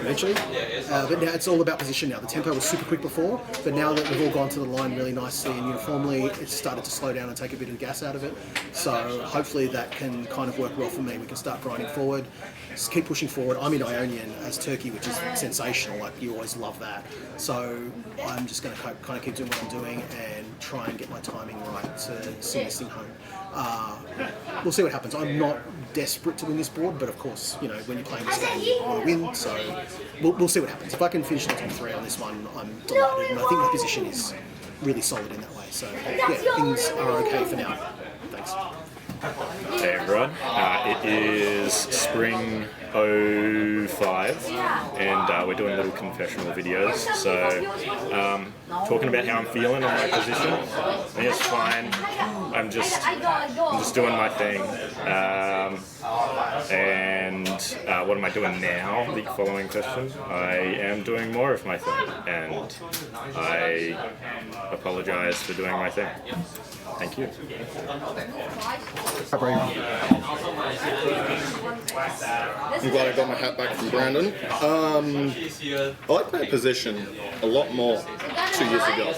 eventually. But now it's all about position now. The tempo was super quick before, but now that we've all gone to the line really nicely and uniformly, it's started to slow down and take a bit of the gas out of it. So hopefully that can kind of work well for me. We can start grinding forward, just keep pushing forward. I'm in Ionian as Turkey, which is sensational. Like, you always love that. So I'm just going to kind of keep doing what I'm doing and try and get my timing right to send this thing home. We'll see what happens. I'm not desperate to win this board, but of course, you know, when you're playing this game, you want to win. So we'll see what happens. If I can finish the top 3 on this one, I'm delighted, and I think my position is really solid in that way. So yeah, things are okay for now. Thanks. Hey everyone, it is Spring 05 and we're doing little confessional videos, so talking about how I'm feeling on my position. I think it's fine. I'm just doing my thing, and what am I doing now? The following question. I am doing more of my thing, and I apologize for doing my thing. Thank you. I'm glad I got my hat back from Brandan. I like my position a lot more 2 years ago.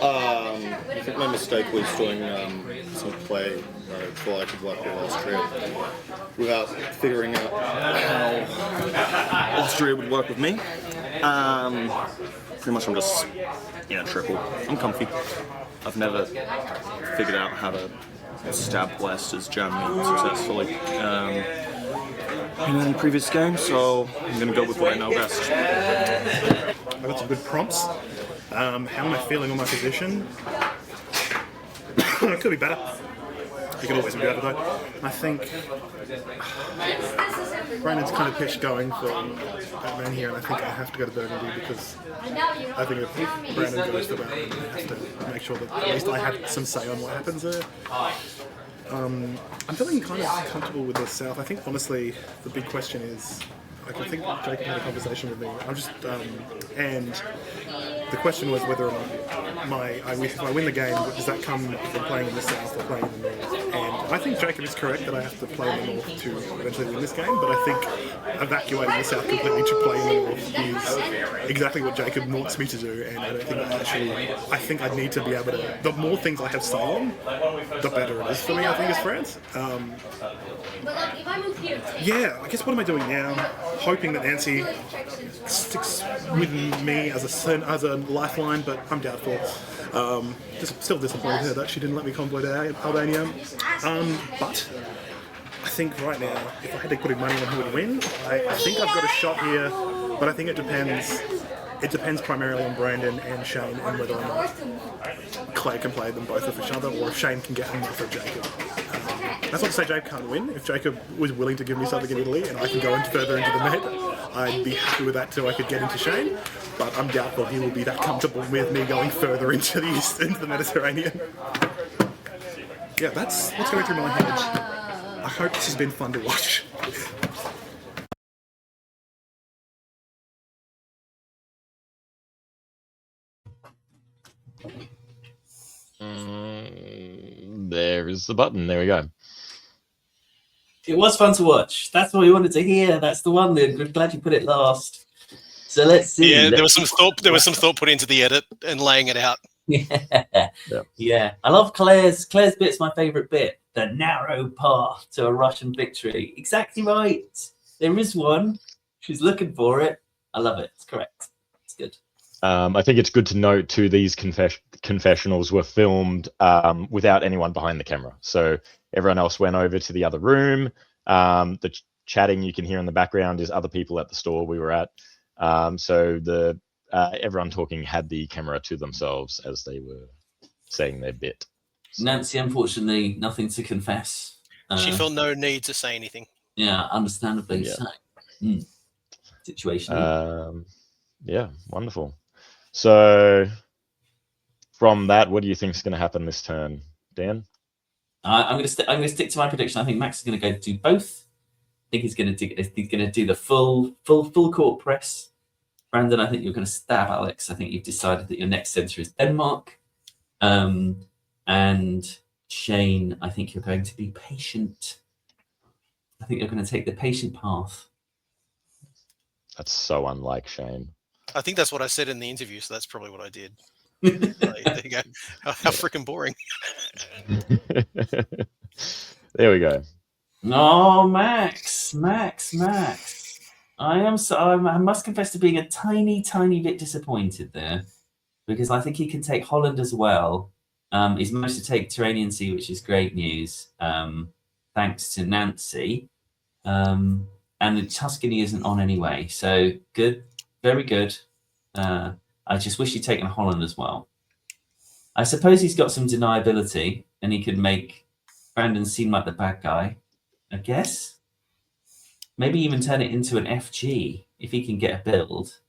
I think my mistake was doing some play before I could work with Austria without figuring out how Austria would work with me. Pretty much I'm just in a triple. I'm comfy. I've never figured out how to stab West as Germany successfully in any previous game, so I'm going to go with what I know best. I got some good prompts. How am I feeling on my position? It could be better. He can always be better though. I think Brandon's kind of pitched going for Batman here, and I think I have to go to Burgundy because I think if Brandon goes to Batman, I have to make sure that at least I have some say on what happens there. I'm feeling kind of comfortable with the South. I think honestly the big question is, I think Jacob had a conversation with me. I'm just and the question was whether or not if I win the game, does that come from playing in the South or playing in the North? And I think Jacob is correct that I have to play in the North to eventually win this game, but I think evacuating the South completely to play in the North is exactly what Jacob wants me to do, and I don't think I think I need to be able to, the more things I have say on, the better it is for me, I think, as France. Yeah, I guess what am I doing now? Hoping that Nancy sticks with me as a lifeline, but I'm doubtful. Still disappointed her that she didn't let me convoy to Albania. But I think right now, if I had to put in money on who would win, I think I've got a shot here, but I think it depends. It depends primarily on Brandon and Shane and whether or not Claire can play them both off each other, or if Shane can get enough of Jacob. That's not to say Jacob can't win. If Jacob was willing to give me something in Italy and I can go further into the Med, I'd be happy with that too. I could get into Shane, but I'm doubtful he will be that comfortable with me going further into the Mediterranean. Yeah, that's what's going through my head. I hope this has been fun to watch. There is the button. There we go. It was fun to watch. That's what we wanted to hear. That's the one. I'm glad you put it last. So let's see. Yeah, there was some thought. There was some thought put into the edit and laying it out. Yeah. I love Claire's bit's my favourite bit. The narrow path to a Russian victory. Exactly right. There is one. She's looking for it. I love it. It's correct. It's good. I think it's good to note too, these confessionals were filmed without anyone behind the camera. So everyone else went over to the other room. The chatting you can hear in the background is other people at the store we were at. So everyone talking had the camera to themselves as they were saying their bit. So. Nancy, unfortunately, nothing to confess. She felt no need to say anything. Yeah, understandably so. Situation. Yeah, wonderful. So from that, what do you think is going to happen this turn, Dan? I'm going to stick to my prediction. I think Max is going to go do both. I think he's going to do the full court press. Brandon, I think you're going to stab Alex. I think you've decided that your next centre is Denmark. And Shane, I think you're going to be patient. I think you're going to take the patient path. That's so unlike Shane. I think that's what I said in the interview, so that's probably what I did. There you go. How freaking boring. There we go. Oh, Max. I must confess to being a tiny bit disappointed there, because I think he can take Holland as well. He's managed to take Tyrrhenian Sea, which is great news, thanks to Nancy. And the Tuscany isn't on anyway, so good, very good. I just wish he'd taken Holland as well. I suppose he's got some deniability, and he could make Brandon seem like the bad guy, I guess. Maybe even turn it into an FG if he can get a build,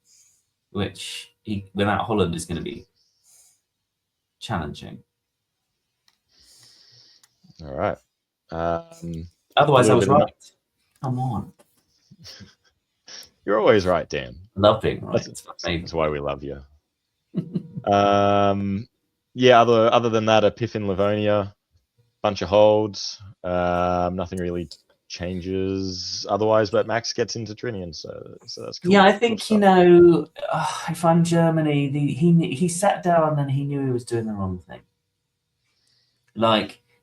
which without Holland is going to be challenging. All right. Otherwise, I was right. Come on. You're always right, Dan. Love being right. That's why we love you. Yeah, other than that, a piff in Livonia, bunch of holds. Nothing really changes otherwise, but Max gets into Trinian, so that's cool. Yeah, I think, if I'm Germany, he sat down and he knew he was doing the wrong thing.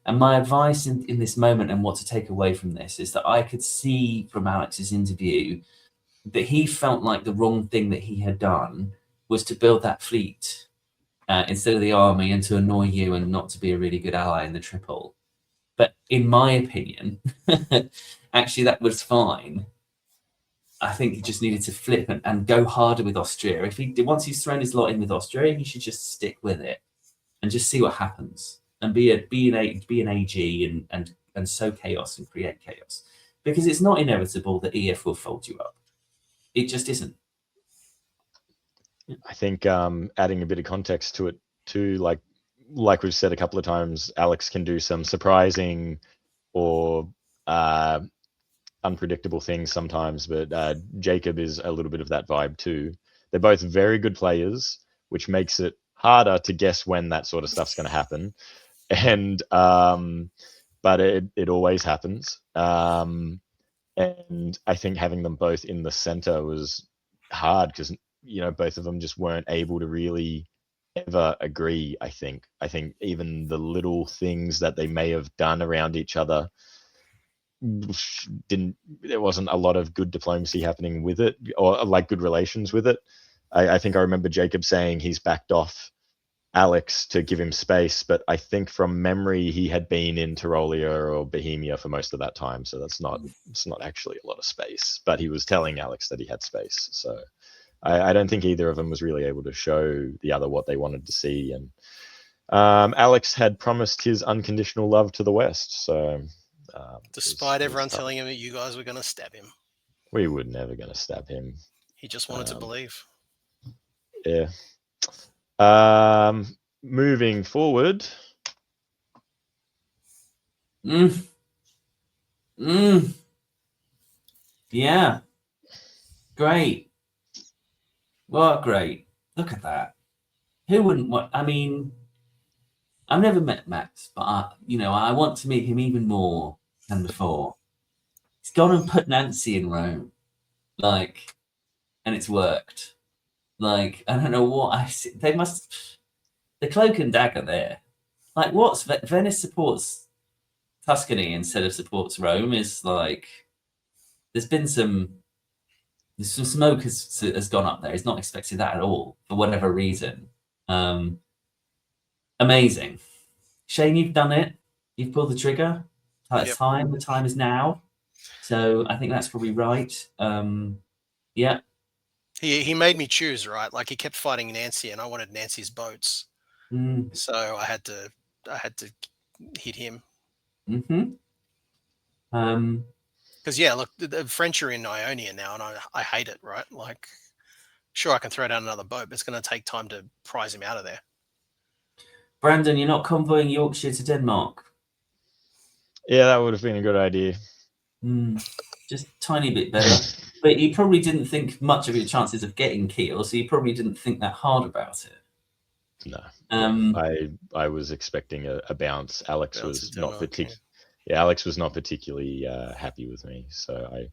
And my advice in this moment and what to take away from this is that I could see from Alex's interview that he felt like the wrong thing that he had done was to build that fleet instead of the army, and to annoy you and not to be a really good ally in the triple. But in my opinion, actually that was fine. I think he just needed to flip and go harder with Austria. Once he's thrown his lot in with Austria, he should just stick with it and just see what happens. and be an AG and sow chaos and create chaos, because it's not inevitable that EF will fold you up. It just isn't. I think adding a bit of context to it too, like we've said a couple of times, Alex can do some surprising or unpredictable things sometimes, but Jacob is a little bit of that vibe too. They're both very good players, which makes it harder to guess when that sort of stuff's going to happen. And but it always happens. And I think having them both in the center was hard because both of them just weren't able to really ever agree. I think even the little things that they may have done around each other there wasn't a lot of good diplomacy happening with it, or like good relations with it. I think I remember Jacob saying he's backed off Alex to give him space, but I think from memory he had been in Tyrolia or Bohemia for most of that time, so it's not actually a lot of space, but he was telling Alex that he had space. So I don't think either of them was really able to show the other what they wanted to see. And Alex had promised his unconditional love to the West, so despite everyone telling him that you guys were going to stab him, we were never going to stab him. He just wanted to believe. Yeah. Moving forward. Yeah. Great. Well, great. Look at that. Who wouldn't want? I mean, I've never met Max, but I want to meet him even more than before. He's gone and put Nancy in Rome, and it's worked. I don't know what I see. They must. The cloak and dagger there. What's Venice supports Tuscany instead of supports Rome is there's some smoke has gone up there. He's not expecting that at all for whatever reason. Amazing. Shane, you've done it. You've pulled the trigger. It's time. The time is now. So I think that's probably right. Yeah. He made me choose, right? He kept fighting Nancy, and I wanted Nancy's boats, so I had to hit him. Mm-hmm. Because look, the French are in Ionia now, and I hate it, right? Sure, I can throw down another boat, but it's going to take time to prize him out of there. Brandon, you're not convoying Yorkshire to Denmark. Yeah, that would have been a good idea. Just a tiny bit better. But you probably didn't think much of your chances of getting Kiel, so you probably didn't think that hard about it. No. I was expecting a bounce. Alex was not Alex was not particularly happy with me, so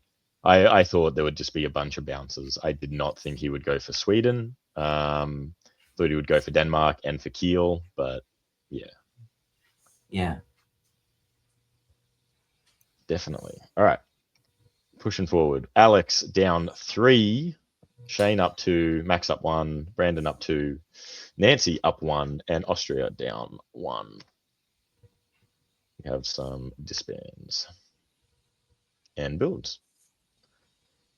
I thought there would just be a bunch of bounces. I did not think he would go for Sweden. Thought he would go for Denmark and for Kiel, but yeah, definitely. All right. Pushing forward. Alex down 3, Shane up 2, Max up 1, Brandon up 2, Nancy up 1, and Austria down 1. We have some disbands and builds.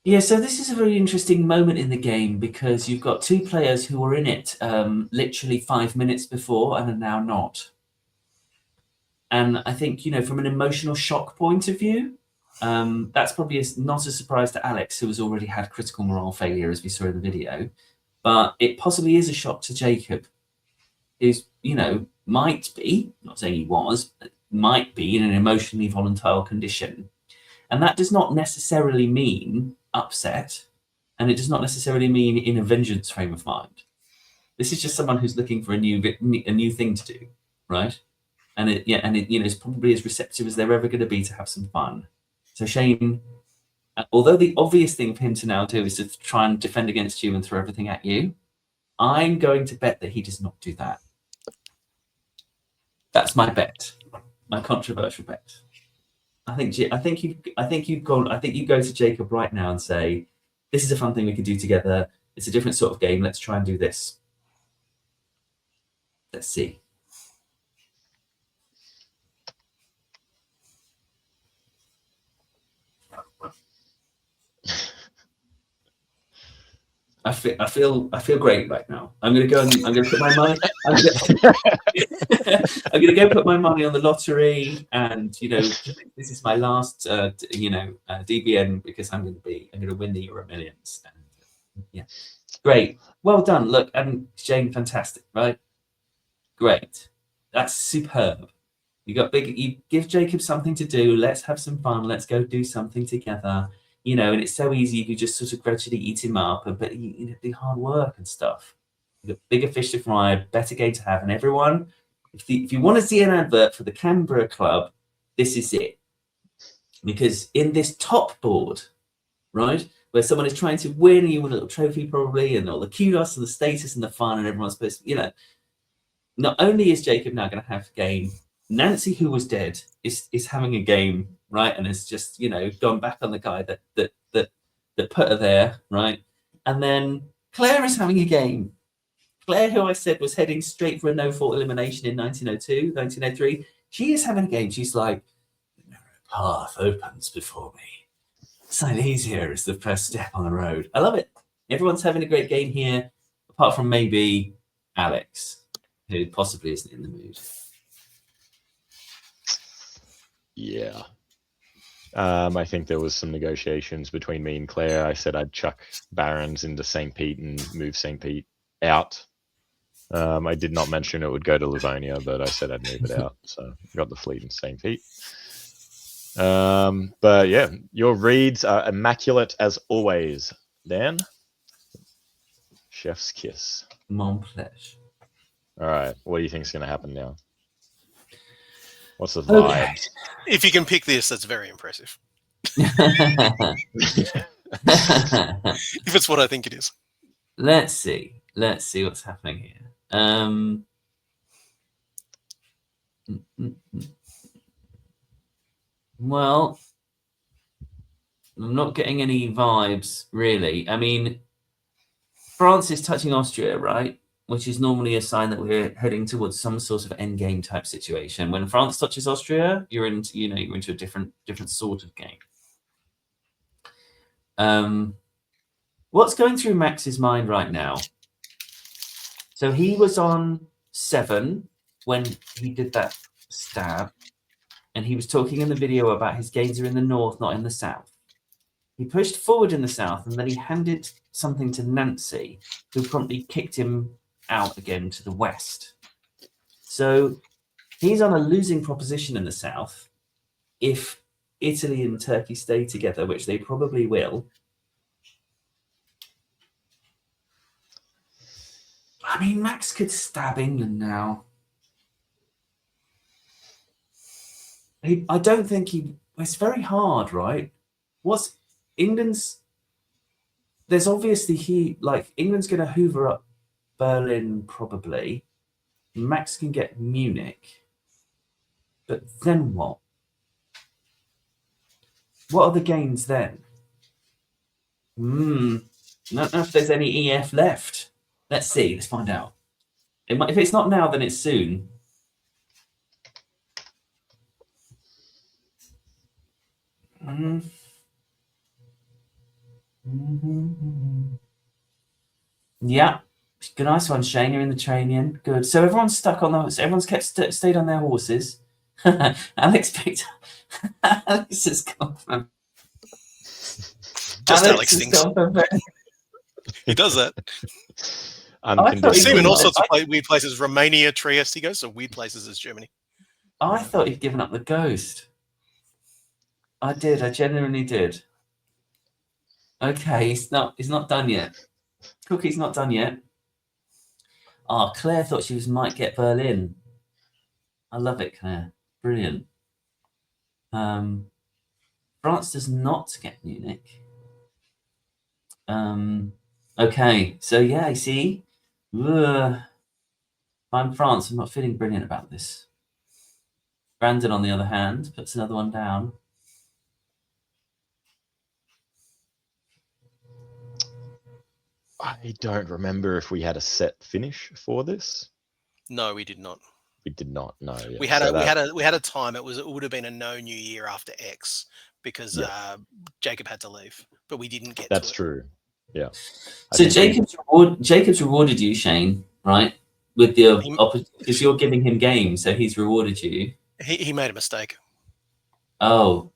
Yeah, so this is a very interesting moment in the game because you've got 2 players who were in it literally 5 minutes before and are now not. And I think, from an emotional shock point of view, that's probably not a surprise to Alex, who has already had critical morale failure, as we saw in the video. But it possibly is a shock to Jacob, who's, might be, not saying he was, but might be in an emotionally volatile condition. And that does not necessarily mean upset, and it does not necessarily mean in a vengeance frame of mind. This is just someone who's looking for a new thing to do, right? And it is probably as receptive as they're ever going to be to have some fun. So Shane, although the obvious thing for him to now do is to try and defend against you and throw everything at you, I'm going to bet that he does not do that. That's my bet, my controversial bet. I think you go to Jacob right now and say, "This is a fun thing we can do together. It's a different sort of game. Let's try and do this. Let's see." I feel great right now. I'm gonna go and I'm gonna put my money. I'm gonna go put my money on the lottery, and this is my last DBN, because I'm gonna win the Euro Millions. And, yeah, great, well done. Look, and Shane, fantastic, right? Great, that's superb. You give Jacob something to do. Let's have some fun. Let's go do something together. And it's so easy. You can just sort of gradually eat him up, but the hard work and stuff. You've got bigger fish to fry, better game to have. And everyone, if you want to see an advert for the Canberra club, this is it. Because in this top board, right, where someone is trying to win, and you want a little trophy probably, and all the kudos and the status and the fun, and everyone's supposed to, not only is Jacob now going to have a game, Nancy, who was dead, is having a game, right, and has just gone back on the guy that put her there, right, and then Claire is having a game. Claire, who I said was heading straight for a no-fault elimination in 1902, 1903, she is having a game. She's like, the narrow path opens before me. Slightly easier is the first step on the road. I love it. Everyone's having a great game here, apart from maybe Alex, who possibly isn't in the mood. Yeah. I think there was some negotiations between me and Claire. I said I'd chuck Barons into St. Pete and move St. Pete out. I did not mention it would go to Livonia, but I said I'd move it out. So got the fleet in St. Pete. But yeah, your reads are immaculate as always, Dan. Chef's kiss. Mon plèche. All right. What do you think is going to happen now? What's the vibe? Okay. If you can pick this, that's very impressive. If it's what I think it is. Let's see what's happening here. Well, I'm not getting any vibes, really. I mean, France is touching Austria, right? Which is normally a sign that we're heading towards some sort of end game type situation. When France touches Austria, you're into a different sort of game. What's going through Max's mind right now? So he was on 7 when he did that stab, and he was talking in the video about his gains are in the north, not in the south. He pushed forward in the south, and then he handed something to Nancy, who promptly kicked him out again to the west. So he's on a losing proposition in the south. If Italy and Turkey stay together, which they probably will, I mean, Max could stab England now. I don't think it's very hard, right? What's England's? There's obviously England's going to hoover up Berlin probably. Max can get Munich. But then what? What are the gains then? I don't know if there's any EF left. Let's see. Let's find out. If it's not now, then it's soon. Yeah. Good, nice one, Shane. You're in the training. Good. So everyone's stuck on everyone's stayed on their horses. Alex picked up. Alex has gone from. Just Alex thinks. He does that. I've seen him in all sorts of weird places. Romania, Trieste. He goes to weird places as Germany. I thought he'd given up the ghost. I did. I genuinely did. Okay, he's not done yet. Cookie's not done yet. Oh, Claire thought she might get Berlin. I love it, Claire. Brilliant. France does not get Munich. Okay, so yeah, I see. I'm France. I'm not feeling brilliant about this. Brandon, on the other hand, puts another one down. I don't remember if we had a set finish for this. No, we did not. We did not. No. Yeah. We had a time. It would have been a no New Year after X because Jacob had to leave, but we didn't get. That's to true. Yeah. So Jacob's rewarded you, Shane, right? With the because you're giving him games, so he's rewarded you. He made a mistake. Oh,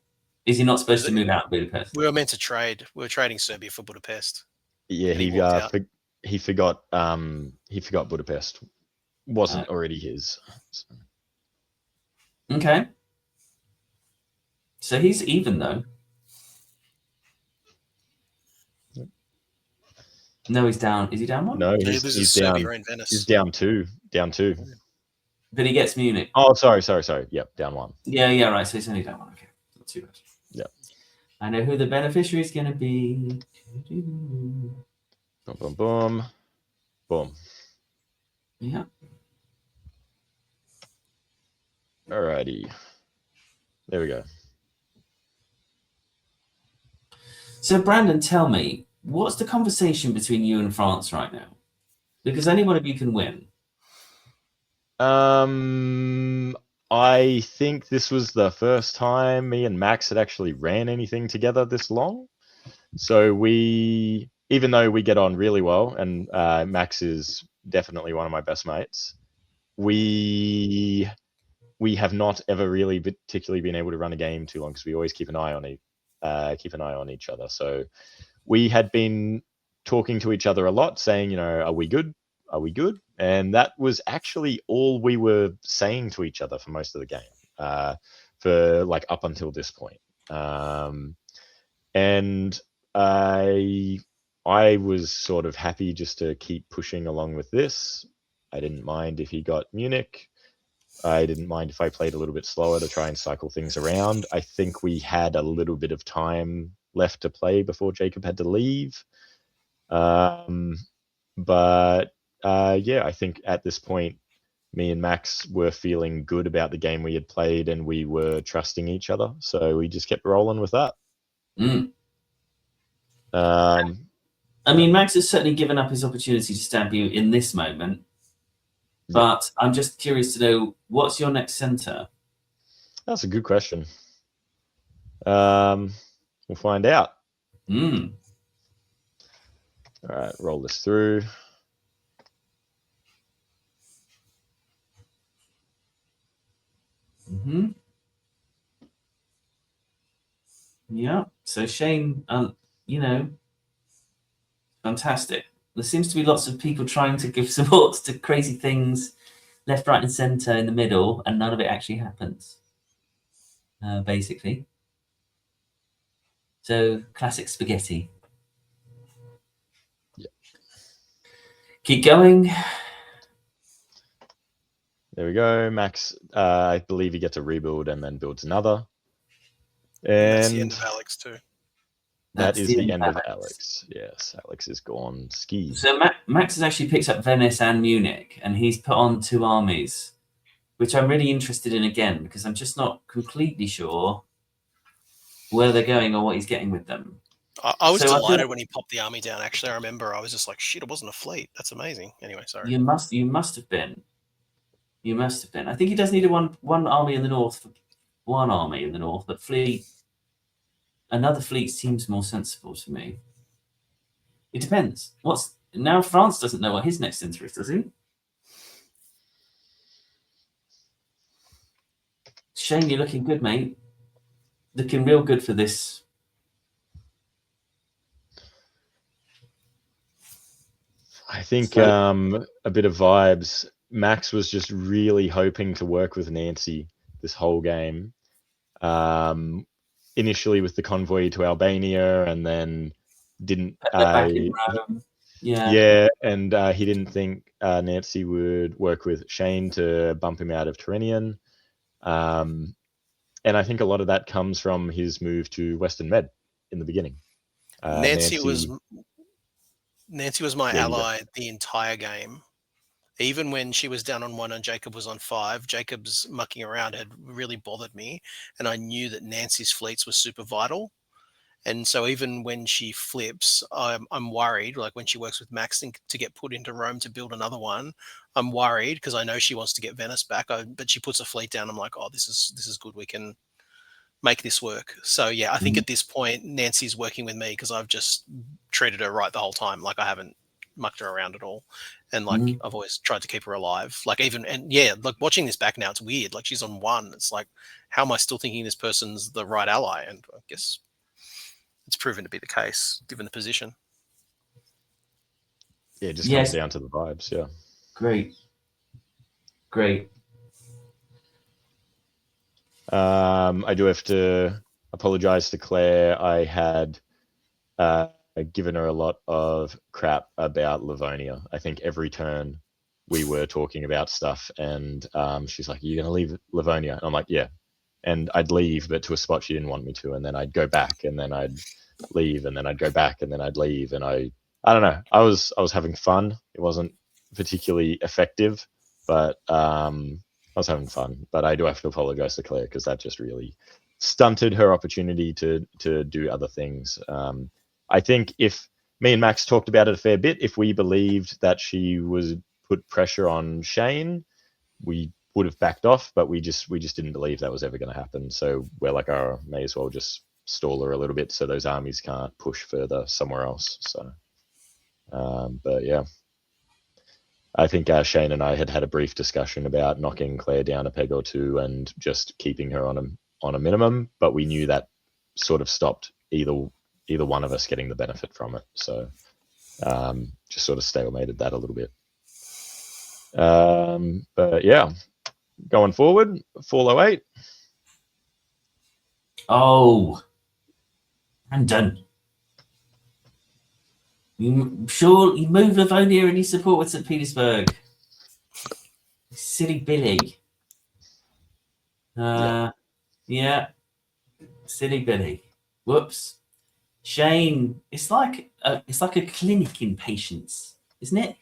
is he not supposed to move out of Budapest? We were meant to trade. We were trading Serbia for Budapest. Yeah, he forgot Budapest wasn't already his. So. Okay. So he's even though. Yep. No, he's down. Is he down one? No, he's down. He's down two. But he gets Munich. Oh, sorry. Yep, down one. Yeah, right. So he's only down one. Okay, not too bad. Yeah. I know who the beneficiary is going to be. Boom. Yeah. Alrighty. There we go. So, Brandon, tell me, what's the conversation between you and France right now? Because any one of you can win. I think this was the first time me and Max had actually ran anything together this long. So even though we get on really well, and Max is definitely one of my best mates, we have not ever really particularly been able to run a game too long because we always keep an eye on each other. So we had been talking to each other a lot, saying, are we good? Are we good? And that was actually all we were saying to each other for most of the game, for like up until this point. And I was sort of happy just to keep pushing along with this. I didn't mind if he got Munich. I didn't mind if I played a little bit slower to try and cycle things around. I think we had a little bit of time left to play before Jacob had to leave. Yeah, I think at this point, me and Max were feeling good about the game we had played and we were trusting each other. So we just kept rolling with that. I mean, Max has certainly given up his opportunity to stab you in this moment. But I'm just curious to know, what's your next center? That's a good question. We'll find out. All right, roll this through. Yeah. So Shane, fantastic. There seems to be lots of people trying to give support to crazy things left, right, and center in the middle, and none of it actually happens, basically. So, classic spaghetti. Yeah. Keep going. There we go. Max, I believe he gets a rebuild and then builds another. And that's the end of Alex, too. That is the end of Alex. Yes, Alex is gone ski. So Max has actually picked up Venice and Munich, and he's put on 2 armies, which I'm really interested in again, because I'm just not completely sure where they're going or what he's getting with them. I was delighted when he popped the army down. Actually, I remember I was just like, shit, it wasn't a fleet. That's amazing. Anyway, sorry. You must have been. You must have been. I think he does need one army in the north. One army in the north, but another fleet seems more sensible to me. It depends. Now France doesn't know what his next center is, does he? Shane, you're looking good, mate. Looking real good for this. I think a bit of vibes. Max was just really hoping to work with Nancy this whole game. Initially with the convoy to Albania, and then didn't. Yeah, and he didn't think Nancy would work with Shane to bump him out of Tyrrhenian. And I think a lot of that comes from his move to Western Med in the beginning. Nancy was my ally the entire game. Even when she was down on 1 and Jacob was on 5, Jacob's mucking around had really bothered me, and I knew that Nancy's fleets were super vital. And so even when she flips, I'm worried, like when she works with Max to get put into Rome to build another one, I'm worried because I know she wants to get Venice back. But she puts a fleet down. I'm like, oh, this is good. We can make this work. So yeah, I think at this point Nancy's working with me because I've just treated her right the whole time. Like I haven't mucked her around at all, and like I've always tried to keep her alive. Like like watching this back now, it's weird. Like she's on 1. It's like, how am I still thinking this person's the right ally? And I guess it's proven to be the case given the position. Yeah, it just comes down to the vibes. Yeah. Great. I do have to apologize to Claire. I had given her a lot of crap about Livonia. I think every turn we were talking about stuff, and she's like, "Are you going to leave Livonia?" And I'm like, "Yeah." And I'd leave, but to a spot she didn't want me to, and then I'd go back, and then I'd leave, and then I'd go back, and then I'd leave, and I don't know. I was having fun. It wasn't particularly effective, but I was having fun. But I do have to apologize to Claire because that just really stunted her opportunity to do other things. I think if me and Max talked about it a fair bit, if we believed that she was put pressure on Shane, we would have backed off, but we just didn't believe that was ever going to happen. So we're like, oh, may as well just stall her a little bit so those armies can't push further somewhere else. So, but yeah, I think Shane and I had a brief discussion about knocking Claire down a peg or two and just keeping her on a minimum, but we knew that sort of stopped either one of us getting the benefit from it. So just sort of stalemated that a little bit. But yeah, going forward, 408. Oh, I'm done. You sure you move Livonia and you support with St. Petersburg? Silly Billy. Yeah. Silly Billy. Whoops. Shane, it's like a clinic in patience, isn't it?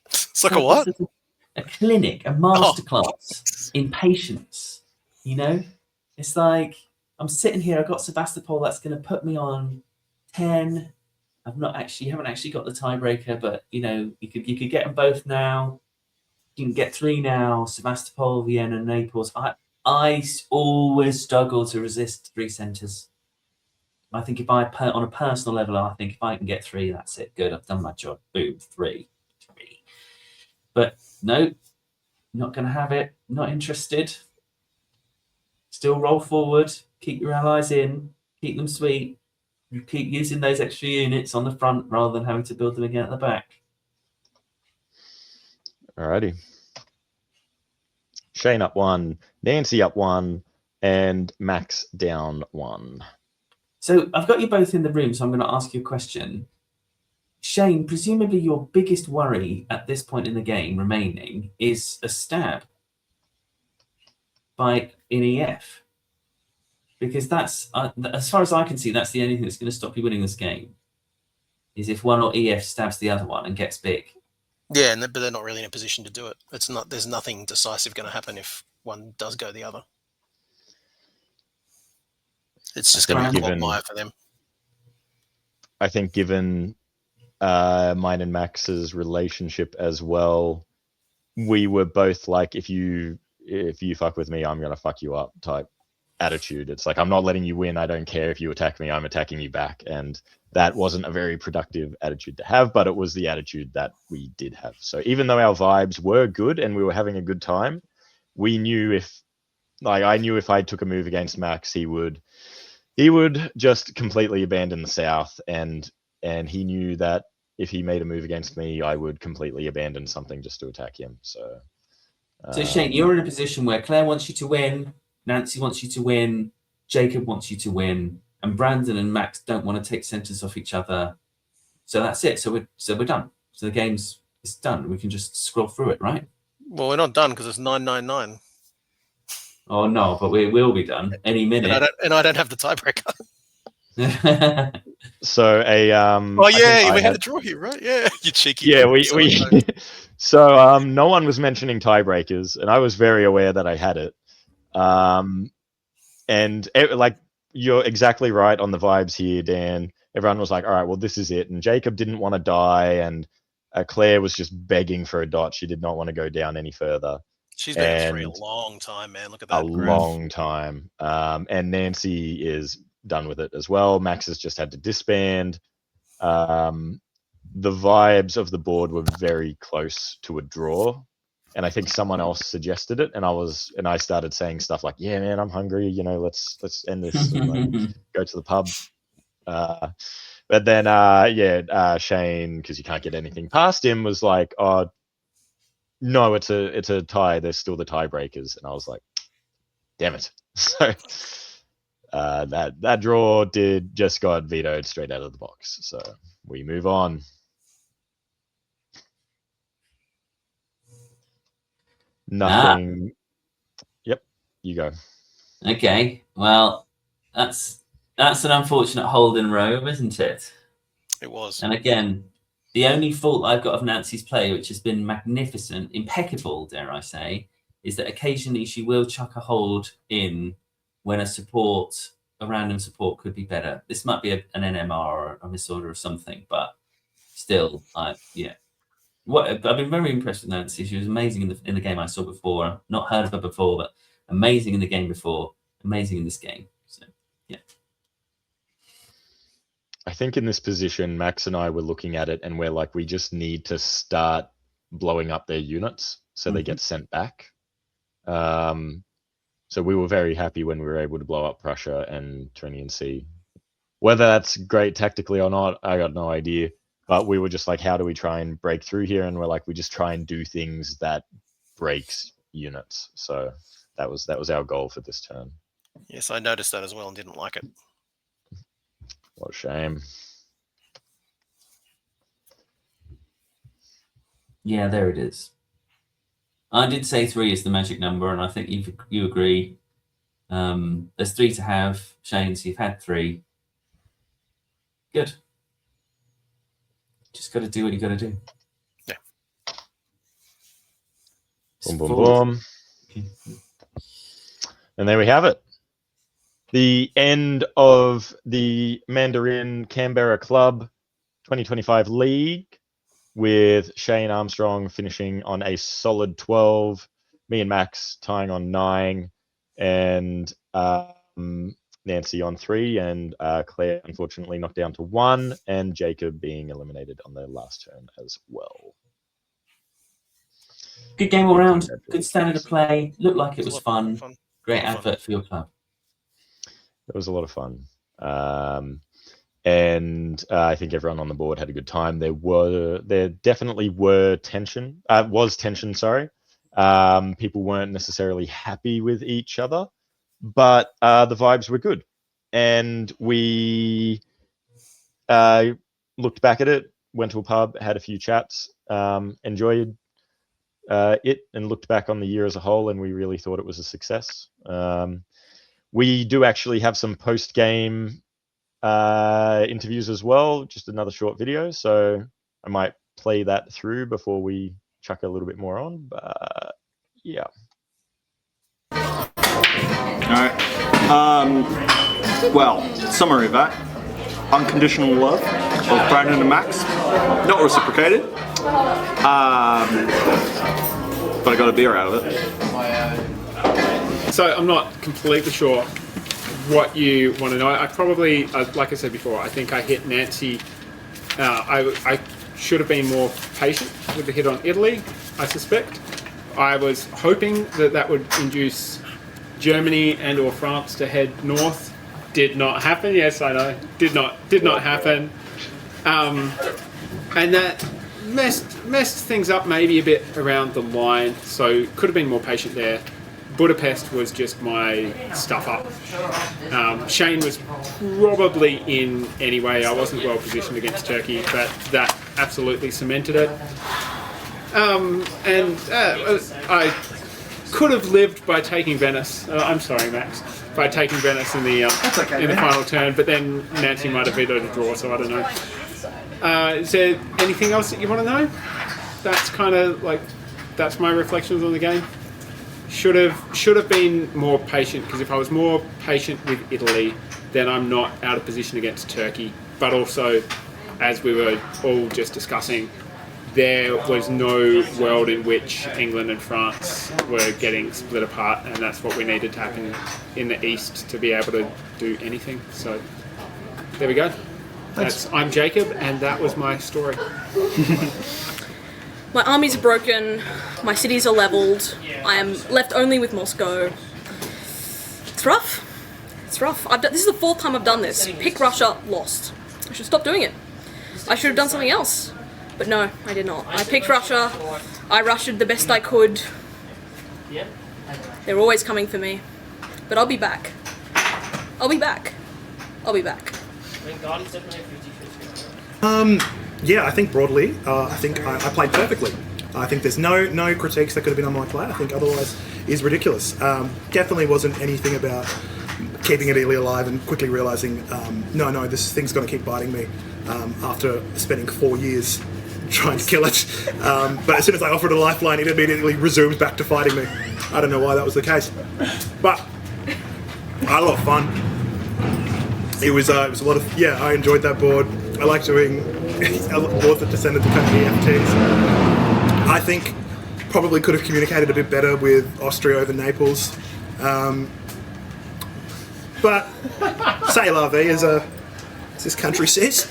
It's like a what? A clinic, a masterclass in patience. You know, it's like I'm sitting here. I've got Sebastopol that's going to put me on 10. You haven't actually got the tiebreaker, but you know, you could get them both now. You can get 3 now. Sebastopol, Vienna, Naples. I always struggle to resist 3 centers. I think if on a personal level, I think if I can get 3, that's it. Good, I've done my job. Boom, 3. But no, not going to have it. Not interested. Still roll forward. Keep your allies in. Keep them sweet. You keep using those extra units on the front rather than having to build them again at the back. Alrighty. Shane up 1, Nancy up 1, and Max down 1. So I've got you both in the room, so I'm going to ask you a question. Shane, presumably your biggest worry at this point in the game remaining is a stab in EF. Because that's, as far as I can see, that's the only thing that's going to stop you winning this game, is if one or EF stabs the other one and gets big. Yeah, but they're not really in a position to do it. There's nothing decisive going to happen if one does go the other. It's just going to be a quagmire for them. I think given mine and Max's relationship as well, we were both like, if you fuck with me, I'm going to fuck you up type attitude. It's like, I'm not letting you win. I don't care if you attack me, I'm attacking you back. And that wasn't a very productive attitude to have, but it was the attitude that we did have. So even though our vibes were good and we were having a good time, we knew I knew if I took a move against Max, he would just completely abandon the South, and he knew that if he made a move against me, I would completely abandon something just to attack him. So Shane, you're in a position where Claire wants you to win, Nancy wants you to win, Jacob wants you to win, and Brandon and Max don't want to take centers off each other. So that's it. So we're done. So the game's done. We can just scroll through it, right? Well, we're not done because it's 999. Oh no, but we will be done any minute. And I don't have the tiebreaker. So we had a draw here, right? Yeah, you cheeky. Yeah, we so no one was mentioning tiebreakers, and I was very aware that I had it. And like, you're exactly right on the vibes here, Dan. Everyone was like, all right, well, this is it. And Jacob didn't want to die, and Claire was just begging for a dot. She did not want to go down any further. She's been at 3 a And long time, man. Look at a that. long time. And Nancy is done with it as well. Max has just had to disband. The vibes of the board were very close to a draw, and I think someone else suggested it, and I started saying stuff like, "Yeah, man, I'm hungry. You know, let's end this and like go to the pub." But then, Shane, because you can't get anything past him, was like, "Oh, no, it's a tie. There's still the tiebreakers," and I was like, "Damn it!" So that draw just got vetoed straight out of the box. So we move on. Nothing. Yep, you go. Okay, well, that's an unfortunate hold in Rome, isn't it? It was. And again, the only fault I've got of Nancy's play, which has been magnificent, impeccable, dare I say, is that occasionally she will chuck a hold in when a random support could be better. This might be an NMR or a misorder or something, but still, I've been very impressed with Nancy. She was amazing in the game I saw before. Not heard of her before, but amazing in the game before, amazing in this game. So, yeah. I think in this position, Max and I were looking at it and we're like, we just need to start blowing up their units so they get sent back. So we were very happy when we were able to blow up Prussia and Turnian Sea. Whether that's great tactically or not, I got no idea. But we were just like, how do we try and break through here? And we're like, we just try and do things that breaks units. So that was our goal for this turn. Yes, I noticed that as well and didn't like it. What a shame. Yeah, there it is. I did say 3 is the magic number, and I think you agree. There's 3 to have, Shane, so you've had 3. Good. Just got to do what you got to do. Yeah. Boom, boom, boom. Okay. And there we have it. The end of the Mandarin Canberra Club 2025 League, with Shane Armstrong finishing on a solid 12, me and Max tying on 9, and Nancy on 3, and Claire unfortunately knocked down to 1, and Jacob being eliminated on the last turn as well. Good game all round. Good standard of play. Looked like it was fun. Great advert for your club. It was a lot of fun. And I think everyone on the board had a good time. There definitely was tension. People weren't necessarily happy with each other, but the vibes were good. And we looked back at it, went to a pub, had a few chats, enjoyed it, and looked back on the year as a whole, and we really thought it was a success. We do actually have some post-game interviews as well, just another short video, so I might play that through before we chuck a little bit more on, but yeah. Alright, well, summary of that: unconditional love of Brandan and Max, not reciprocated, but I got a beer out of it. So I'm not completely sure what you want to know. I probably, like I said before, I think I hit Nancy. I should have been more patient with the hit on Italy, I suspect. I was hoping that would induce Germany and or France to head north. Did not happen. Yes, I know. Did not happen. And that messed things up maybe a bit around the line, so could have been more patient there. Budapest was just my stuff up. Shane was probably in anyway. I wasn't well positioned against Turkey, but that absolutely cemented it. I could have lived by taking Venice. I'm sorry, Max. By taking Venice in the in the final turn, but then Nancy might have vetoed a draw, so I don't know. Is there anything else that you want to know? That's kind of like, that's my reflections on the game. Should have been more patient, because if I was more patient with Italy, then I'm not out of position against Turkey. But also, as we were all just discussing, there was no world in which England and France were getting split apart, and that's what we needed to happen in the East to be able to do anything. So there we go. I'm Jacob, and that was my story. My armies are broken, my cities are leveled, I am left only with Moscow. It's rough. It's rough. This is the 4th time I've done this. Pick Russia, lost. I should stop doing it. I should have done something else. But no, I did not. I picked Russia. I Russia'd the best I could. They're always coming for me. But I'll be back. I'll be back. I'll be back. Yeah, I think broadly, I think I played perfectly. I think there's no critiques that could have been on my play. I think otherwise is ridiculous. Definitely wasn't anything about keeping it really alive and quickly realising, no, this thing's going to keep biting me after spending 4 years trying to kill it. But as soon as I offered a lifeline, it immediately resumed back to fighting me. I don't know why that was the case. But I had a lot of fun. It was a lot of, I enjoyed that board. I like doing boards that descended to kind of EFTs. I think probably could have communicated a bit better with Austria over Naples. But say la vie, as this country says.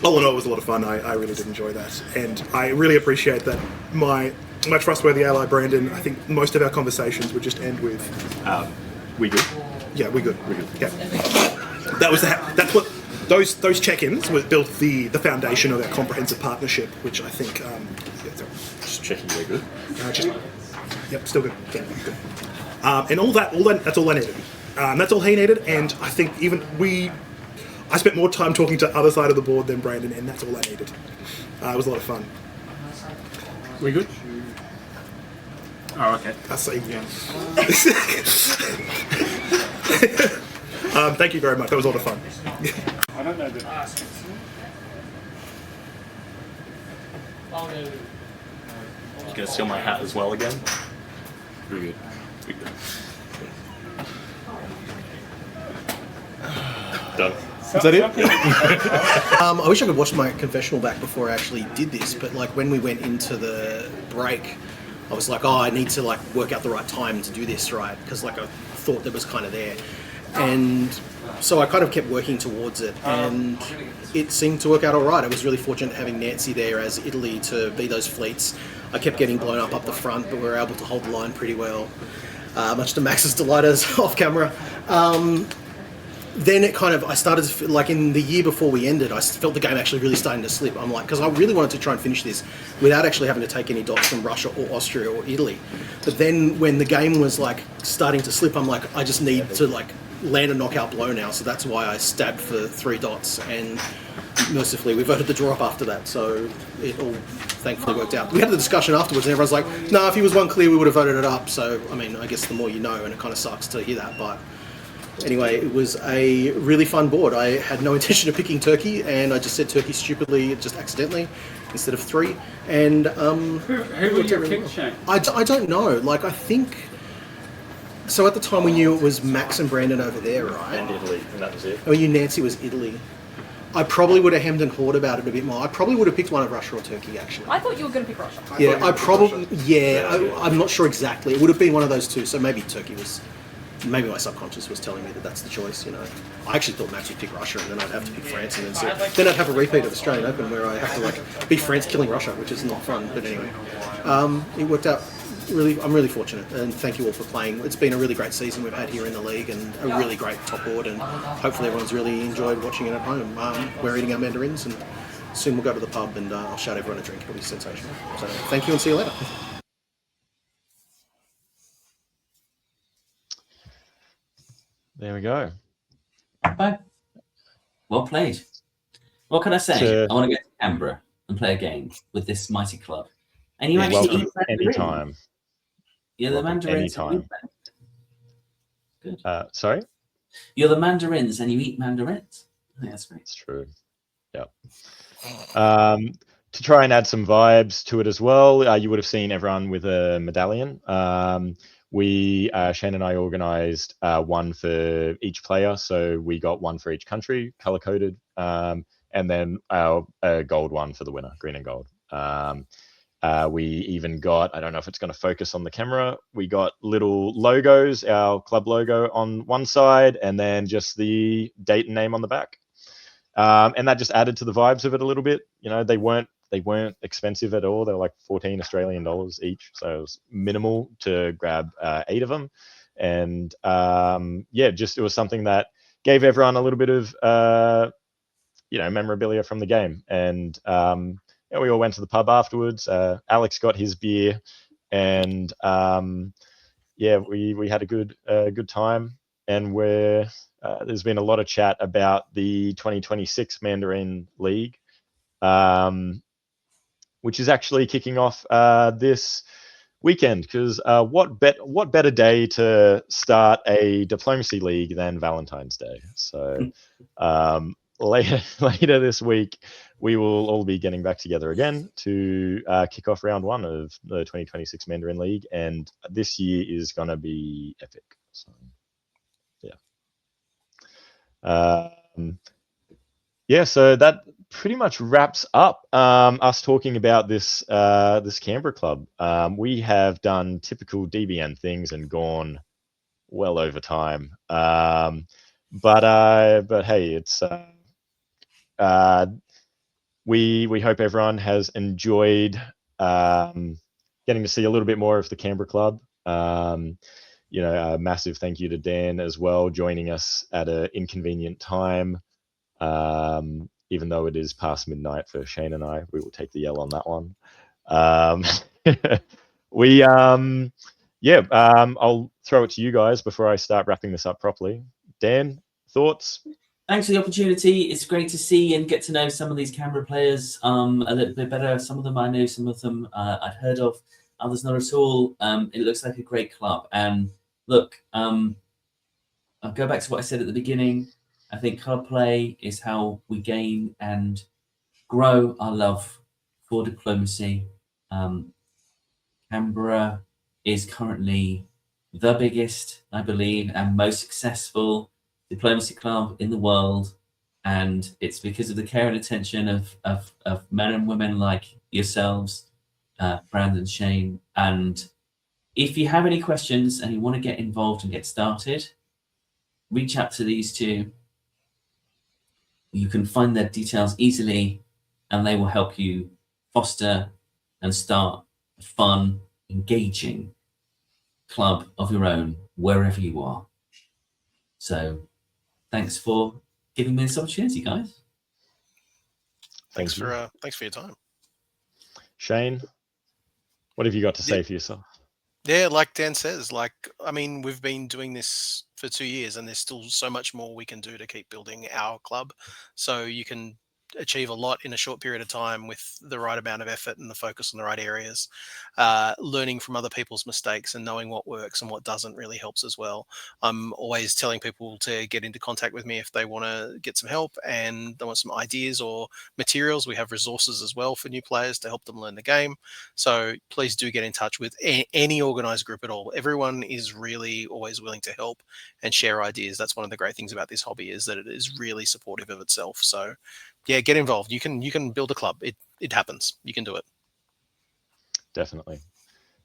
All in all, it was a lot of fun. I really did enjoy that. And I really appreciate that my trustworthy ally, Brandan, I think most of our conversations would just end with... we good? Yeah, we're good. We're good. Yeah. That's what... Those check-ins built the foundation of our comprehensive partnership, which I think... Just checking we're good. Yep, still good. Yeah, good. And all that, that's all I needed. That's all he needed, and I think I spent more time talking to the other side of the board than Brandan, and that's all I needed. It was a lot of fun. We good? Oh, okay. I see. Yeah. Thank you very much. That was a lot of fun. I don't know that. You gonna steal my hat as well again? We're good. We're good. Done. Is that it? I wish I could watch my confessional back before I actually did this, but like when we went into the break, I was like, I need to like work out the right time to do this, right? Because like I thought that was kind of there. And so I kind of kept working towards it, and it seemed to work out all right. I was really fortunate having Nancy there as Italy to be those fleets. I kept getting blown up the front, but we were able to hold the line pretty well, much to Max's delight as off camera. Then it kind of, I started to feel like in the year before we ended, I felt the game actually really starting to slip. I'm like, because I really wanted to try and finish this without actually having to take any dots from Russia or Austria or Italy. But then when the game was like starting to slip, I'm like, I just need to like land a knockout blow now. So that's why I stabbed for 3 dots, and mercifully we voted the draw up after that. So it all thankfully worked out. We had the discussion afterwards and everyone's like, no, if he was 1 clear, we would have voted it up. So, I mean, I guess the more you know, and it kind of sucks to hear that, but anyway, it was a really fun board. I had no intention of picking Turkey, and I just said Turkey stupidly, just accidentally, instead of 3. And who would you pick, Shane? I don't know. Like, I think. So at the time we knew it was Max and Brandan over there, right? And Italy, and that was it. Oh, you Nancy was Italy. I probably would have hemmed and hawed about it a bit more. I probably would have picked one of Russia or Turkey, actually. I thought you were going to pick Russia. I'm not sure exactly. It would have been one of those two, so maybe Turkey was... Maybe my subconscious was telling me that that's the choice, you know. I actually thought Max would pick Russia, and then I'd have to pick France, and then I'd have a repeat of Australian Open where I have to like beat France killing Russia, which is not fun. But anyway, it worked out. I'm really fortunate, and thank you all for playing. It's been a really great season we've had here in the league, and a really great top board, and hopefully everyone's really enjoyed watching it at home. We're eating our mandarins, and soon we'll go to the pub, and I'll shout everyone a drink. It'll be sensational. So thank you, and see you later. There we go. Bye. Well played. What can I say? I want to go to Canberra and play a game with this mighty club. And you actually eat anytime. You're the Mandarins. Anytime. Good. Sorry? You're the Mandarins and you eat mandarins. I think that's great. It's true. Yep. To try and add some vibes to it as well, you would have seen everyone with a medallion. Shane and I organised one for each player, so we got one for each country, colour-coded, and and then a gold one for the winner, green and gold. We even got, I don't know if it's going to focus on the camera, we got little logos, our club logo on one side, and then just the date and name on the back. And that just added to the vibes of it a little bit. You know, they weren't expensive at all. They were like 14 Australian dollars each, so it was minimal to grab 8 of them. And it was something that gave everyone a little bit of memorabilia from the game. And we all went to the pub afterwards. Alex got his beer, and we had a good time. And there's been a lot of chat about the 2026 Mandarin League, which is actually kicking off this weekend. Because what better day to start a diplomacy league than Valentine's Day? So later this week, we will all be getting back together again to kick off round 1 of the 2026 Mandarin League, and this year is going to be epic. So, so that pretty much wraps up us talking about this Canberra club. We have done typical DBN things and gone well over time. But hey, it's we hope everyone has enjoyed getting to see a little bit more of the Canberra club. A massive thank you to Dan as well, joining us at an inconvenient time. Even though it is past midnight for Shane and I, we will take the L on that one. I'll throw it to you guys before I start wrapping this up properly. Dan, thoughts? Thanks for the opportunity. It's great to see and get to know some of these Canberra players a little bit better. Some of them I knew, some of them I'd heard of, others not at all. It looks like a great club. And look, I'll go back to what I said at the beginning. I think club play is how we gain and grow our love for diplomacy. Canberra is currently the biggest, I believe, and most successful diplomacy club in the world. And it's because of the care and attention of men and women like yourselves, Brandan, Shane. And if you have any questions and you want to get involved and get started, reach out to these two. You can find their details easily, and they will help you foster and start a fun, engaging club of your own wherever you are. So thanks for giving me this opportunity, guys. Thanks for your time. Shane, what have you got to say for yourself? Yeah, like Dan says, we've been doing this for 2 years, and there's still so much more we can do to keep building our club. So you can achieve a lot in a short period of time with the right amount of effort and the focus on the right areas. Learning from other people's mistakes and knowing what works and what doesn't really helps as well. I'm always telling people to get into contact with me if they want to get some help and they want some ideas or materials. We have resources as well for new players to help them learn the game. So please do get in touch with any organized group at all. Everyone is really always willing to help and share ideas. That's one of the great things about this hobby, is that it is really supportive of itself. So yeah, get involved. You can build a club. It happens. You can do it. Definitely.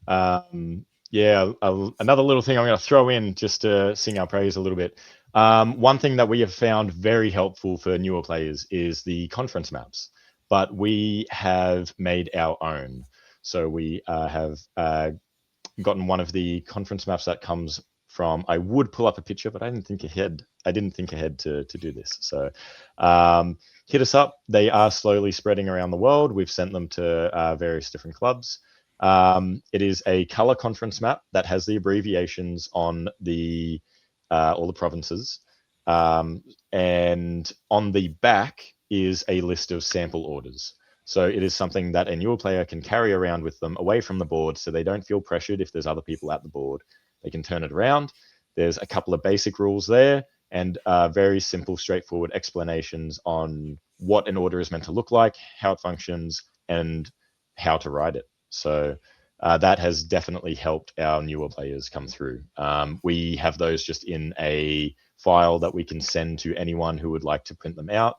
Another little thing I'm going to throw in just to sing our praise a little bit. One thing that we have found very helpful for newer players is the conference maps, but we have made our own. So we have gotten one of the conference maps that comes from, I would pull up a picture, but I didn't think ahead to do this. So hit us up. They are slowly spreading around the world. We've sent them to various different clubs. It is a color conference map that has the abbreviations on the all the provinces, and on the back is a list of sample orders. So it is something that a newer player can carry around with them away from the board, so they don't feel pressured if there's other people at the board. They can turn it around. There's a couple of basic rules there, and very simple, straightforward explanations on what an order is meant to look like, how it functions, and how to write it. So that has definitely helped our newer players come through. We have those just in a file that we can send to anyone who would like to print them out.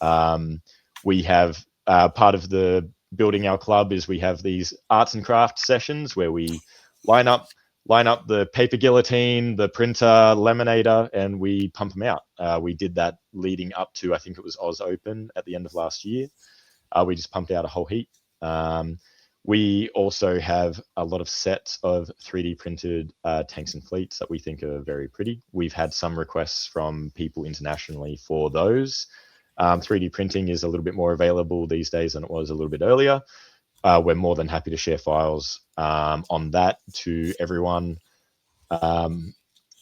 We have part of the building our club is we have these arts and crafts sessions where we line up the paper guillotine, the printer, laminator, and we pump them out. We did that leading up to, I think it was Oz Open at the end of last year. We just pumped out a whole heap. We also have a lot of sets of 3D printed tanks and fleets that we think are very pretty. We've had some requests from people internationally for those. 3D printing is a little bit more available these days than it was a little bit earlier. We're more than happy to share files on that to everyone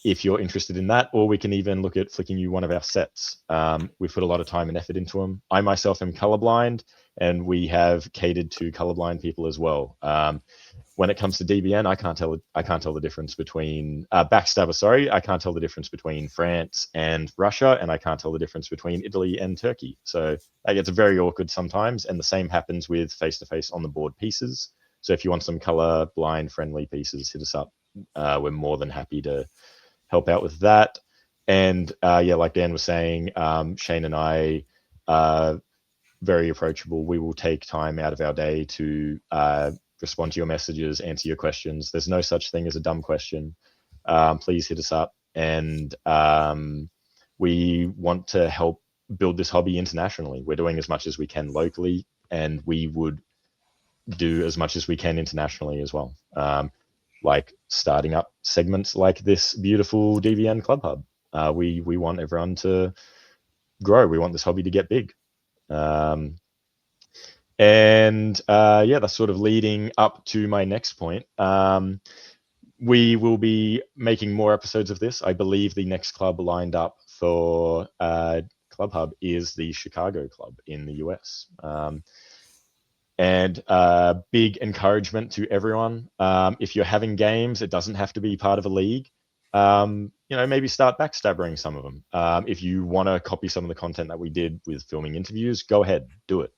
if you're interested in that, or we can even look at flicking you one of our sets. We've put a lot of time and effort into them. I myself am colorblind, and we have catered to colorblind people as well. When it comes to DBN, I can't tell the difference between Backstabber. Sorry, I can't tell the difference between France and Russia, and I can't tell the difference between Italy and Turkey. So that gets very awkward sometimes, and the same happens with face-to-face on the board pieces. So if you want some colorblind friendly pieces, hit us up. We're more than happy to help out with that. And yeah, like Dan was saying, Shane and I are very approachable. We will take time out of our day to respond to your messages, answer your questions. There's no such thing as a dumb question. Please hit us up. And we want to help build this hobby internationally. We're doing as much as we can locally, and we would do as much as we can internationally as well. Like starting up segments like this beautiful DVN Club Hub. We want everyone to grow. We want this hobby to get big. And yeah, that's sort of leading up to my next point. We will be making more episodes of this. I believe the next club lined up for Club Hub is the Chicago Club in the US. And big encouragement to everyone. If you're having games, it doesn't have to be part of a league. You know, maybe start backstabbering some of them. If you want to copy some of the content that we did with filming interviews, go ahead, do it.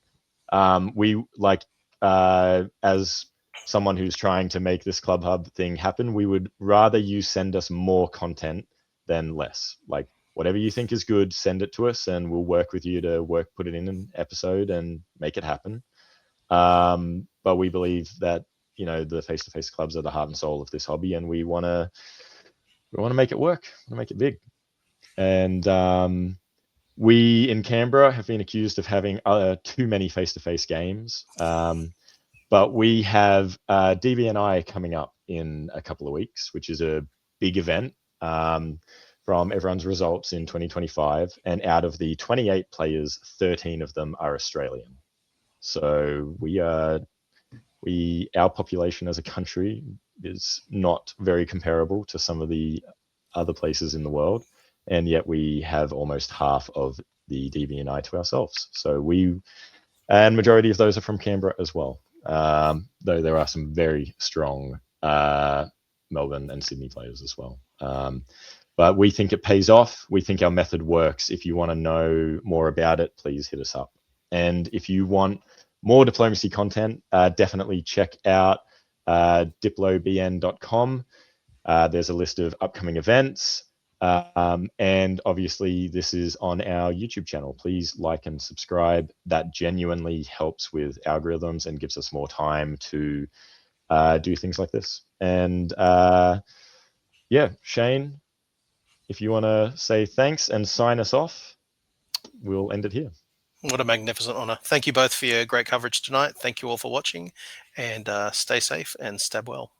We like, as someone who's trying to make this Club Hub thing happen, we would rather you send us more content than less. Like, whatever you think is good, send it to us, and we'll work with you to put it in an episode and make it happen. But we believe that, you know, the face-to-face clubs are the heart and soul of this hobby, and we want to make it work, make it big. And we in Canberra have been accused of having too many face-to-face games, but we have DBNI coming up in a couple of weeks, which is a big event from everyone's results in 2025. And out of the 28 players, 13 of them are Australian. So our population as a country is not very comparable to some of the other places in the world, and yet we have almost half of the DBNI to ourselves. So and majority of those are from Canberra as well, though there are some very strong Melbourne and Sydney players as well. But we think it pays off. We think our method works. If you want to know more about it, please hit us up. And if you want more diplomacy content, definitely check out diplobn.com. There's a list of upcoming events. And obviously, this is on our YouTube channel. Please like and subscribe. That genuinely helps with algorithms and gives us more time to do things like this. And yeah, Shane, if you want to say thanks and sign us off, we'll end it here. What a magnificent honor. Thank you both for your great coverage tonight. Thank you all for watching, and stay safe and stab well.